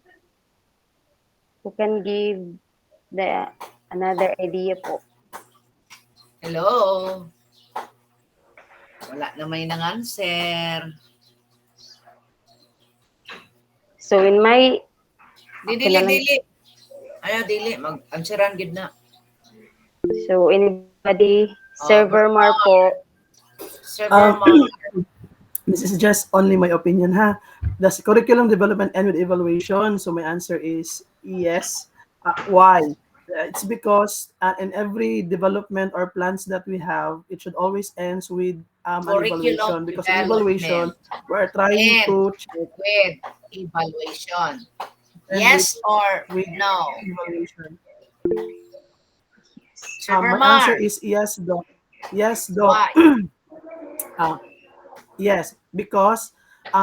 Who can give the another idea po? Hello? Wala na may nang answer. So in my Dili. Ayaw, dili. Mag-answeran gid na. So anybody, Server Mar po. Server Mar. This is just only my opinion, ha? Does curriculum development end with evaluation? So my answer is yes. Why? It's because in every development or plans that we have, it should always end with an Curriculum evaluation. Because in evaluation, development we're trying and to check with evaluation. and Yes or with no? evaluation. Server My answer Mar. is yes, Doc. Yes, Doc. Why? Yes, because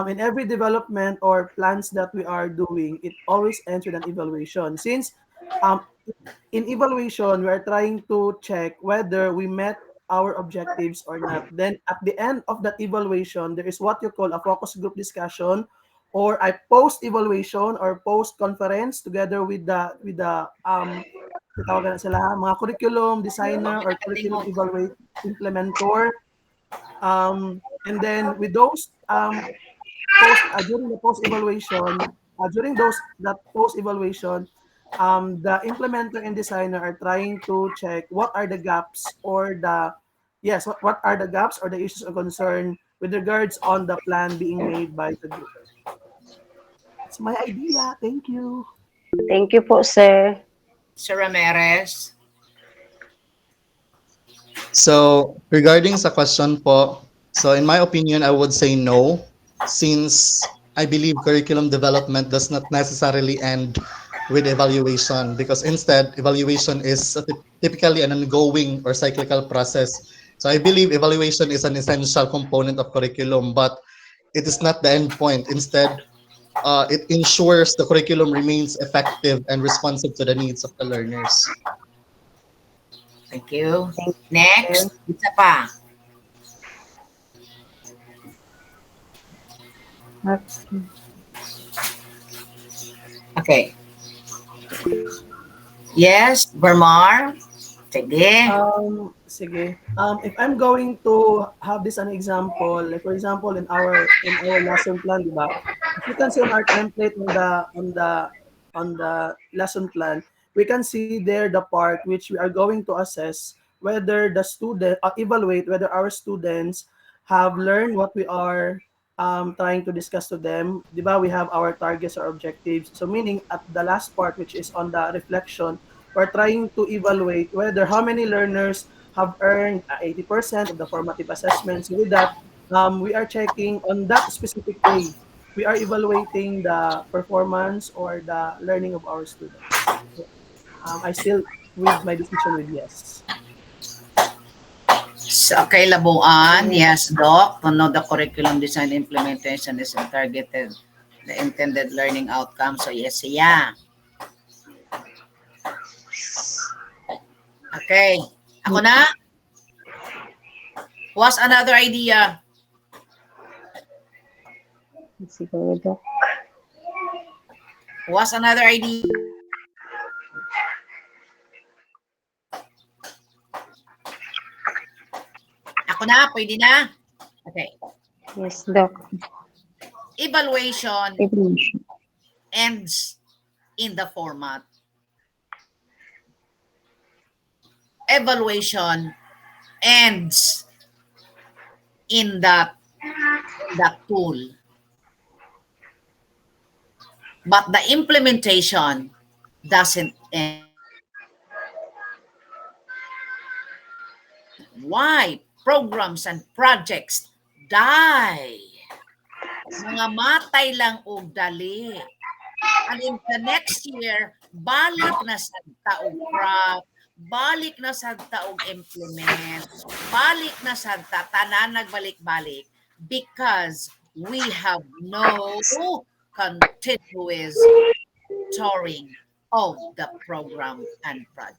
in every development or plans that we are doing, it always ends with an evaluation. Since um, in evaluation, we are trying to check whether we met our objectives or not. Then at the end of that evaluation, there is what you call a focus group discussion or a post evaluation or post conference together with the tawag na sila mga curriculum designer or curriculum evaluate implementor. And then with those during the post evaluation, that post evaluation, the implementer and designer are trying to check what are the gaps or what are the gaps or the issues of concern with regards on the plan being made by the group. That's my idea. Thank you. Thank you po, sir. Sir Ramirez. So, regarding sa question po, so in my opinion, I would say no, since I believe curriculum development does not necessarily end with evaluation, because instead, evaluation is typically an ongoing or cyclical process. So I believe evaluation is an essential component of curriculum, but it is not the end point. Instead, it ensures the curriculum remains effective and responsive to the needs of the learners. Thank you. Thank Next, you. isa pa. Okay. Yes, Vermar. Sige. Sige. If I'm going to have this an example, like for example in our lesson plan, di ba? If you can see on our template on the lesson plan, we can see there the part which we are going to assess whether the student evaluate whether our students have learned what we are trying to discuss to them. Di ba? We have our targets or objectives. So meaning at the last part, which is on the reflection, we're trying to evaluate whether how many learners have earned 80% of the formative assessment. So with that, we are checking on that specific day. We are evaluating the performance or the learning of our students. I still with my decision with yes. So, okay, Labuan. Yes, Doc. To know the curriculum design implementation is targeted the intended learning outcome. So, yes, yeah. Okay. Ako na. What's another idea? Siguro, Doc. What's another idea? Ako na, pwede na. Okay. Yes, Doc. Evaluation Evaluation. ends in the format. Evaluation ends in that tool. But the implementation doesn't end. Why programs and projects die? Mga matay lang og dali. And in the next year, balik na sa taog craft, balik na sa taog implement, balik na sa tanan nagbalik-balik because we have no continuous touring of the program and projects.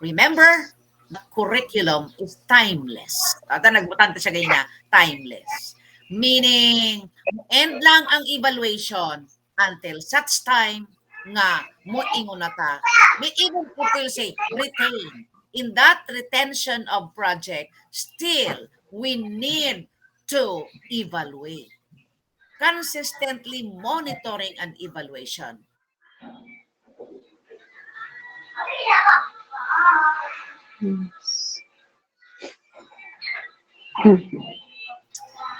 Remember, the curriculum is timeless. Ata nagbutante siya ganyan na, timeless. Meaning, end lang ang evaluation until such time nga moingon na ta. May even people say, retain. In that retention of project, still, we need to evaluate. Consistently monitoring and evaluation.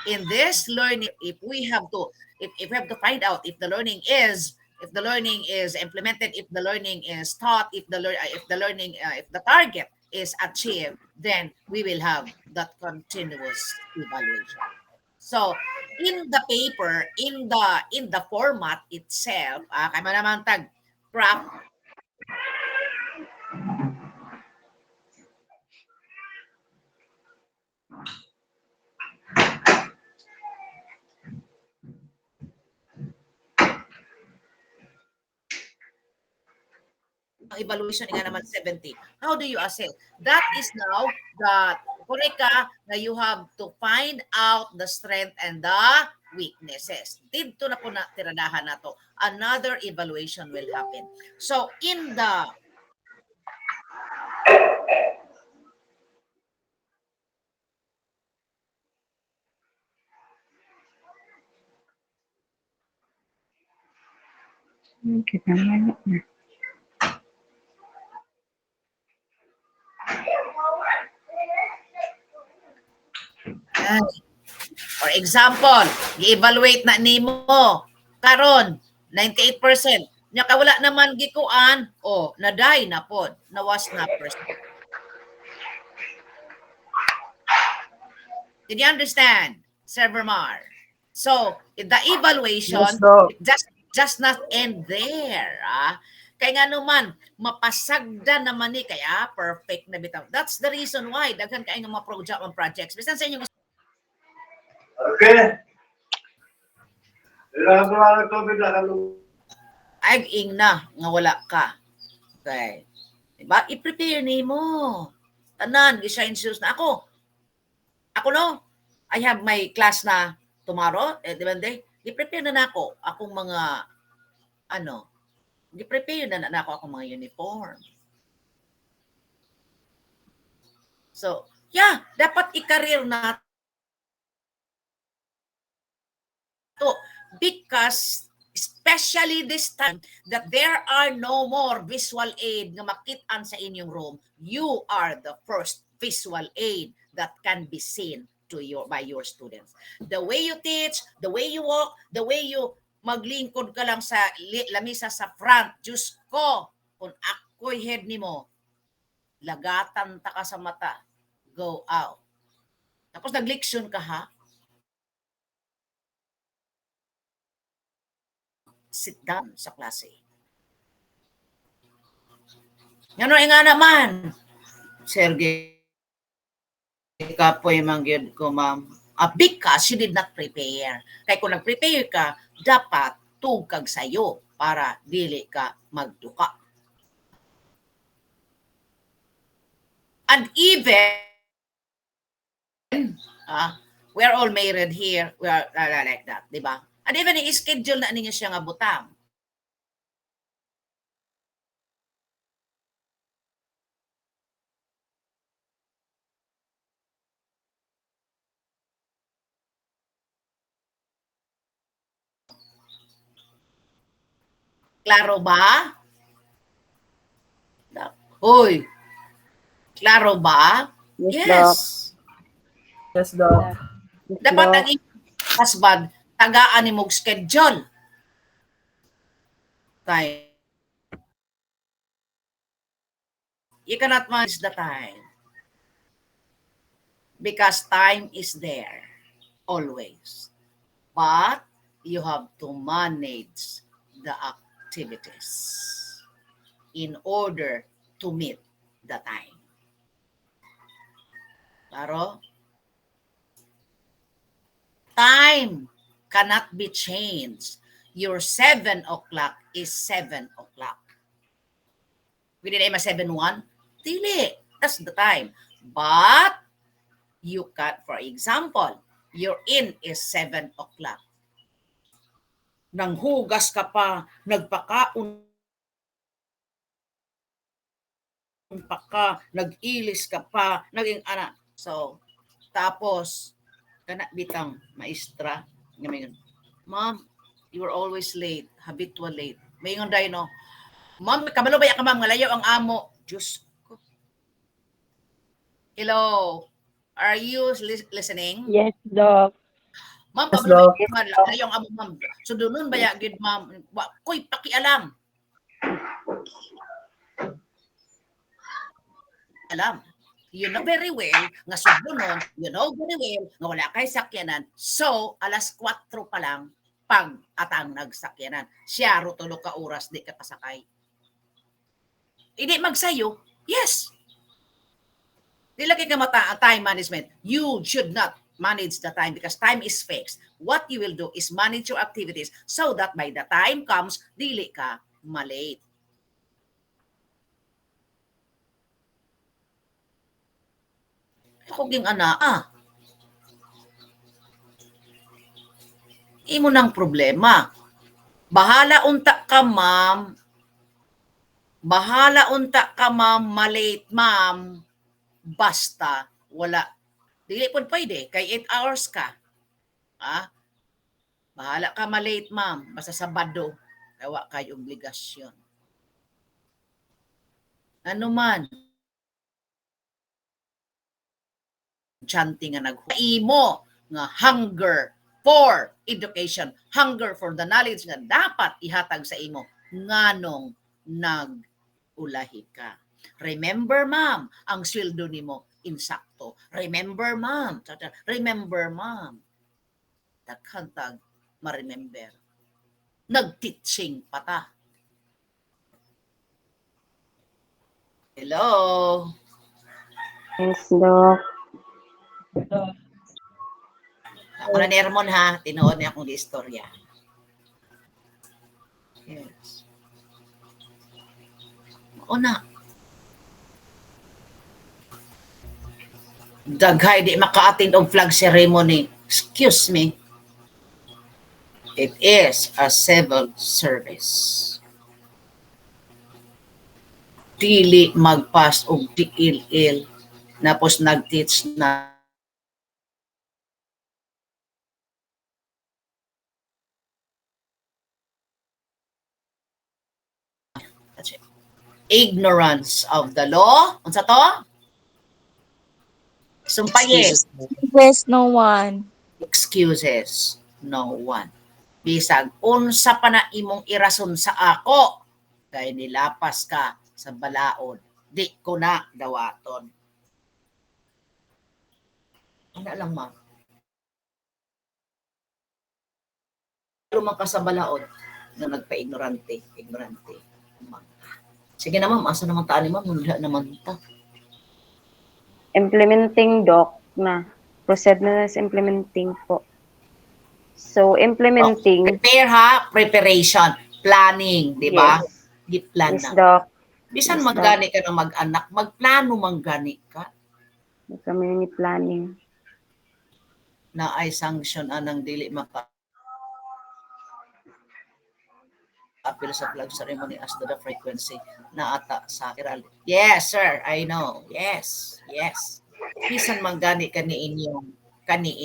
In this learning, if we have to find out if the learning is implemented, if the learning is taught, if the target is achieved, then we will have that continuous evaluation. So in the paper, in the format itself, kaya mo naman tag craft evaluation nga naman 70. How do you assess? That is now the kureka na you have to find out the strength and the weaknesses. Dito na po na tiradahan na to. Another evaluation will happen. So in the for example, i-evaluate na nimo karon 98%. Nya ka wala naman gikuan, naday na pod, nawas na percent. Did you understand, Sir Vermar? So, the evaluation, Yes, Doc. it just not end there. Kaya nga naman, mapasagda naman ni, kaya perfect na bitaw. That's the reason why, daghan kayo ng mga projects. Bisan sa inyo, Okay. ay, ing na, nga wala ka. Okay. Diba? I-prepare ni mo. Tanan, gi-shine shoes na ako. Ako no, I have my class na tomorrow, Monday. I-prepare na ako akong mga i-prepare na ako akong mga uniform. So, yeah, dapat i-career na to because especially this time that there are no more visual aid nga makit-an sa inyong room, you are the first visual aid that can be seen by your students. The way you teach, the way you walk, the way you maglingkod ka lang sa lamisa sa front, Diyos ko, kung ako'y head nimo, lagatan ta ka sa mata, go out. Tapos nagliksyon ka ha, sit down sa klase. Ngano nga naman, Sergey, kapoy mangyod ko, ma'am. Because you did not prepare. Kaya kung nag-prepare ka, dapat tugkag sa'yo para dili ka magduka. And even, we're all married here, we are like that, di ba? And even i-schedule na ninyo siya nga butang. Klaro ba? Hoy, klaro ba? Yes. Yes, Doc. Dapat ang husband, tagaan ni mong schedule. Time. You cannot manage the time. Because time is there. Always. But you have to manage the activities in order to meet the time. Claro? Time cannot be changed. Your 7 o'clock is 7 o'clock. We did a 7-1? Dili. That's the time. But you can, for example, your in is 7 o'clock. Nanghugas ka pa, nagpakaon pa ka, nag-ilis ka pa, naging anak. So, tapos, kana bitang maestra, ngayon, ma'am, you were always late, habitual late. Mayon dayo, no? Ma'am, kabalo ba ka, ma'am, ngalayo ang amo. Diyos ko. Hello? Are you listening? Yes, Doc. Ma'am, Yes, kabalo Doc. ba ngalayo ang amo, ma'am? So, doon ba gid, ma'am? Koy, pakialam. Alam. You know very well, nga subunon, you know very well, nga wala kay sakyanan. So, alas 4 pa lang, pag atang nagsakyanan. Siya, rutulo ka oras, di ka pasakay. Hindi magsayo, yes. Di lagi ka mata time management. You should not manage the time because time is fixed. What you will do is manage your activities so that by the time comes, dili ka malate. Ako ging ana, imo nang problema. Bahala unta ka, ma'am. Bahala unta ka, ma'am, malate, ma'am. Basta wala. Dili po pwede, kay 8 hours ka. Bahala ka malate, ma'am. Basta Sabado, kawa kay obligasyon. Ano man, chanting nga nag-imo nga hunger for education, hunger for the knowledge nga dapat ihatag sa imo nganong nag-ulahi ka. Remember, ma'am, ang sweldo nimo insakto. Remember, ma'am. Remember, ma'am. Daghantag ma-remember. Nag-teaching pa ta. Hello? Yes, Doc. Ako na ni Hermon, ha. Tinuod niya akong istorya. Yes. Una. Daghay di maka-attend og flag ceremony. Excuse me. It is a civil service. Dili magpas og tiil-il. Napos nag-teach na ignorance of the law. Unsa to? Sumpaye. Yes, no one. Excuses. No one. Bisag unsa pa na imong irason sa ako kay nilapas ka sa balaod. Di ko na dawaton. Ano lang, ma'am? Lumang ka sa balaod. na nagpa-ignorante. Ignorante. Sige na ma'am, asa naman taan ni ma'am? Wala naman ta. Implementing, Doc, na. Proceed na sa implementing po. So, implementing. Prepare ha, preparation, planning, di ba? Yes. Di plan Yes, na. Doc. Bisan Yes, maggani ka ng mag-anak, magplano manggani ka. Community planning. Na ay sanction anang dili maka appeal sa flag ceremony as to the frequency na ata sa kiral. Yes, sir. I know. Yes. Yes. Bisan manggani kani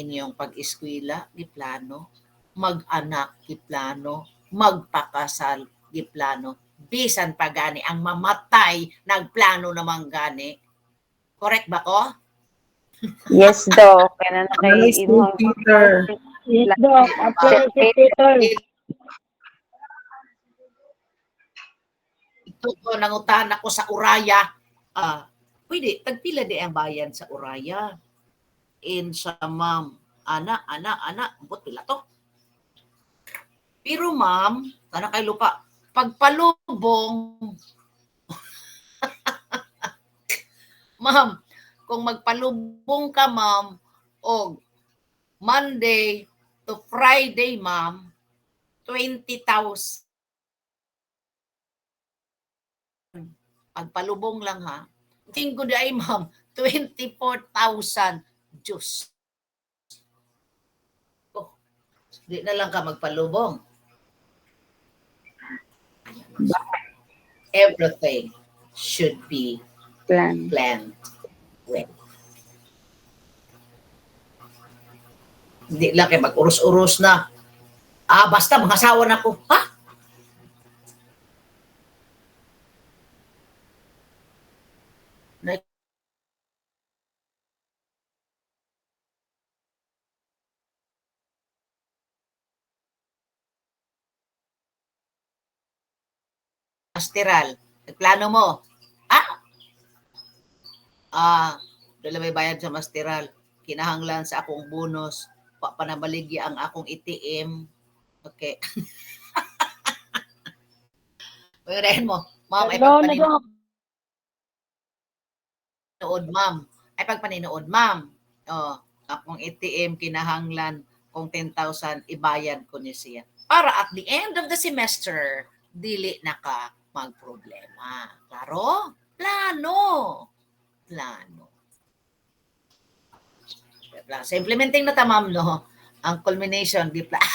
inyong pag-eskwela, di plano, mag-anak, di plano, magpakasal, di plano. Bisan pa gani ang mamatay, nagplano naman gani. Correct ba ko? Yes, Doc. Kaya na kay Nice to imong Peter. Yes, Doc. Apply si Peter. Ito ko nangutan ako sa Uraya. Pwede, tagpila di ang bayan sa Uraya. In sa ma'am, ana, ambot pila to. Pero ma'am, sana kay lupa, pagpalubong, ma'am, kung magpalubong ka ma'am, o Monday to Friday ma'am, 20,000. Pagpalubong lang ha. Tingko di ay ma'am, 24,000. Diyos. Oh, di na lang ka magpalubong. Everything should be planned well. Hindi lang kayo mag-urus-urus na. Basta mga asawa na ko. Ha? Masteral. Nagplano mo. Dala may bayad sa masteral. Kinahanglan sa akong bonus. Panabaligya ang akong ATM. Okay. Pagkarahin mo. Ma'am, ay pagpaninood, ma'am. Ay pagpaninood, ma'am. Akong ATM kinahanglan kung 10,000 ibayad ko niya siya. Para at the end of the semester, dili na ka magproblema. Klaro? Plano. Sa implementing na tamam, no? Ang culmination, di plan.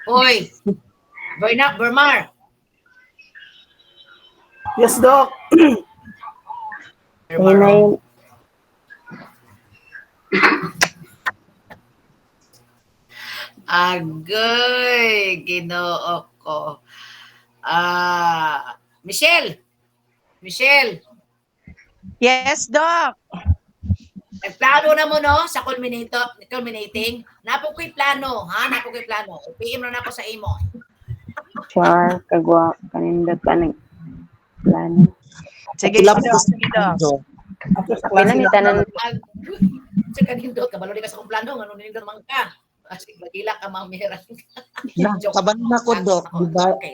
Hoy! Bermar! Yes, Doc. Bermar. Agoy! Ginoo ko. Michelle! Yes, Doc. Nagplano na mo, no? Sa culminating. Napo ko'y plano, ha? Napo ko'y plano. PM na ako sa imo. Char, kagwa, kanindot pa ng plano. Sige, Doc. Okay na, may tanan. Sa kanindot, kabalo di ka sa kong plano. Anong nindot man ka? Kasi magila ka mamira. Kaban na ko, Doc.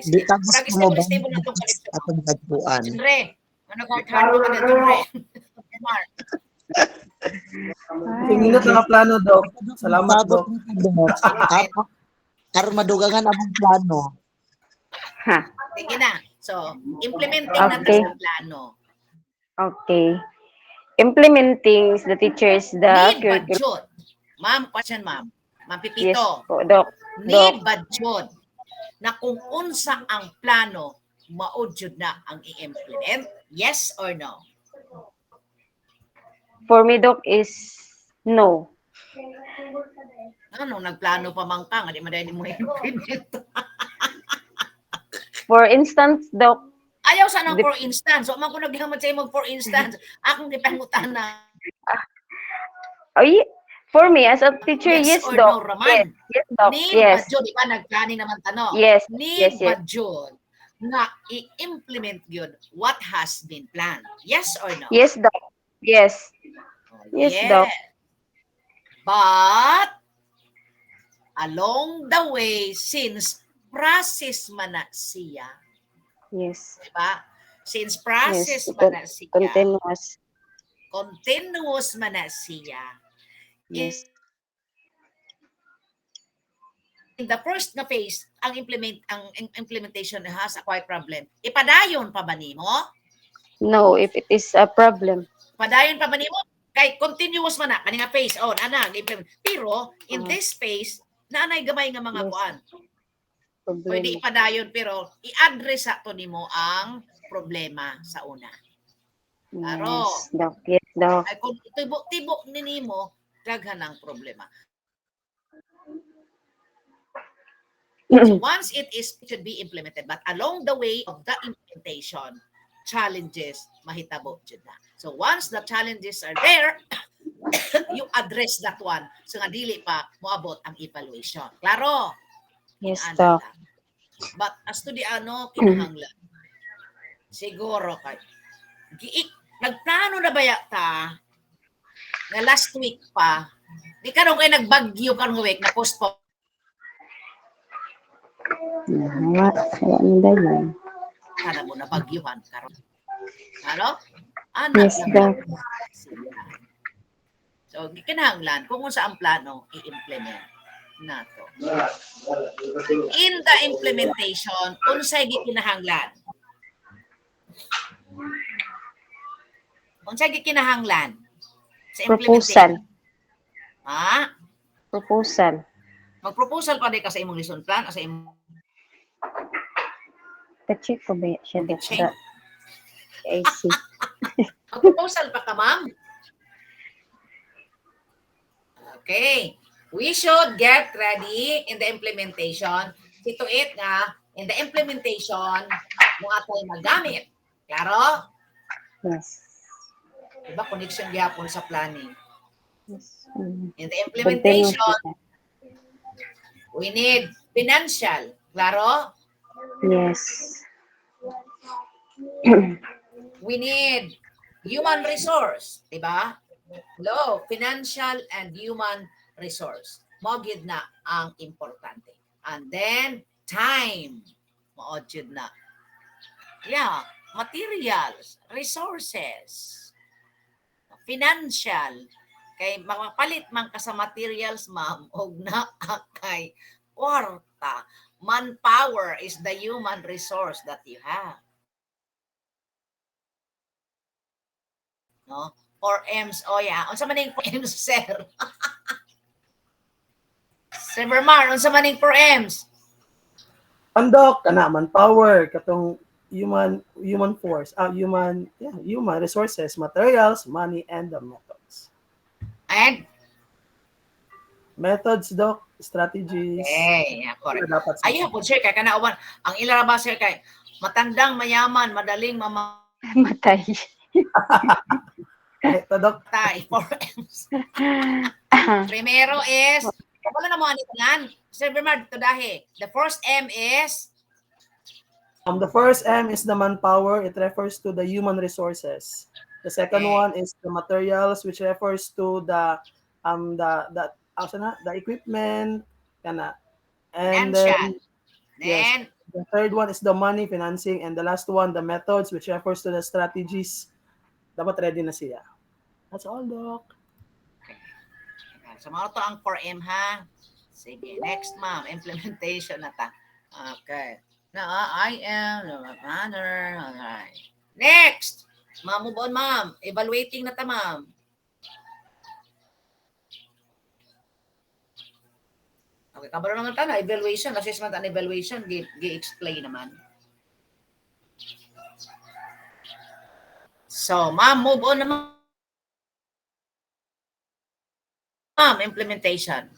Di tapos ko mo ba atong tagpuan. Siyempre, hard mo ka na, siyempre. Tingin na plano, Doc. Salamat, Doc. Karon madugangan ang plano. Sige na. So, implementing na sa plano. Okay. Implementing the teachers, the Need budget. Ma'am, question, ma'am. Ma'am Pipito. Yes po, Doc. Need budget na kung unsa ang plano, maudjud na ang i-implement? Yes or no? For me, Doc, is no. Ano, nagplano pa man ka, hindi madali mo i-implement. For instance, Doc. Ayaw sa for instance. So, man ko naghamad sa imo for instance. Akong gipangutan na. For me, as a teacher, yes, or Doc. No, Raman? Yes, Doc. Need Yes. budget, di ba? Nagplani naman tanong. Yes. Need yes. budget na i-implement yun what has been planned. Yes or no? Yes, Doc. Yes. Yes, Doc. But, Along the way, since process man na siya. Yes. Diba? Since Yes. process man na siya, Continuous. continuous man na siya, Yes. in the first nga phase, ang implementation has a quite problem. Ipadayon pa ba nimo? No, if it is a problem. Padayon pa ba nimo? Kay continuous man na kani nga phase. Oh, ana, pero in Ah. this phase, naanay gamay nga mga Yes. kuan. Problema. Pwede ipadayon pero i-address sa to nimo ang problema sa una. Klaro. Yes, Doc. Yes, Doc. Ay kung tibo-tibo ni nimo, daghan ang problema. So once it should be implemented, but along the way of the implementation, challenges mahitabo jud na. So once the challenges are there, you address that one. So nga dili pa moabot ang evaluation. Klaro? Yes, Inaana Doc. lang. But as to the kinahanglan, siguro kay nagplano na ba ta nga last week pa, di karon kay nagbagyo karong week na postpone. Kaya ni dayon. Sana mo na bagyuhan karon. Ano? Ana Yes, lang. Doc. So, kinahanglan kung unsa ang plano i-implement nato. In the implementation, unsay gikinahanglan? Unsay gikinahanglan sa Proposal. implementation? Ha? Proposal. Mag-proposal pa di ka sa imong lesson plan o sa imong Pa-check ko ba siya, Doc? check? I see. Mag-proposal pa ka, ma'am? Okay. We should get ready in the implementation. See to it nga, in the implementation, mo atay magamit. Klaro? Yes. Diba, connection gyapon sa planning. Yes. In the implementation, we need financial. Klaro? Yes. We need human resource. Diba? Hello, financial and human resource. Mogid na ang importante. And then, time. Moodjud na. Yeah, materials, resources, financial. Kay mapapalit man ka sa materials, ma'am, og na kay kwarta. Manpower is the human resource that you have. No? 4Ms, oh yeah. Unsa man ning 4Ms, sir? Sir Vermar, unsa man ning 4Ms? Andok kana manpower katong human force, human resources, materials, money, and the methods. And Methods, Doc, strategies. okay, yeah, correct. Dapat Ayun po, sir, kay kanauban, ang ilara ba, sir, kay matandang, mayaman, madaling Matay. Ito, Doc. Matay, 4Ms. Primero is, wala na mo anitan. Sir Bernard, ito dahi. The first M is? The first M is the manpower. It refers to the human resources. The second one is the materials, which refers to the equipment, kana. And then yes, the third one is the money, financing, and the last one, the methods, which refers to the strategies. Dapat ready na siya. That's all, Doc. So, mga to ang 4M, ha? Sige, next, ma'am. Implementation na ta. Okay. Now, I am the planner. Alright. Next! Ma'am, move on, ma'am. Evaluating na ta, ma'am. Okay, kabalo naman ta na. Evaluation, assessment and evaluation. Gi-explain naman. So, ma'am, move on naman. Ma'am, implementation.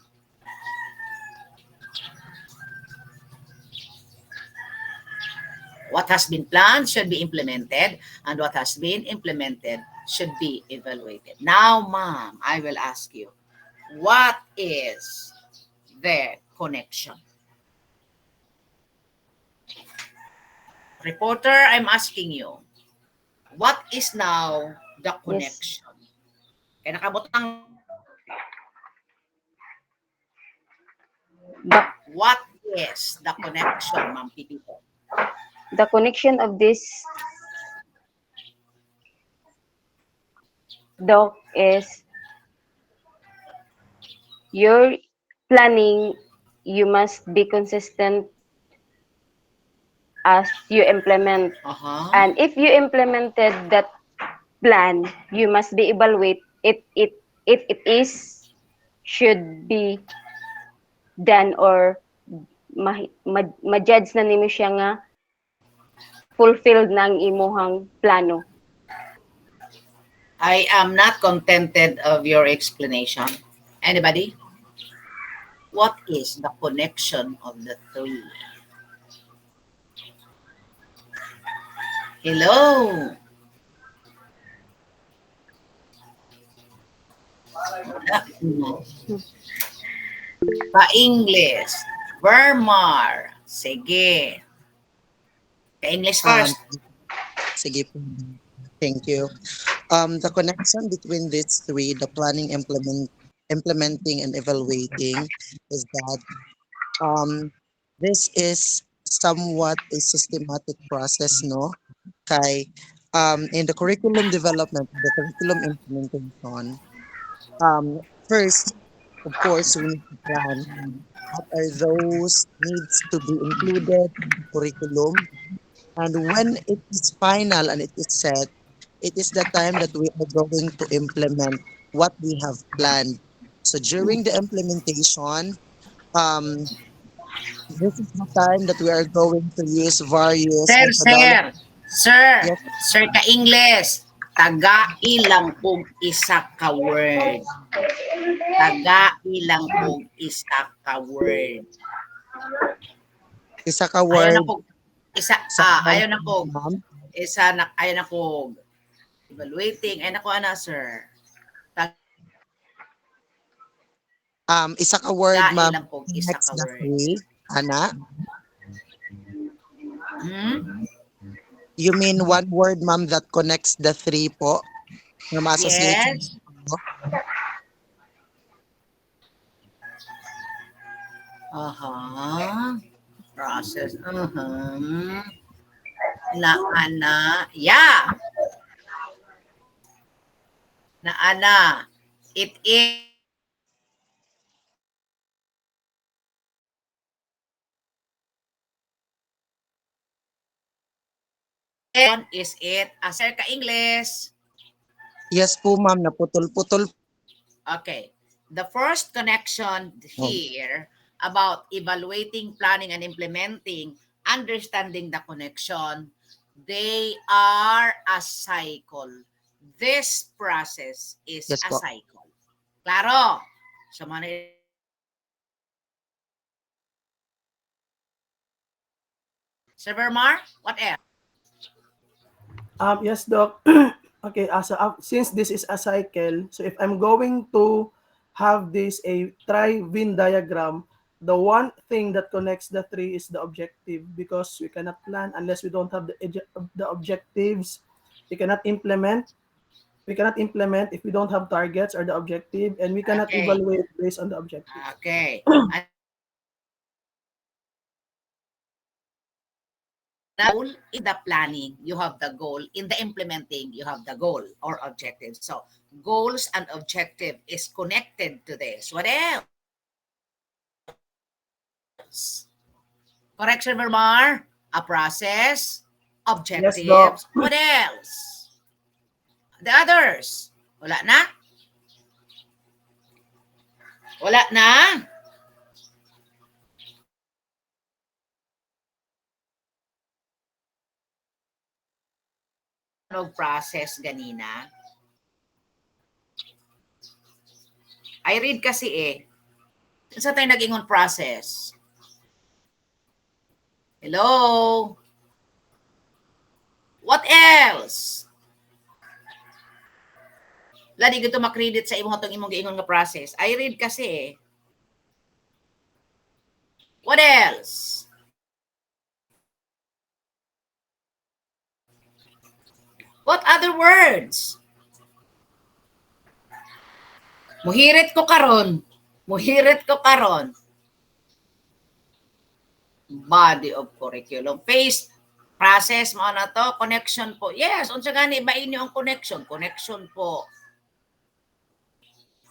What has been planned should be implemented, and what has been implemented should be evaluated. Now, ma'am, I will ask you, what is the connection? Reporter, I'm asking you, what is now the connection? Kaya nakabutang The, What is the connection, Ma'am Pipito? the connection of this, Doc, is your planning. You must be consistent as you implement. Uh-huh. And if you implemented that plan, you must be evaluate it if it is should be done, or ma-judge na nimo siya nga fulfilled ng imuhang plano. I am not contented of your explanation. Anybody? What is the connection of the three? Hello. Pa-English. Vermar. Sige. Pa-English Um, first. sige po. Thank you. The connection between these three, the planning, implementing, and evaluating, is that um, this is somewhat a systematic process, no? Kay, in the curriculum development, the curriculum implementation, first, of course, we need to plan what are those needs to be included in the curriculum. And when it is final and it is set, it is the time that we are going to implement what we have planned. So during the implementation, um, this is the time that we are going to use various Sir, methodologies. sir. Sir. Yes, Sir ka-English. Taga ilang kog isa ka word. Taga ilang kog isa ka word. isa ka Ayaw na word kog isa sa ayaw na kog ma'am. isa na ayaw na kog evaluating ay nako ana sir. Isa ka word, Taga ma'am, ilang kog isa next ka the word. three, ana. Hmm? You mean one word, ma'am, that connects the three po na ma-associate sa Yes. tatlo? Aha. Process. Uh-huh. Na ana. Yeah. Na ana. It is it a sir ka English? Yes po, ma'am, naputol-putol. Okay. The first connection Oh, here about evaluating, planning, and implementing, understanding the connection, they are a cycle. This process is yes a po. cycle. Claro? So, mga Sir Vermar, what else? Yes, Doc. Okay, since this is a cycle, so if I'm going to have this a tri-Venn diagram, the one thing that connects the three is the objective, because we cannot plan unless we don't have the objectives. We cannot implement. We cannot implement if we don't have targets or the objective, and we cannot Okay. evaluate based on the objective. Okay. Goal in the planning, you have the goal. In the implementing, you have the goal or objective. So, goals and objective is connected to this. What else? Correction, Vermar. A process, Yes, Doc. objectives. What else? The others. Wala na? Wala na? Ano process ganina? I read kasi eh. Sa tayo nag-ingon process? Hello? What else? Ladi gito makredit sa imong itong imong giingon nga process. I read kasi eh. What else? What other words? Muhirit ko karon. Muhirit ko karon. body of curriculum. Phase, process mo na to, connection po. Yes, unsa gani ba inyo ang connection? Connection po.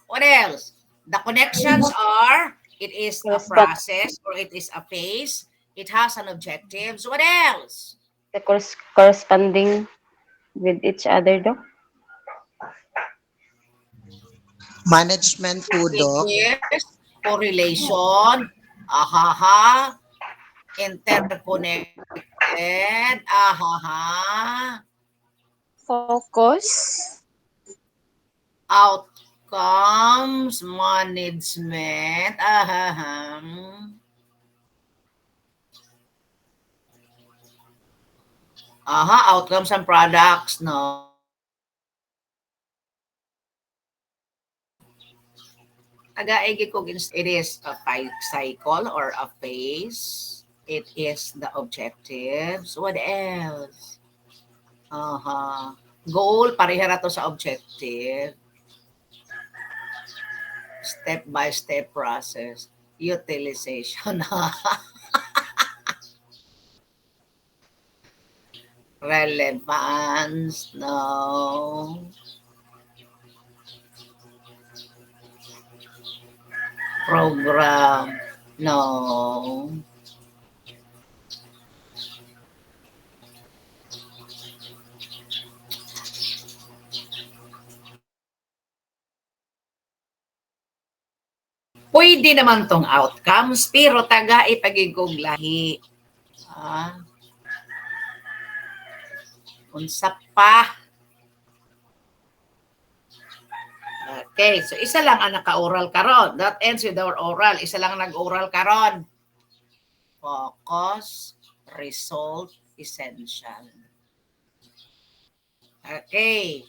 What else? The connections are, it is a Yes, but process or it is a phase. It has an objectives. What else? the corresponding with each other, Doc. Management po, It Doc. is correlation. Ahaha. Interconnected. Ahaha. Focus. Outcomes management. Ahaha. Aha, outcomes and products, no? It is a cycle or a phase. It is the objectives. What else? Aha. Goal, parehara to sa objective. Step-by-step process. Utilization. Relevance, no. Program, no. Pwede naman tong outcomes, pero taga ipagigog lahi. Ah. Unsa pa? Okay, so isa lang ang naka-oral karon. That ends with our oral. Isa lang nag-oral karon. Focus, result, essential. Okay.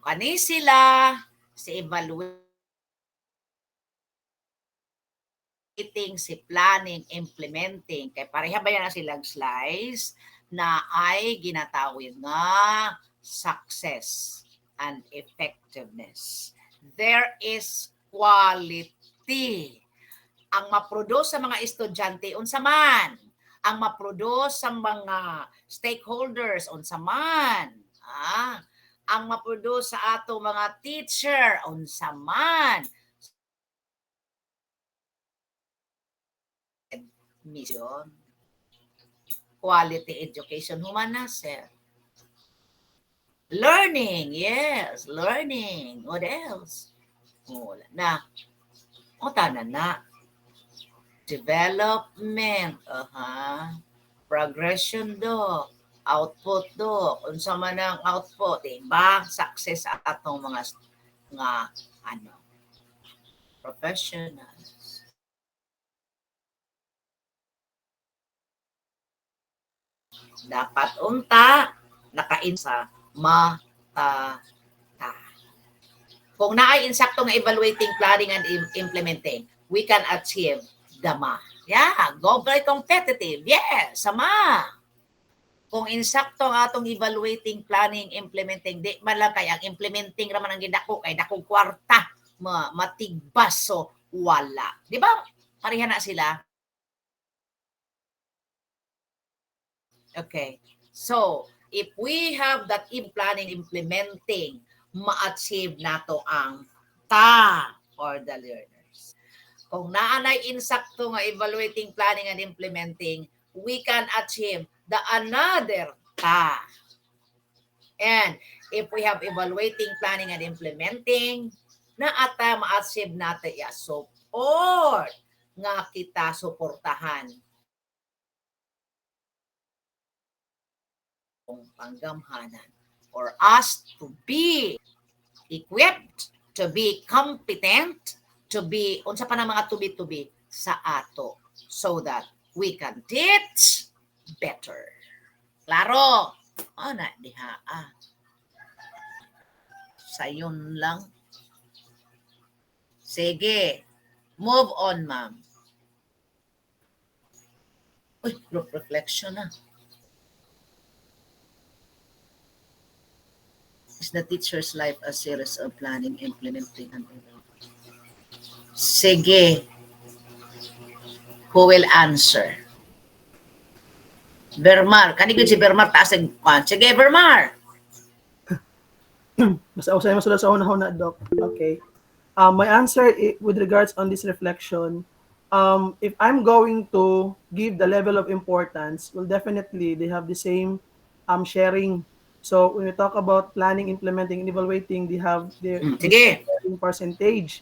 Kani sila si evaluating, si planning, implementing. Kaya pareha ba yan na silang slides na ay ginatawid nga success and effectiveness. There is quality. Ang maproduce sa mga estudyante, unsa man. Ang maproduce sa mga stakeholders, unsa man. Ang maproduce sa ato mga teacher, unsa man. Mission. Quality education, humana, sir. Learning, yes, learning. What else? Wala na. O, tanan na. Development, progression do, output do, unsa man ang output, diba? Success sa atong mga professionals. Dapat unta nakain sa mata. Kung naay insakto nga evaluating, planning, and implementing, we can achieve dama. Yeah, go very competitive. Yes, sama. Kung insakto nga atong evaluating, planning, implementing, di man lang kay ang implementing raman ang gidako kay dakong kwarta, matigbas, so wala. Di ba? Pareha na sila. Okay. So, if we have that in planning, implementing, ma-achieve nato ang ta for the learners. Kung naanay insakto nga evaluating, planning, and implementing, we can achieve the another ta. And if we have evaluating, planning, and implementing, na ata ma-achieve natin ya support nga kita suportahan panggamhanan for us to be equipped, to be competent, to be, unsa pa na mga to be sa ato so that we can teach better. Klaro? Na, diha. Sayon lang. Sige. Move on, ma'am. Uy, group reflection na. Is the teacher's life a series of planning, implementing, and evaluating? Sige. Who will answer? Bermar. Kanigod si Bermar taas ang kwan. Sige, Bermar. Mas ako sa'yo masulod sa una-una, Doc. Okay. My answer with regards on this reflection, if I'm going to give the level of importance, well, definitely they have the same sharing. So when we talk about planning, implementing, and evaluating, they have the same Sige. sharing percentage.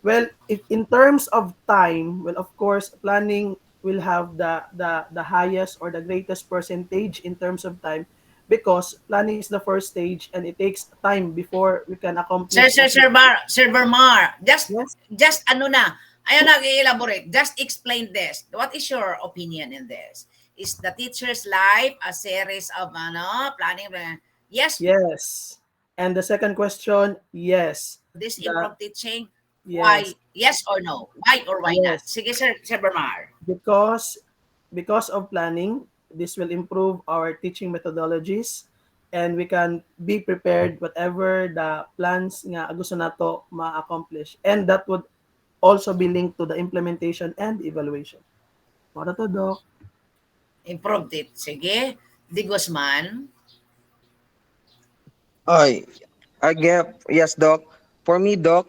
Well, if in terms of time, well, of course, planning will have the highest or the greatest percentage in terms of time because planning is the first stage and it takes time before we can Sir, accomplish Sir, what we. Sir Bermar. Yes. Just ano na. Ayaw nag-elaborate. Just explain this. What is your opinion in this? Is the teacher's life a series of planning? Yes. Yes. And the second question, yes. This The improv teaching. yes. Why? Yes or no? Why or why not? Yes. Sige, Sir Bermar. Because of planning, this will improve our teaching methodologies and we can be prepared whatever the plans nga gusto nato ma-accomplish. And that would also be linked to the implementation and evaluation. Para to, Doc. Improved it. Sige. Di Guzman. Ay, I get, yes, Doc. For me, Doc,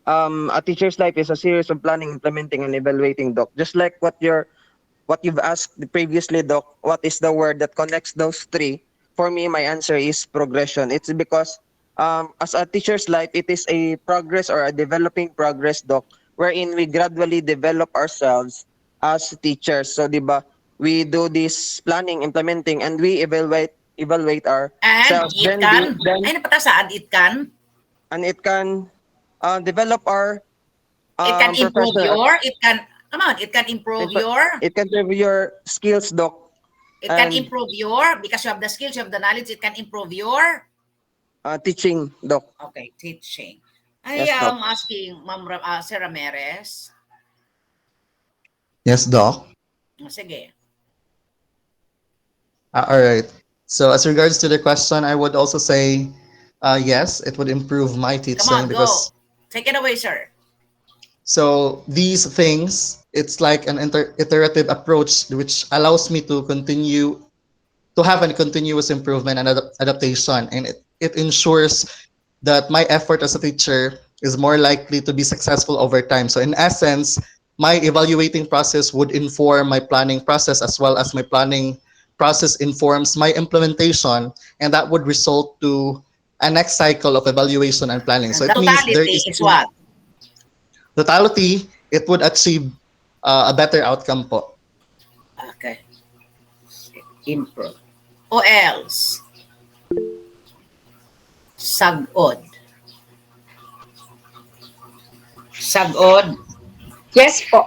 a teacher's life is a series of planning, implementing, and evaluating, Doc. Just like what you've asked previously, Doc, what is the word that connects those three? For me, my answer is progression. It's because as a teacher's life, it is a progress or a developing progress, Doc, wherein we gradually develop ourselves as teachers. So, di ba, we do this planning, implementing, and we evaluate And ourselves. it can. Ay, napatasaan, it can. And it can develop our It can improve professional. your, it can, come on, it can improve your, It can improve your skills, Doc, it can and improve your, because you have the skills, you have the knowledge, it can improve your, teaching, Doc. okay, teaching. I Yes, Doc. am asking Sir Ramirez. Yes, Doc. Sige. All right. So as regards to the question, I would also say, yes, it would improve my Come teaching on, go. because Take it away, sir. so these things, it's like an iterative approach which allows me to continue to have a continuous improvement and adaptation, and it ensures that my effort as a teacher is more likely to be successful over time. So in essence, my evaluating process would inform my planning process as well as my planning process informs my implementation, and that would result to a next cycle of evaluation and planning. So And the it means there totality is is what? totality, it would achieve a better outcome po. Okay. Improve. O else, sagod. Sagod. Yes po.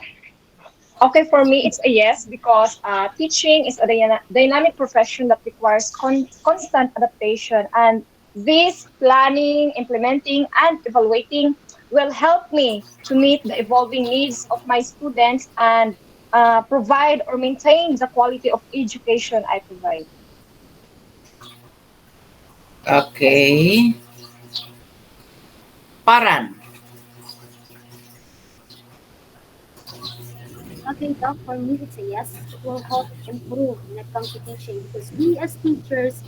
Okay, for me, it's a yes because teaching is a dynamic profession that requires constant adaptation. And this planning, implementing, and evaluating will help me to meet the evolving needs of my students and provide or maintain the quality of education I provide. Okay. Paran. Okay, Doc, for me, it's a yes. It will help improve when it comes to teaching because we as teachers,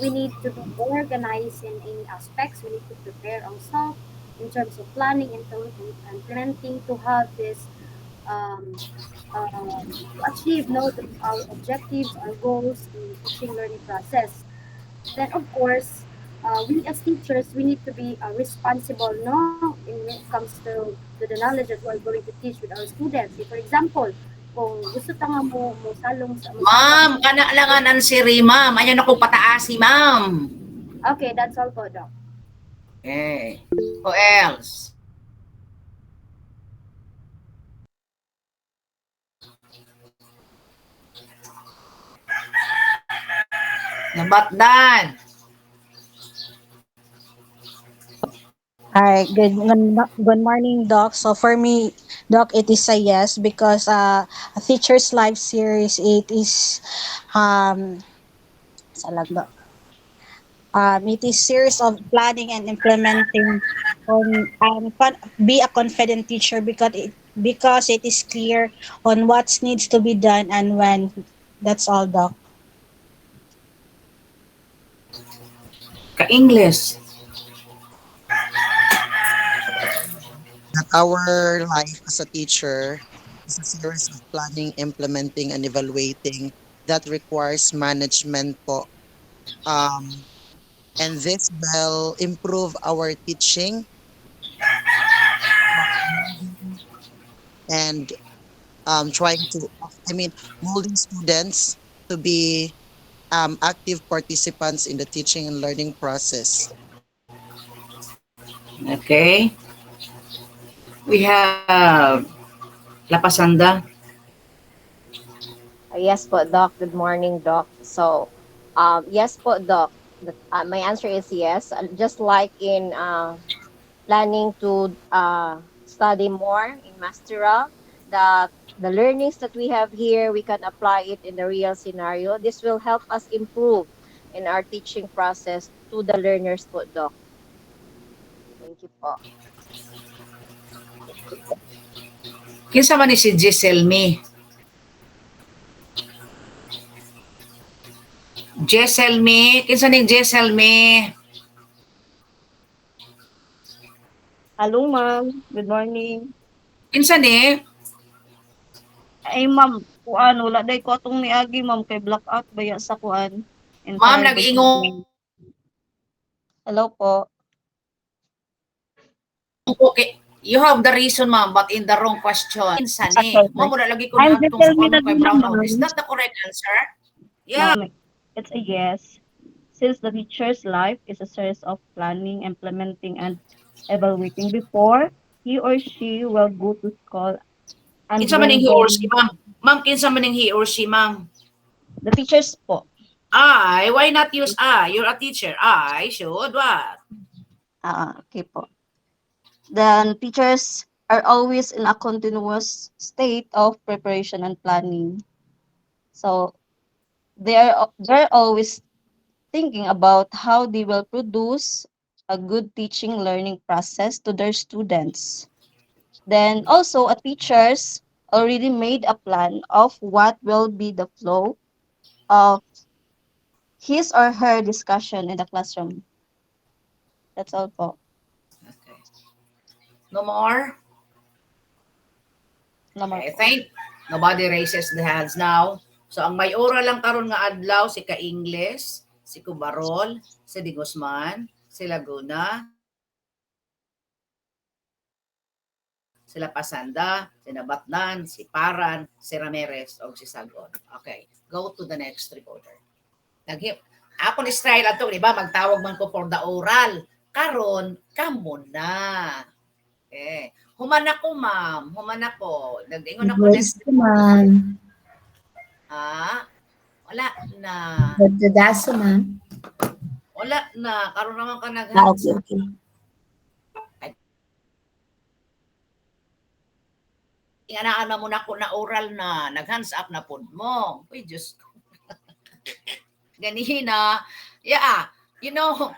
we need to be organized in any aspects. We need to prepare ourselves in terms of planning and implementing to have this um, to achieve our objectives, our goals in teaching learning process. Then, of course, we as teachers, we need to be responsible, no, in when it comes to the knowledge that we're going to teach with our students. Say, for example, kung gusto ta nga mo salong sa mo sabak. Ma'am, kana langan ang siri, ma'am. Ayan ako pataasi, ma'am. Okay, that's all po, Doc. Okay. Who else? Nabatdan. Hi, good morning, Doc. So for me, Doc, it is a yes because a teacher's life series it is um salag ba? It is series of planning and implementing on be a confident teacher because it is clear on what needs to be done and when. That's all, Doc. Ka-English. That our life as a teacher is a series of planning, implementing, and evaluating that requires management po. Um, and this will improve our teaching and trying to, I mean, molding students to be active participants in the teaching and learning process. Okay. We have Lapasanda. Yes po, Doc. Good morning, Doc. So, yes po, Doc. My answer is yes. Just like in planning to study more in Masteral, that the learnings that we have here, we can apply it in the real scenario. This will help us improve in our teaching process to the learners po, Doc. Thank you po. Kinsa man ni si Giselle Jesselme, kinsa ning Jesselme? Hello, ma'am. Good morning. Kinsa ni? Ay, ma'am, kuan wala day ko atong niagi, ma'am, kay blackout baya sa kuan. Ma'am, Entire nag-ingon building. Hello po. okay. You have the reason, ma'am, but in the wrong question. Kinsa ni? Okay, Mo sorry. mo na lagi ko I'm niadtong just sa tell me kuno that kay lang, brown out. Is ma'am. that the correct answer? Yeah. Ma'am, it's a yes. Since the teacher's life is a series of planning, implementing, and evaluating before he or she will go to school and Kinsa man ning when he or she, then ma'am? Ma'am, kinsa man ning he or she, ma'am? the teachers po. I, why not use I? You're a teacher. I should what? Okay po. Then teachers are always in a continuous state of preparation and planning. So they're always thinking about how they will produce a good teaching learning process to their students. Then also a teachers already made a plan of what will be the flow of his or her discussion in the classroom. That's all po. Okay. No more? No more Okay, po. thank. Nobody raises the hands now. So ang may oral lang karon nga adlaw si Ka-Ingles, si Kubarol, si Di Guzman, si Laguna, sila Pasanda, si Nabatnan, si Paran, si Ramirez, o si Sagon. Okay, go to the next reporter. Naghip. Ako ni style ato, di ba? Magtawag man ko for the oral. Karon, kamo na. Okay. Human ako, ma'am. Human ako. Nag-ingon ako Voice next ko, reporter. ma'am. Wala na. Dadaso, ma'am. Wala na. Karon naman ka Okay, nag-hands up. okay. Inganaan mo na ko na oral na. Nag-hands up na po mo. Uy, Diyos ko. Ganina. Yeah. You know,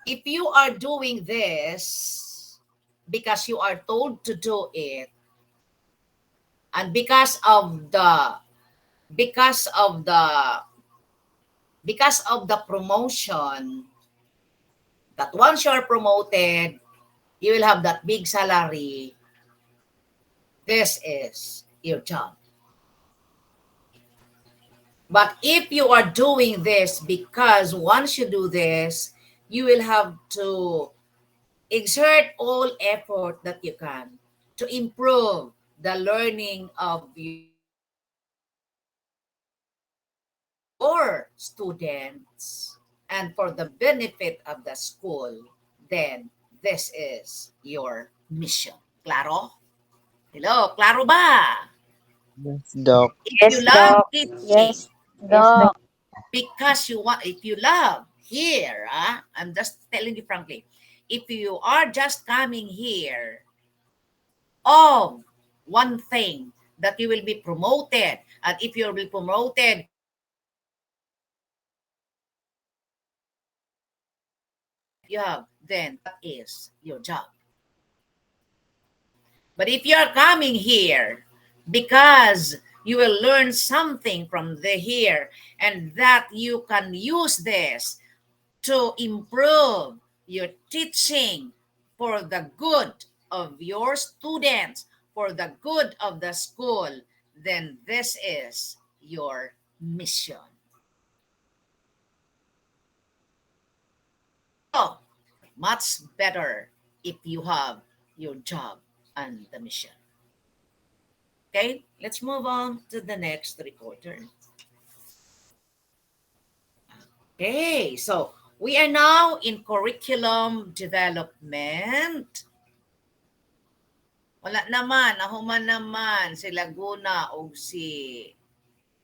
if you are doing this because you are told to do it, and because of the promotion, that once you are promoted, you will have that big salary. This is your job. But if you are doing this because once you do this, you will have to exert all effort that you can to improve the learning of your students and for the benefit of the school, then this is your mission. Claro? Hello, klaro ba? Yes, Doc. If you Yes, love Doc. teaching, Yes, Doc. because you want, if you love here, I'm just telling you frankly, if you are just coming here of one thing that you will be promoted, and if you will be promoted, you have, then that is your job. But if you are coming here because you will learn something from the here and that you can use this to improve your teaching for the good of your students, for the good of the school, then this is your mission. So, much better if you have your job and the mission. Okay, let's move on to the next reporter. Okay, so we are now in curriculum development. Wala naman, nahuman naman si Laguna o si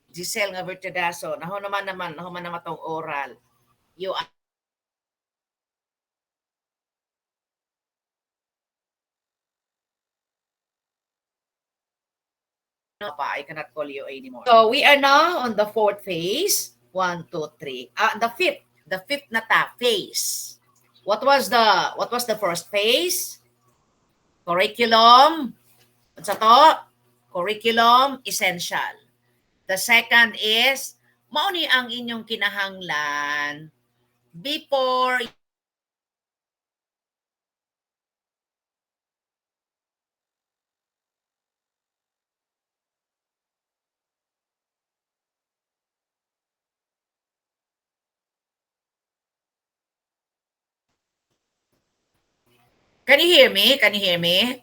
Giselle nga Vertidaso. Nahuman naman tong oral. You I cannot call you anymore. So we are now on the fourth phase. One, two, three. The fifth na ta, phase. What was the first phase? Curriculum. What's to? Curriculum essential. The second is mauni ang inyong kinahanglan before Can you hear me? Can you hear me?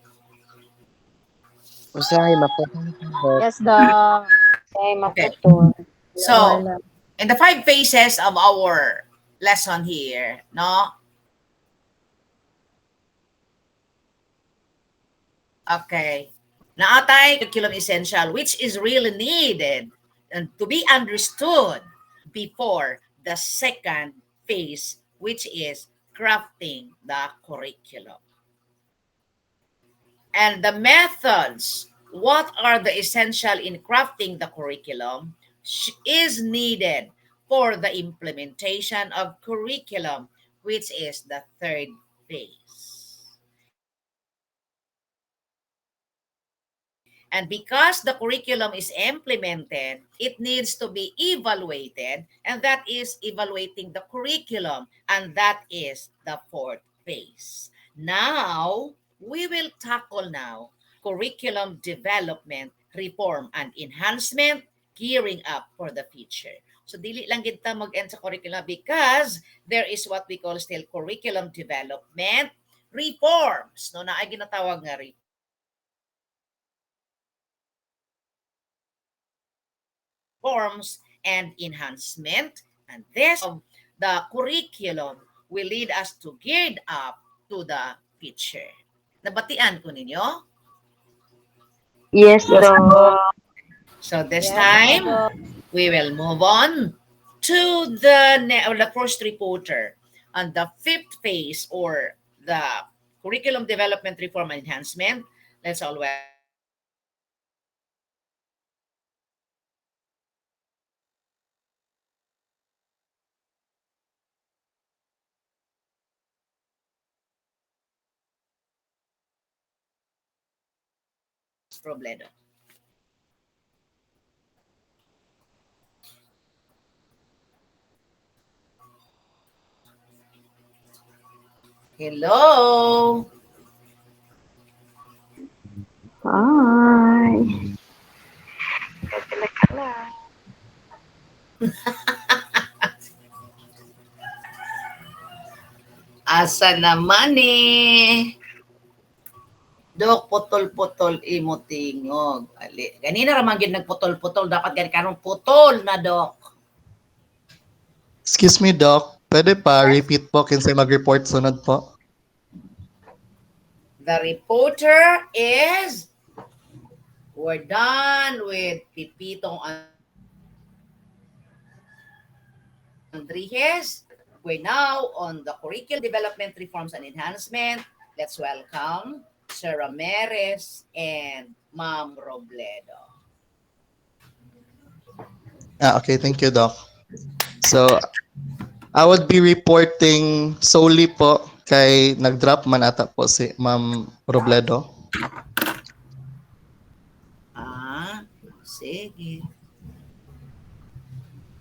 Usahay maputol Doc. Yes, Doc. Ay, Okay. maputol. So, Wala. in the five phases of our lesson here, no? Okay. Naatay curriculum essential, which is really needed and to be understood before the second phase, which is crafting the curriculum. And the methods, what are the essential in crafting the curriculum, is needed for the implementation of curriculum, which is the third phase. And because the curriculum is implemented, it needs to be evaluated, and that is evaluating the curriculum, and that is the fourth phase. Now, we will tackle now curriculum development, reform, and enhancement, gearing up for the future. So, dili lang kita mag-end sa curriculum because there is what we call still curriculum development, reforms. No, na ay ginatawag nga reforms and enhancement. And this of the curriculum will lead us to geared up to the future. Nabatian ko ninyo? Yes, Yes, Doc. Doc. So this Yes, time, Doc. we will move on to the first reporter on the fifth phase or the curriculum development reform and enhancement. Let's all Robledo. Hello. Hi. Asa naman eh? Dok, putol-putol imo tingog. Ali. Ganina raman gid nagputol-putol. Dapat gani karong putol na, Dok. Excuse me, Doc. Pwede pa Yes. repeat po kinsa mag-report sunod po? The reporter is we're done with Pipitong Andrijes. We're now on the curriculum development reforms and enhancement. Let's welcome Sir Ramirez and Ma'am Robledo. Okay, thank you, Doc. So, I would be reporting solely po kay nag-drop man ata po si Ma'am Robledo. Sige.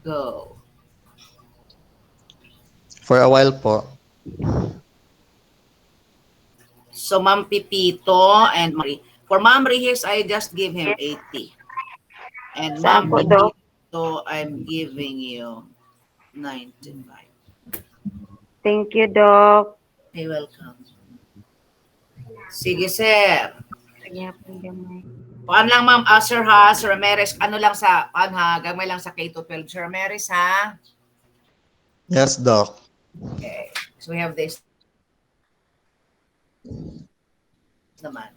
Go. For a while po. So Ma'am Pipito and for Ma'am Rihis, I just give him 80. And Saan Ma'am po, Doc? Pipito, I'm giving you 95. Thank you, Doc. You're welcome. Sige, sir. Kaya po gamay. Paan lang, ma'am, sir ha, Sir Ramirez, ano lang sa, paan ha, gamay lang sa K-12, Sir Ramirez ha. Yes, Doc. Okay. So we have this naman.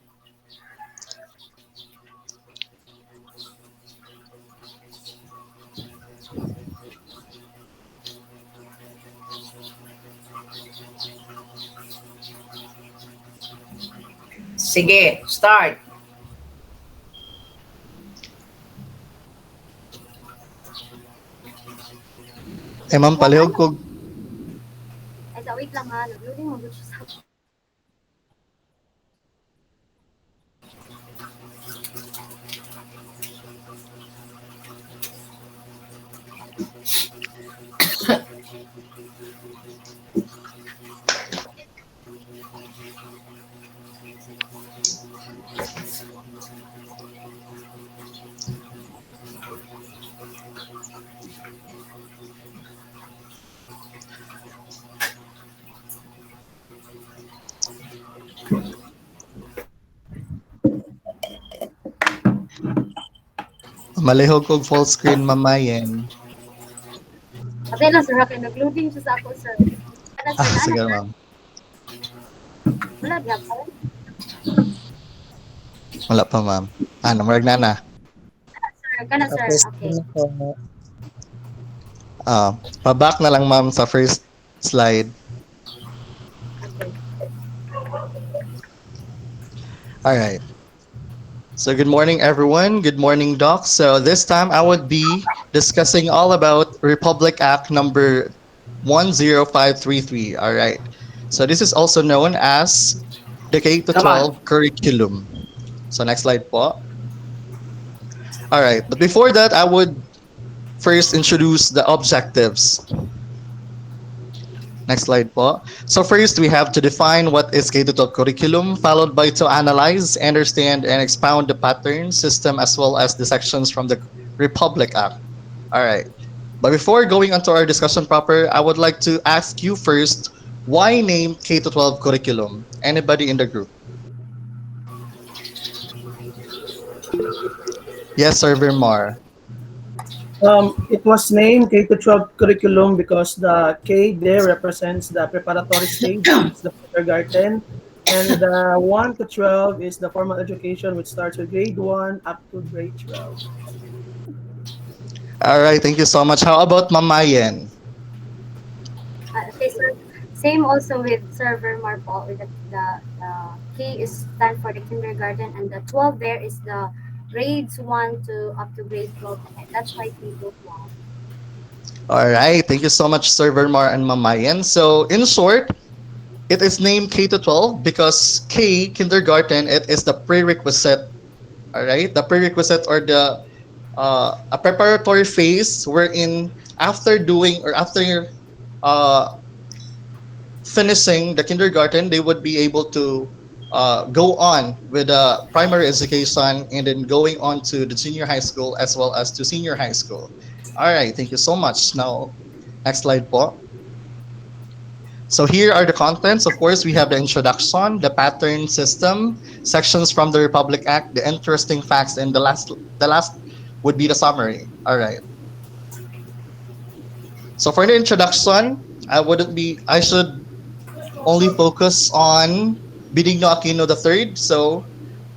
Sige, start. Eh, ma'am, palihog ko. Ay, wait lang ha. Nag-loading mo siya sa... Malihog kog full screen mamayen. Patay lang, sir. Okay, nag-loading siya sa ako, sir. Ano, sir? Sige, Naanak na? ma'am. Wala, di pa. Wala pa, ma'am. Ano, marag na na. Sir, ka na, sir. Tapos, Okay. Pa-back na lang, ma'am, sa first slide. Okay. Alright. So good morning, everyone. Good morning, Doc. So this time I would be discussing all about Republic Act number 10533. All right. So this is also known as the K to Come on. 12 curriculum. So next slide po. All right. But before that, I would first introduce the objectives. Next slide po. So first, we have to define what is K-12 curriculum, followed by to analyze, understand, and expound the pattern system as well as the sections from the Republic Act. All right. But before going on to our discussion proper, I would like to ask you first, why name K-12 curriculum? Anybody in the group? Yes, Sir Vermar. It was named K to 12 curriculum because the K there represents the preparatory stage, it's the kindergarten, and the 1 to 12 is the formal education, which starts with grade 1 up to grade 12. All right. Thank you so much. How about Mamayen? Okay, sir. Same also with server Marpol, with the K is stand for the kindergarten, and the 12 there is the grades 1 to up to grade 12. Okay, that's why K to 12. All right. Thank you so much, Sir Vermar and Mamayen. So in short, it is named K to 12 because K, kindergarten, it is the prerequisite. All right. The prerequisite or the a preparatory phase wherein after doing or after uh, finishing the kindergarten, they would be able to go on with primary education and then going on to the junior high school as well as to senior high school. All right, thank you so much. Now, next slide po. So here are the contents. Of course, we have the introduction, the pattern system, sections from the Republic Act, the interesting facts, and the last would be the summary. All right. So for the introduction, I should only focus on Benigno Aquino III. So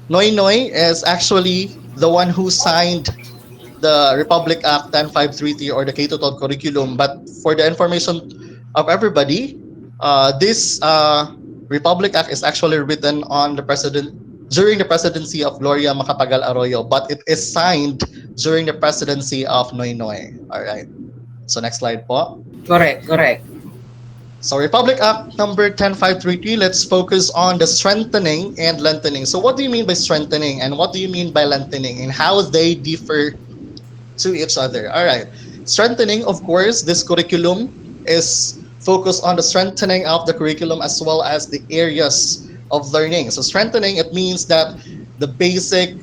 Noy Noy is actually the one who signed the Republic Act 10533 or the K-12 curriculum. But for the information of everybody, this Republic Act is actually written on the president during the presidency of Gloria Macapagal Arroyo, but it is signed during the presidency of Noy Noy. All right. So next slide po. Correct, correct. So Republic Act number 10533, let's focus on the strengthening and lengthening. So what do you mean by strengthening and what do you mean by lengthening and how they differ to each other? All right. Strengthening, of course, this curriculum is focus on the strengthening of the curriculum as well as the areas of learning. So strengthening, it means that the basic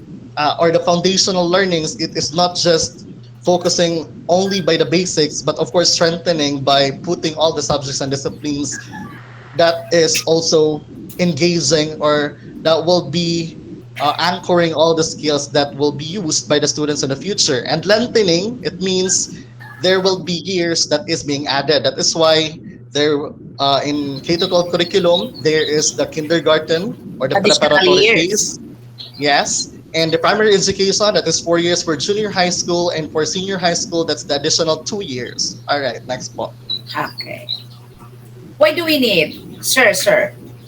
or the foundational learnings, it is not just focusing only by the basics, but of course strengthening by putting all the subjects and disciplines that is also engaging or that will be anchoring all the skills that will be used by the students in the future. And lengthening, it means there will be years that is being added. That is why there in K to 12 curriculum there is the kindergarten or the Additional preparatory years. phase. Yes. And the primary education, that is 4 years for junior high school, and for senior high school, that's the additional 2 years. All right, next po. Okay. Why do we need? Sir.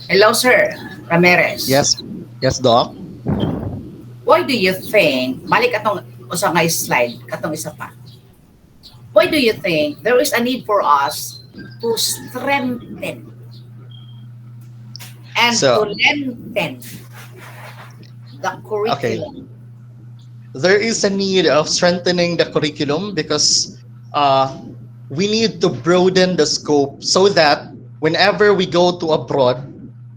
Hello, sir. Ramirez. Yes. Yes, Doc. Why do you think, balik atong usa nga slide, katong isa pa. Why do you think there is a need for us to strengthen and to So, lengthen the okay. curriculum? There is a need of strengthening the curriculum because uh, we need to broaden the scope so that whenever we go to abroad,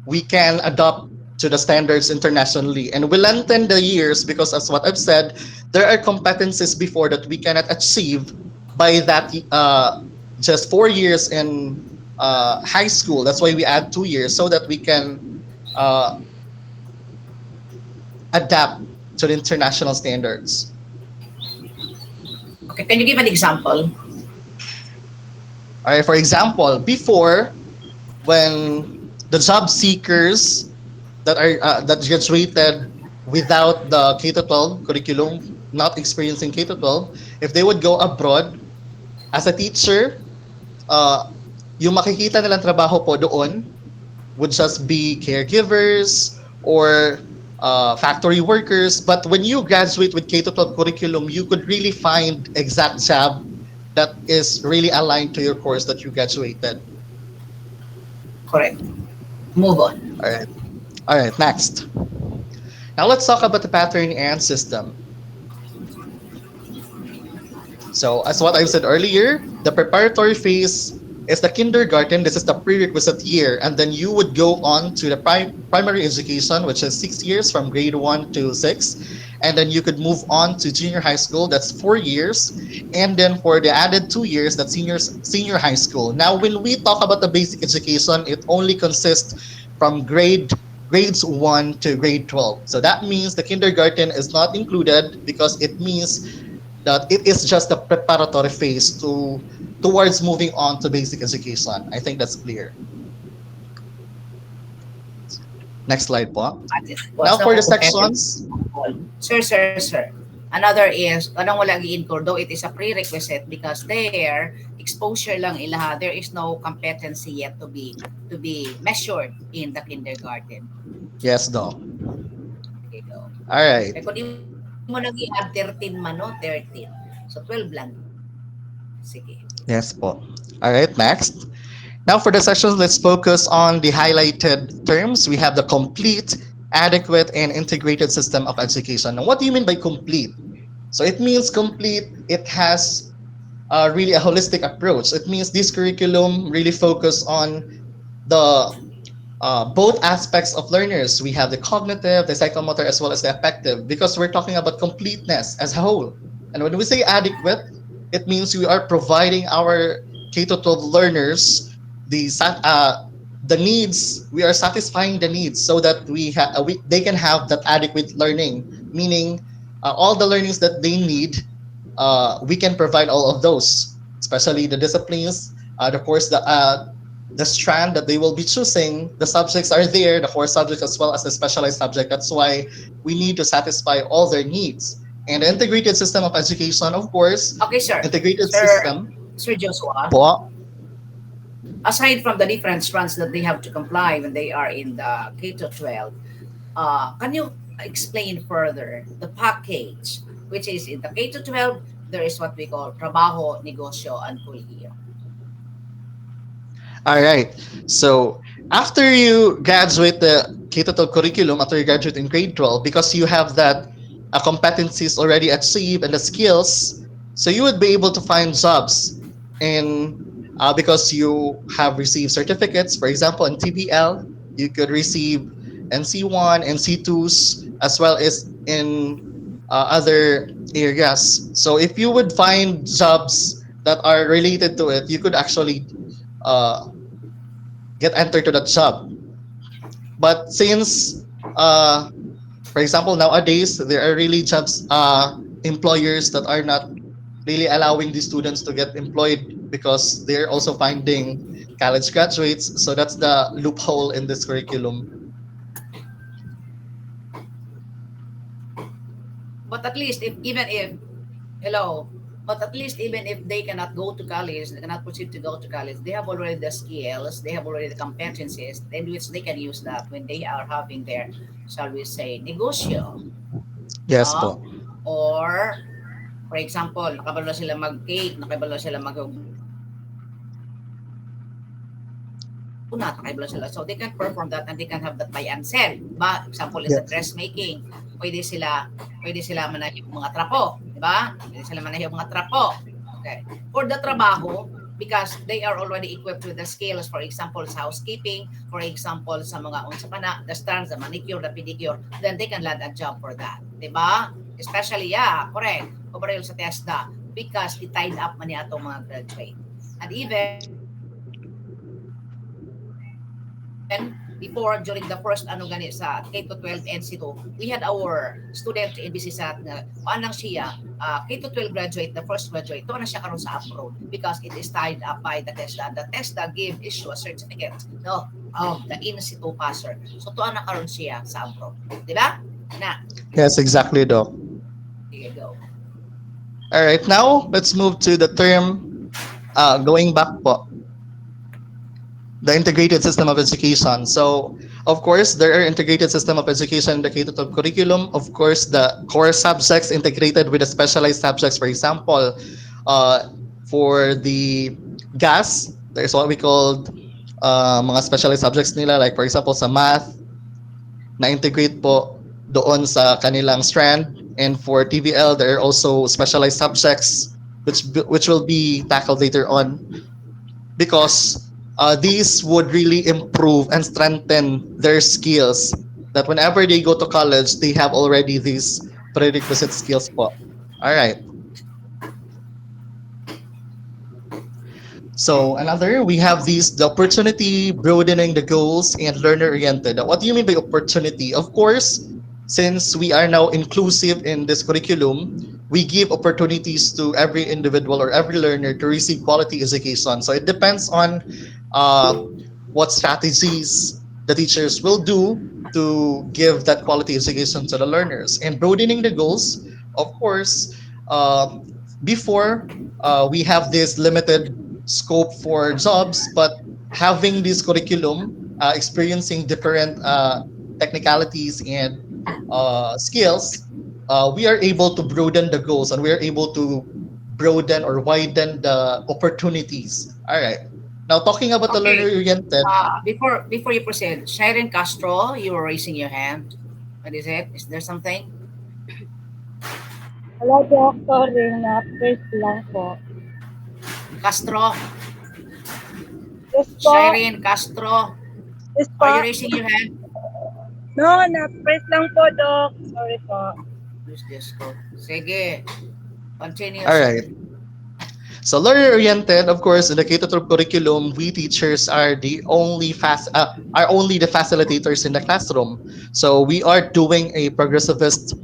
we can adopt to the standards internationally. And we lengthen the years because, as what I've said, there are competencies before that we cannot achieve by that just 4 years in high school. That's why we add 2 years so that we can uh, adapt to the international standards. Okay, can you give an example? All right, for example, before when the job seekers that graduated without the K to 12 curriculum, not experiencing K to 12, if they would go abroad as a teacher, uh, yung makikita nilang trabaho po doon would just be caregivers or factory workers. But when you graduate with K to 12 curriculum, you could really find exact job that is really aligned to your course that you graduated. Correct. Move on. All right. All right. Next. Now let's talk about the pattern and system. So, as what I've said earlier, the preparatory phase is the kindergarten. This is the prerequisite year. And then you would go on to the primary education, which is 6 years from grade 1 to 6. And then you could move on to junior high school. That's 4 years. And then for the added 2 years, that's senior high school. Now, when we talk about the basic education, it only consists from grades 1 to grade 12. So that means the kindergarten is not included because it means that it is just the preparatory phase towards moving on to basic education. I think that's clear. Next slide po. Now What's the for the competence? sections. Sir. Another is, kanang wala gi-include, though it is a prerequisite because there, exposure lang ilaha. There is no competency yet to be measured in the kindergarten. Yes, Doc. Okay, go. All right. Kaya kung di mo nag i-add 13 man, no? 13. So, 12 lang. Sige. Yes po. All right, next. Now for the sessions, let's focus on the highlighted terms. We have the complete, adequate, and integrated system of education. Now, what do you mean by complete? So it means complete. It has really a holistic approach. It means this curriculum really focus on the both aspects of learners. We have the cognitive, the psychomotor, as well as the affective, because we're talking about completeness as a whole. And when we say adequate, it means we are providing our K to 12 learners the needs. We are satisfying the needs so that they can have that adequate learning, meaning all the learnings that they need, we can provide all of those, especially the disciplines, the course, the strand that they will be choosing. The subjects are there, the core subject as well as the specialized subject. That's why we need to satisfy all their needs. And the integrated system of education, of course, Okay, sir. integrated system. Sir Joshua, Po, aside from the different strands that they have to comply when they are in the K to 12, can you explain further the package, which is in the K to 12, there is what we call trabajo, negosyo, and kolehiyo. all right. So after you graduate the K-12 curriculum, after you graduate in grade 12, because you have that competencies already achieved and the skills, so you would be able to find jobs in because you have received certificates. For example, in TBL, you could receive NC1, NC2s, as well as in other areas. So if you would find jobs that are related to it, you could actually uh, get entered to that job. But since, for example, nowadays there are really jobs, employers that are not really allowing the students to get employed because they're also finding college graduates. So that's the loophole in this curriculum. But at least if even if hello, but at least even if they cannot go to college, they cannot proceed to go to college, they have already the skills, they have already the competencies in which they can use that when they are having their, shall we say, negosyo. Yes No? po. Or, for example, nakabalo na sila mag-cake, nakabalo na sila una, nakaiba sila. So they can perform that and they can have that buy and sell. Diba? Example is the Yes. dressmaking. Pwede sila manahib mga trapo. Diba? Pwede sila manahib mga trapo. Okay. For the trabaho, because they are already equipped with the skills, for example, sa housekeeping, for example, sa mga unsa pa na, the stands, the manicure, the pedicure, then they can land a job for that. Diba? Especially, yeah, correct. Overall sa TESDA because it tied up man niya atong mga graduate. And even before during the first ano gani sa K to 12 NC2, we had our student in BCSAT na paanang siya K to 12 graduate, the first graduate, to na siya karon sa abroad because it is tied up by the TESDA. The TESDA give issue a certificate no of the in-situ passer. So to na karon siya sa abroad. Di ba? Na, Yes, exactly, Doc. here you go. All right, now let's move to the term, going back po, the integrated system of education. So, of course, there are integrated system of education in the K-12 curriculum. Of course, the core subjects integrated with the specialized subjects. For example, uh, for the gas, there's what we called mga specialized subjects nila. Like, for example, sa math, na-integrate po doon sa kanilang strand. And for TVL, there are also specialized subjects which will be tackled later on because these would really improve and strengthen their skills that whenever they go to college, they have already these prerequisite skills po. All right. So another, we have these the opportunity, broadening the goals, and learner oriented. What do you mean by opportunity? Of course, since we are now inclusive in this curriculum, we give opportunities to every individual or every learner to receive quality education. So it depends on uh, what strategies the teachers will do to give that quality education to the learners. And broadening the goals, of course, uh, before we have this limited scope for jobs, but having this curriculum, experiencing different technicalities and skills, we are able to broaden the goals and we are able to broaden or widen the opportunities. All right. Now, talking about the learner Okay. oriented, Before you proceed, Sharon Castro, you were raising your hand. What is it? Is there something? Hello, Doc. Sorry, na-first lang po. Castro, Yes po. Shireen Castro, Yes are po. you raising your hand? No, na-first lang po, Doc. Sorry po. Use this code. Sige. Continue, all sir. right. So learner oriented, of course, in the K-12 curriculum, we teachers are are only the facilitators in the classroom. So we are doing a progressivist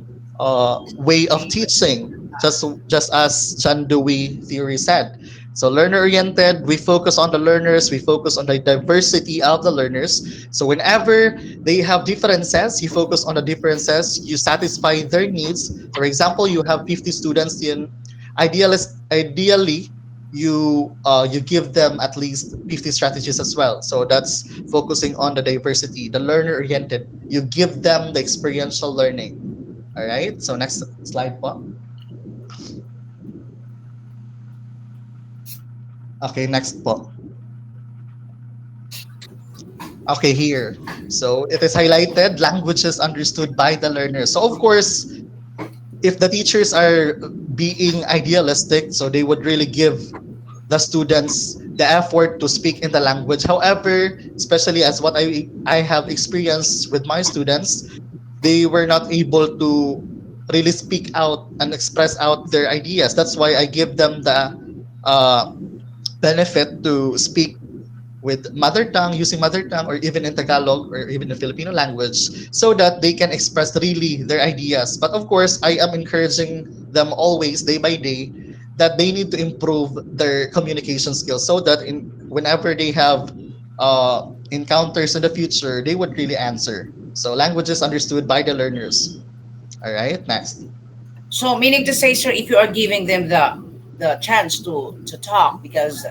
way of teaching, just as Chan Dewey theory said. So learner oriented, we focus on the learners, we focus on the diversity of the learners. So whenever they have differences, you focus on the differences, you satisfy their needs. So for example, you have 50 students in ideally you give them at least 50 strategies as well. So that's focusing on the diversity, the learner oriented. You give them the experiential learning. All right. So next slide po. Okay, next po. Okay, here. So it is highlighted languages understood by the learner. So of course, if the teachers are being idealistic, so they would really give the students the effort to speak in the language. However, especially as what I have experienced with my students, they were not able to really speak out and express out their ideas. That's why I give them the uh, benefit to speak with mother tongue, using mother tongue, or even in Tagalog or even the Filipino language, so that they can express really their ideas. But of course, I am encouraging them always, day by day, that they need to improve their communication skills so that whenever they have encounters in the future, they would really answer. So language is understood by the learners. All right, next. So meaning to say, sir, if you are giving them the chance to talk, because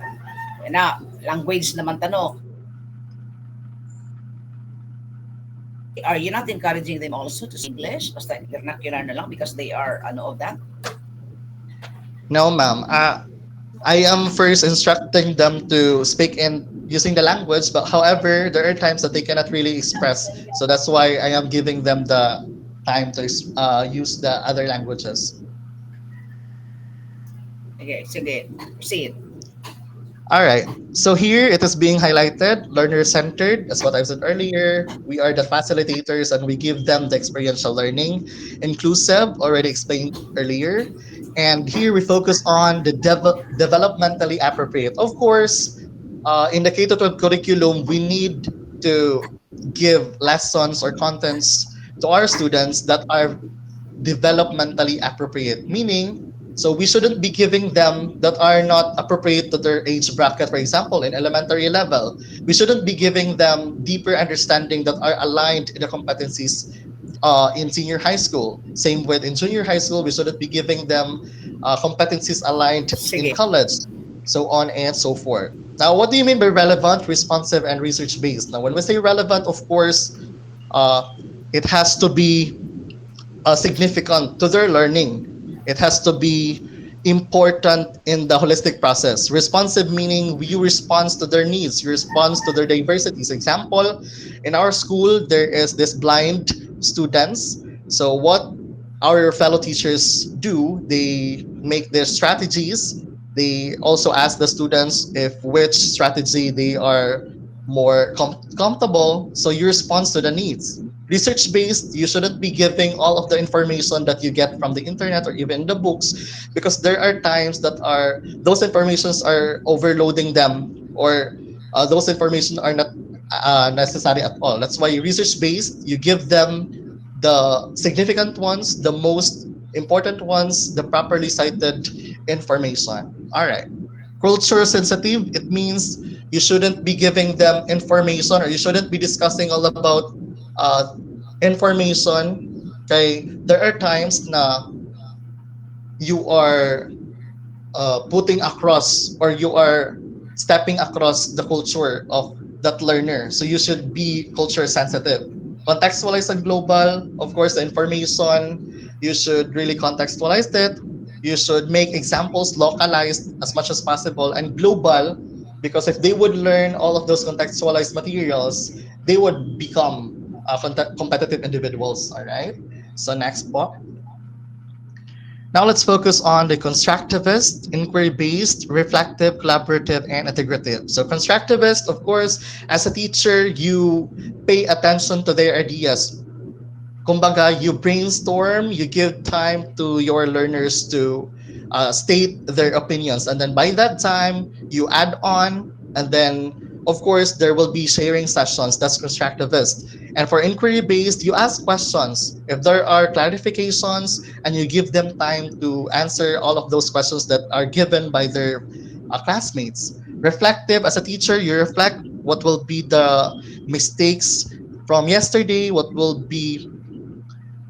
na language naman tanong, are you not encouraging them also to speak English? Basta vernacular na lang because they are ano of that? No, ma'am. I am first instructing them to speak in using the language, but however, there are times that they cannot really express. So that's why I am giving them the time to use the other languages. Okay, sige. Proceed. All right. So here it is being highlighted, learner centered. As what I said earlier, we are the facilitators and we give them the experiential learning. Inclusive, already explained earlier. And here we focus on the developmentally appropriate. Of course, in the K-12 curriculum, we need to give lessons or contents to our students that are developmentally appropriate, meaning so we shouldn't be giving them that are not appropriate to their age bracket. For example, in elementary level, we shouldn't be giving them deeper understanding that are aligned in the competencies in senior high school. Same with in junior high school, we shouldn't be giving them competencies aligned in Sige. college, so on and so forth. Now, what do you mean by relevant, responsive, and research based? Now, when we say relevant, of course, uh, it has to be significant to their learning. It has to be important in the holistic process. Responsive meaning you respond to their needs, you respond to their diversities. Example, in our school, there is this blind students. So what our fellow teachers do, they make their strategies. They also ask the students if which strategy they are more comfortable. So you respond to the needs. Research based, you shouldn't be giving all of the information that you get from the internet or even the books, because there are times that are those informations are overloading them, or those information are not necessary at all. That's why research based, you give them the significant ones, the most important ones, the properly cited information. All right. Culture sensitive, it means you shouldn't be giving them information, or you shouldn't be discussing all about uh, information. Okay, there are times na you are putting across, or you are stepping across the culture of that learner. So you should be culture sensitive. Contextualize and global, of course, the information, you should really contextualize it. You should make examples localized as much as possible, and global, because if they would learn all of those contextualized materials, they would become competitive individuals. All right. So next po. Now let's focus on the constructivist, inquiry-based, reflective, collaborative, and integrative. So constructivist, of course, as a teacher, you pay attention to their ideas. Kumbaga, you brainstorm, you give time to your learners to state their opinions. And then by that time, you add on, and then, of course, there will be sharing sessions. That's constructivist. And for inquiry based, you ask questions. If there are clarifications, and you give them time to answer all of those questions that are given by their classmates. Reflective, as a teacher, you reflect what will be the mistakes from yesterday, what will be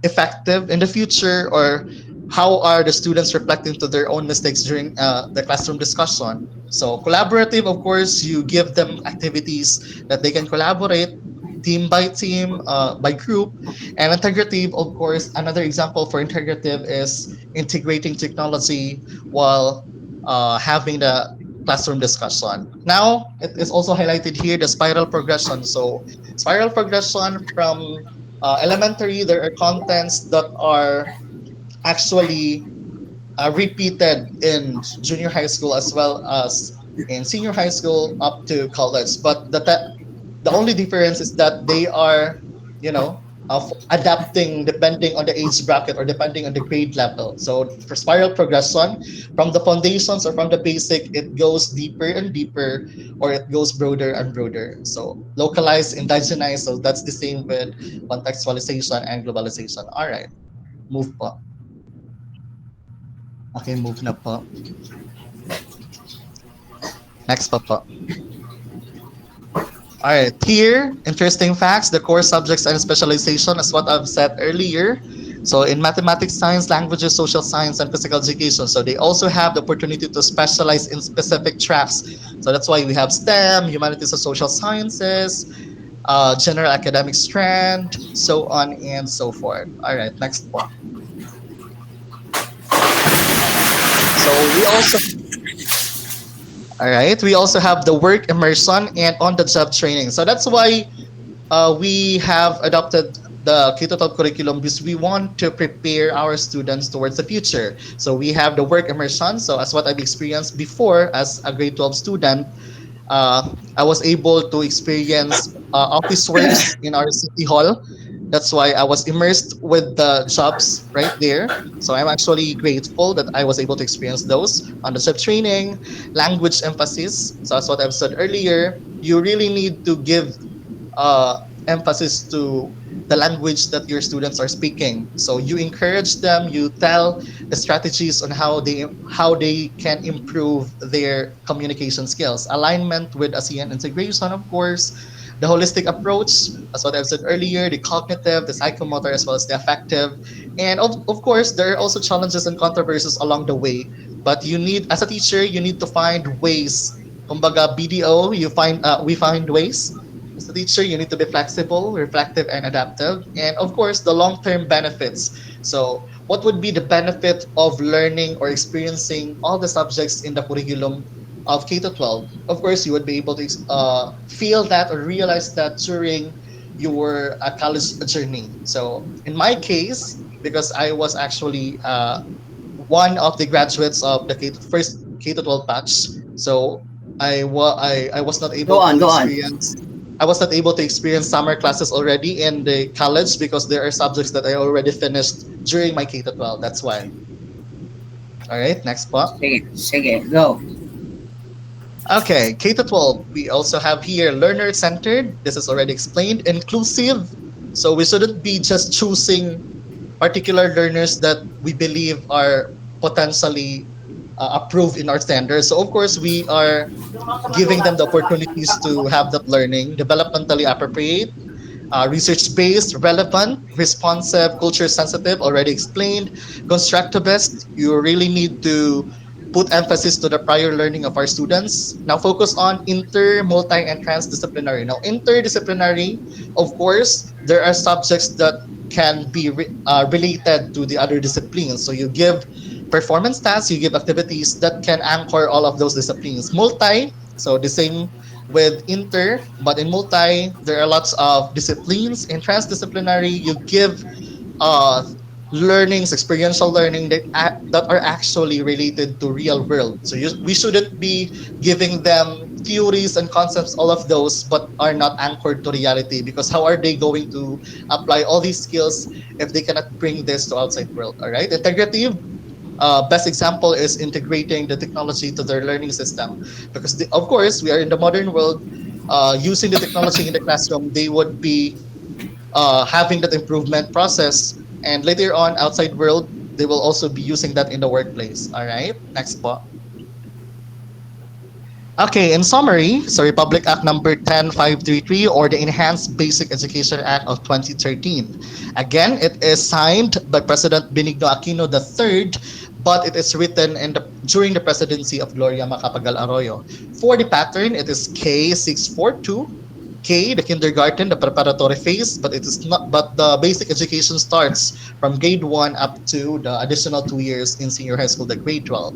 effective in the future, or how are the students reflecting to their own mistakes during the classroom discussion. So collaborative, of course, you give them activities that they can collaborate team by team, by group. And integrative, of course, another example for integrative is integrating technology while having the classroom discussion. Now it is also highlighted here the spiral progression. So spiral progression from elementary, there are contents that are actually repeated in junior high school as well as in senior high school up to college. But the only difference is that they are, you know, of adapting depending on the age bracket or depending on the grade level. So for spiral progression, from the foundations or from the basic, it goes deeper and deeper, or it goes broader and broader. So localized, indigenized. So that's the same with contextualization and globalization. All right, move po. Okay, move na po. Next pa po. All right, here, interesting facts, the core subjects and specialization is what I've said earlier. So in mathematics, science, languages, social science, and physical education. So they also have the opportunity to specialize in specific tracks. So that's why we have STEM, humanities and social sciences, general academic strand, so on and so forth. All right, next po. So we also All right, we also have the work immersion and on-the-job training. So that's why we have adopted the K-12 curriculum because we want to prepare our students towards the future. So we have the work immersion. So as what I've experienced before as a grade 12 student, I was able to experience office works in our city hall. That's why I was immersed with the jobs right there. So I'm actually grateful that I was able to experience those on the job training, language emphasis. So as what I've said earlier, you really need to give uh, emphasis to the language that your students are speaking. So you encourage them, you tell the strategies on how they can improve their communication skills. Alignment with ASEAN integration, of course, the holistic approach, as what I've said earlier, the cognitive, the psychomotor, as well as the affective. And of course, there are also challenges and controversies along the way. But you need, as a teacher, you need to find ways. Kumbaga, BDO, we find ways. As a teacher, you need to be flexible, reflective, and adaptive. And of course, the long term benefits. So, what would be the benefit of learning or experiencing all the subjects in the curriculum of K to 12? Of course, you would be able to feel that or realize that during your college journey. So, in my case, because I was actually one of the graduates of the first K to 12 batch. So I was not Go able on, to go on. experience I was not able to experience summer classes already in the college because there are subjects that I already finished during my K to 12. That's why. All right, next po. Sige, sige, go. Okay, K to 12. We also have here learner centered. This is already explained. Inclusive. So we shouldn't be just choosing particular learners that we believe are potentially approved in our standards. So of course we are giving them the opportunities to have that learning, developmentally appropriate, research based, relevant, responsive, culture sensitive, already explained, constructivist. You really need to put emphasis to the prior learning of our students. Now focus on inter, multi, and transdisciplinary. Now, interdisciplinary, of course, there are subjects that can be related to the other disciplines. So you give performance tasks, you give activities that can anchor all of those disciplines. Multi, so the same with inter, but in multi, there are lots of disciplines. In transdisciplinary, you give uh, learnings, experiential learning that are actually related to real world. So we shouldn't be giving them theories and concepts, all of those, but are not anchored to reality. Because how are they going to apply all these skills if they cannot bring this to outside world? All right, integrative. Best example is integrating the technology to their learning system because of course we are in the modern world, using the technology in the classroom they would be having that improvement process, and later on outside world they will also be using that in the workplace. All right, next po. Okay, in summary, so Republic Act number 10533, or the Enhanced Basic Education Act of 2013. Again, it is signed by President Benigno Aquino III, but it is written during the presidency of Gloria Macapagal Arroyo. For the pattern, it is K642. K, the kindergarten, the preparatory phase, but it is not. But the basic education starts from grade 1 up to the additional 2 years in senior high school, the grade 12.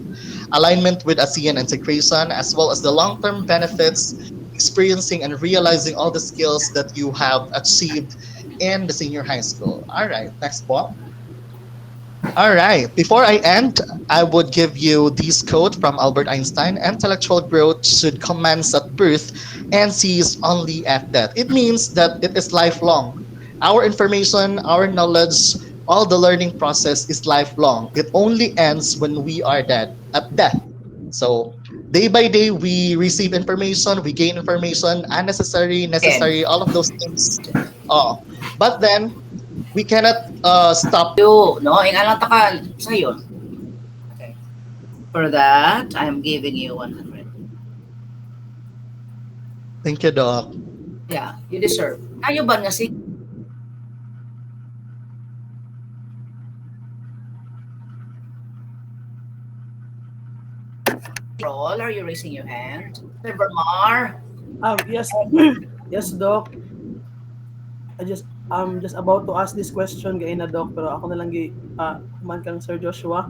Alignment with ASEAN integration, as well as the long-term benefits, experiencing and realizing all the skills that you have achieved in the senior high school. All right, next po. All right. Before I end, I would give you this quote from Albert Einstein: intellectual growth should commence at birth and cease only at death. It means that it is lifelong. Our information, our knowledge, all the learning process is lifelong. It only ends when we are dead, at death. So, day by day, we receive information, we gain information, unnecessary, Again. necessary, all of those things. Oh, but then we cannot stop. You, no? Ing alang takal sa'yo. Okay. For that, I am giving you 100. Thank you, Doc. Yeah, you deserve. Kayo ba nga si Roll? Are you raising your hand? Mar? Yes, yes, Doc. I'm just about to ask this question kay na Doc, pero ako na lang man kang Sir Joshua.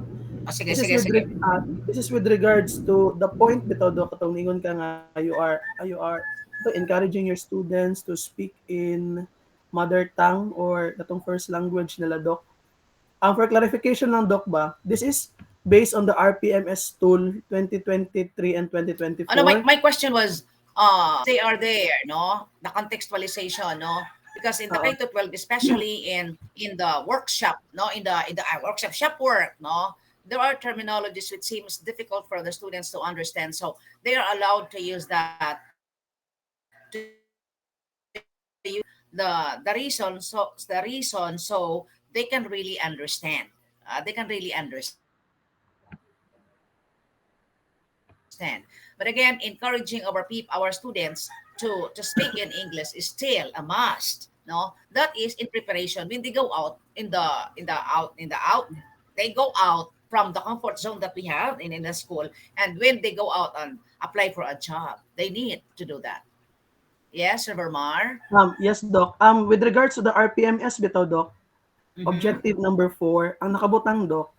Sige, This is sige, with sige. this is with regards to the point bitaw Doc, katong ningon ka nga you are encouraging your students to speak in mother tongue or katong first language nila, Doc. For clarification lang, Doc, ba, this is based on the RPMS tool 2023 and Ano, my, 2024. my question was, they are there, no? The contextualization, no? Because in the Oo. K to 12, especially in the workshop, no, in the workshop shop work, no, there are terminologies which seems difficult for the students to understand. So they are allowed to use that to use the reason so they can really understand. They can really understand. But again, encouraging our students to speak in English is still a must. No, that is in preparation when they go out they go out from the comfort zone that we have in the school, and when they go out and apply for a job, they need to do that. Yes, Mar. Yes, Doc. With regards to the RPMS bitaw, Doc, Mm-hmm. objective number 4, ang nakabutang, Doc,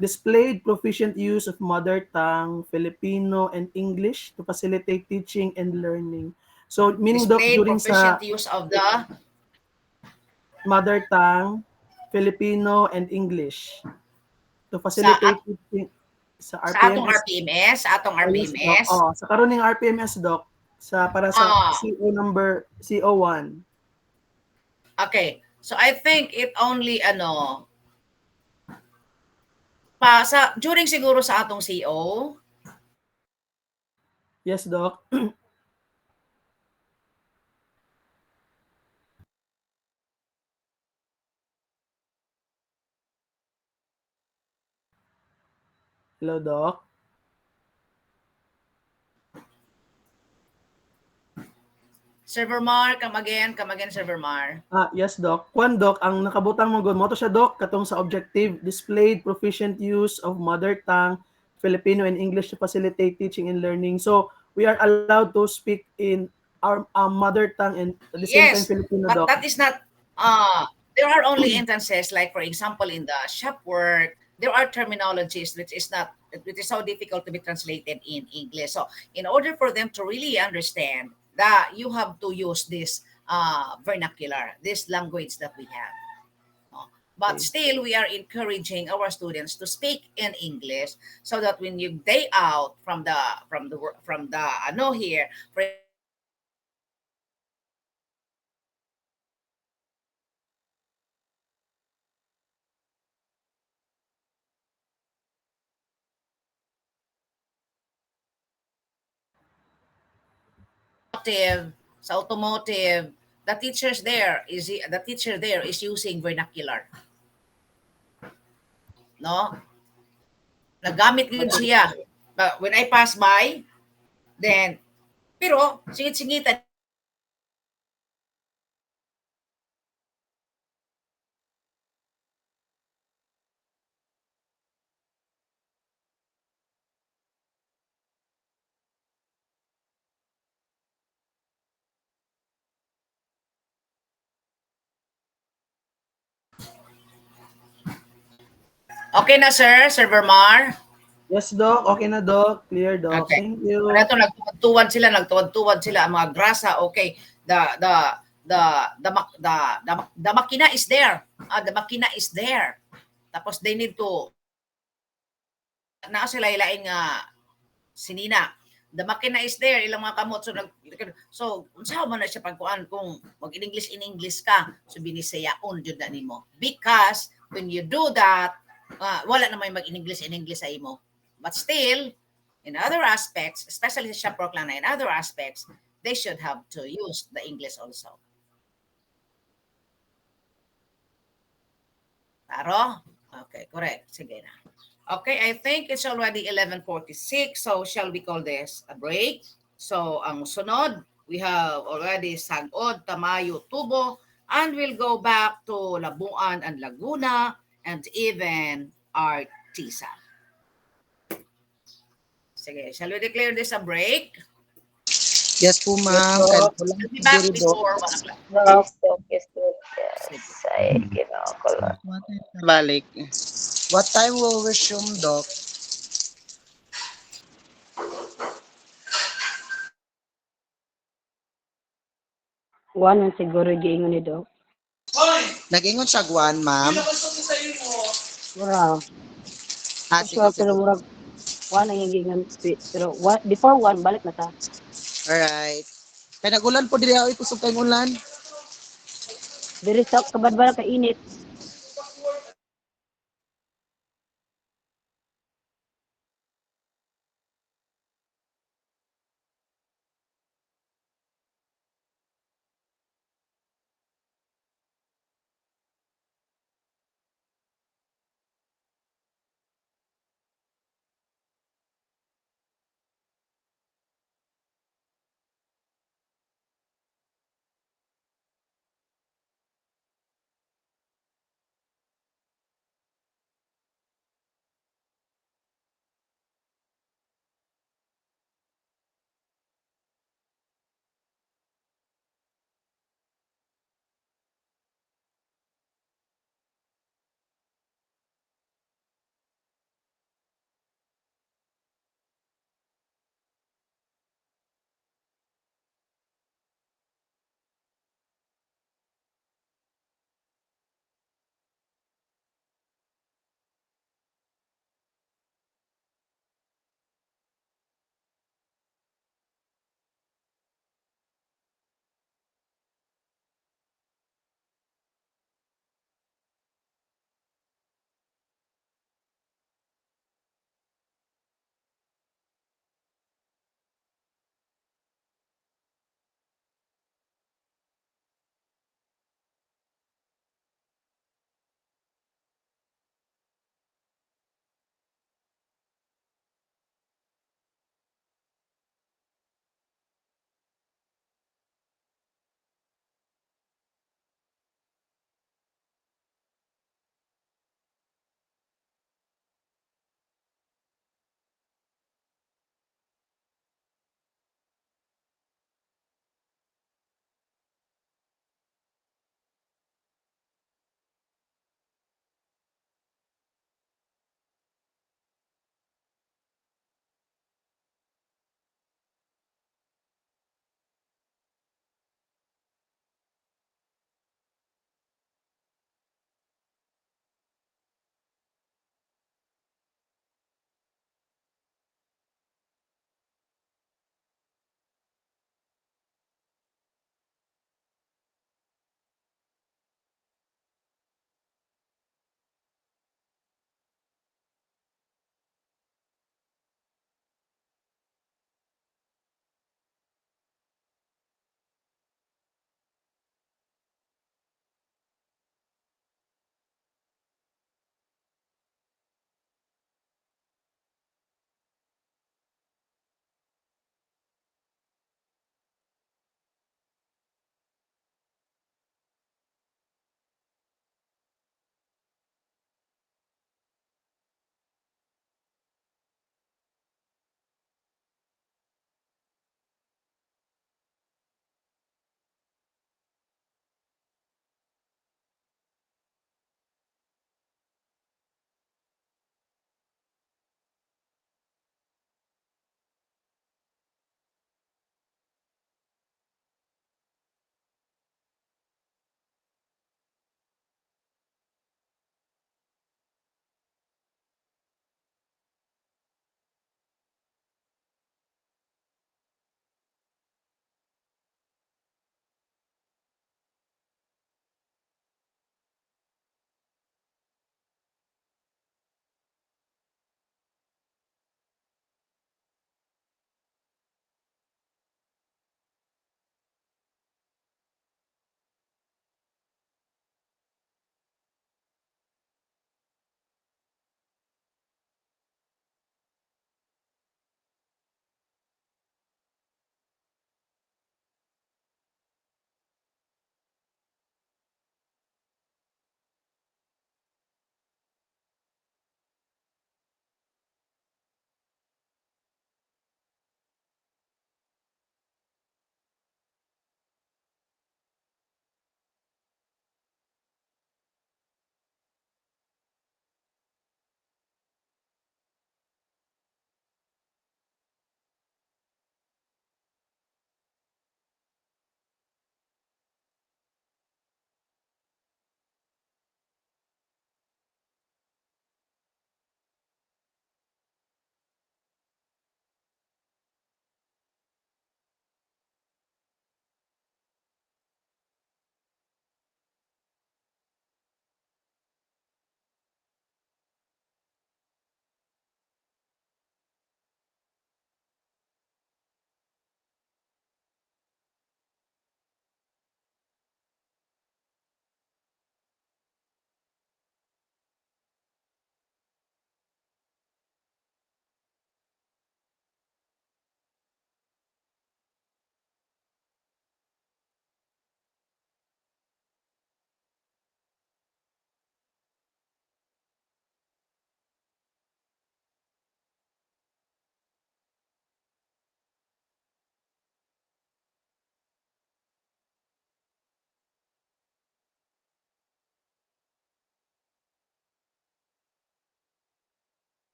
displayed proficient use of mother tongue, Filipino, and English to facilitate teaching and learning. So, meaning, Doc, Displayed during proficient sa use of the mother tongue, Filipino, and English to sa facilitate teaching sa sa atong RPMS. RPMS, sa atong Yes, Doc. RPMS. Oh, sa karon ning RPMS, Doc, para sa Ah, CO1. okay. So I think it only pa sa during siguro sa atong CO. Yes, Doc. Hello, Doc. Server Mar, come again, Server Mar. Yes, Doc. Kwan, Doc, ang nakabutang mo gud mo to siya, Doc, katong sa objective, displayed proficient use of mother tongue, Filipino, and English to facilitate teaching and learning. So, we are allowed to speak in our mother tongue and at the same time Yes, Filipino, but Doc. that is not there are only instances like for example in the shop work there are terminologies which is so difficult to be translated in English. So in order for them to really understand that you have to use this vernacular, this language that we have. No? But Okay. still, we are encouraging our students to speak in English so that when you day out from the here, for automotive, sa automotive, the teacher there is using vernacular, no? Nagamit din siya. But when I pass by, then pero singit-singitan. Okay na sir, Server Mar. Yes, Doc. Okay na, Doc. Clear, Doc. Okay. Thank you. Ano ito, nagtuwad-tuwad sila, ang mga grasa, okay. The makina is there. The makina is there. Tapos they need to naa sila ilain nga sinina. The makina is there, ilang mga kamot. So unsa man na siya pagkuan kung mag-English in English ka, so binisayaon jud na nimo. Because when you do that, wala na may mag-English in English sa imo. But still, in other aspects, especially sa shop work lang na, in other aspects, they should have to use the English also. Taro? Okay, correct. Sige na. Okay, I think it's already 11:46, so shall we call this a break? So, ang sunod, we have already Sagod, Tamayo, Tubo, and we'll go back to Labuan and Laguna, and even Artisa. Sige, shall we declare this a break? Yes po, Yes, ma'am. Kaya Doc. ko lang I'll be po back diri, Doc. before 1 o'clock. Yes, Sige. ay kinakulat. Balik. What time will resume, Doc? One man siguro giingon ni Doc. Nag-ingon siya guwan, ma'am. Mura. Ah, sige, Sure, pero sige. mura one ang giingon. Pero one, before one, balik na ta. Alright. Kaya nagulan po diri ako kusog kay ulan. Diri sa kabadbara ka init.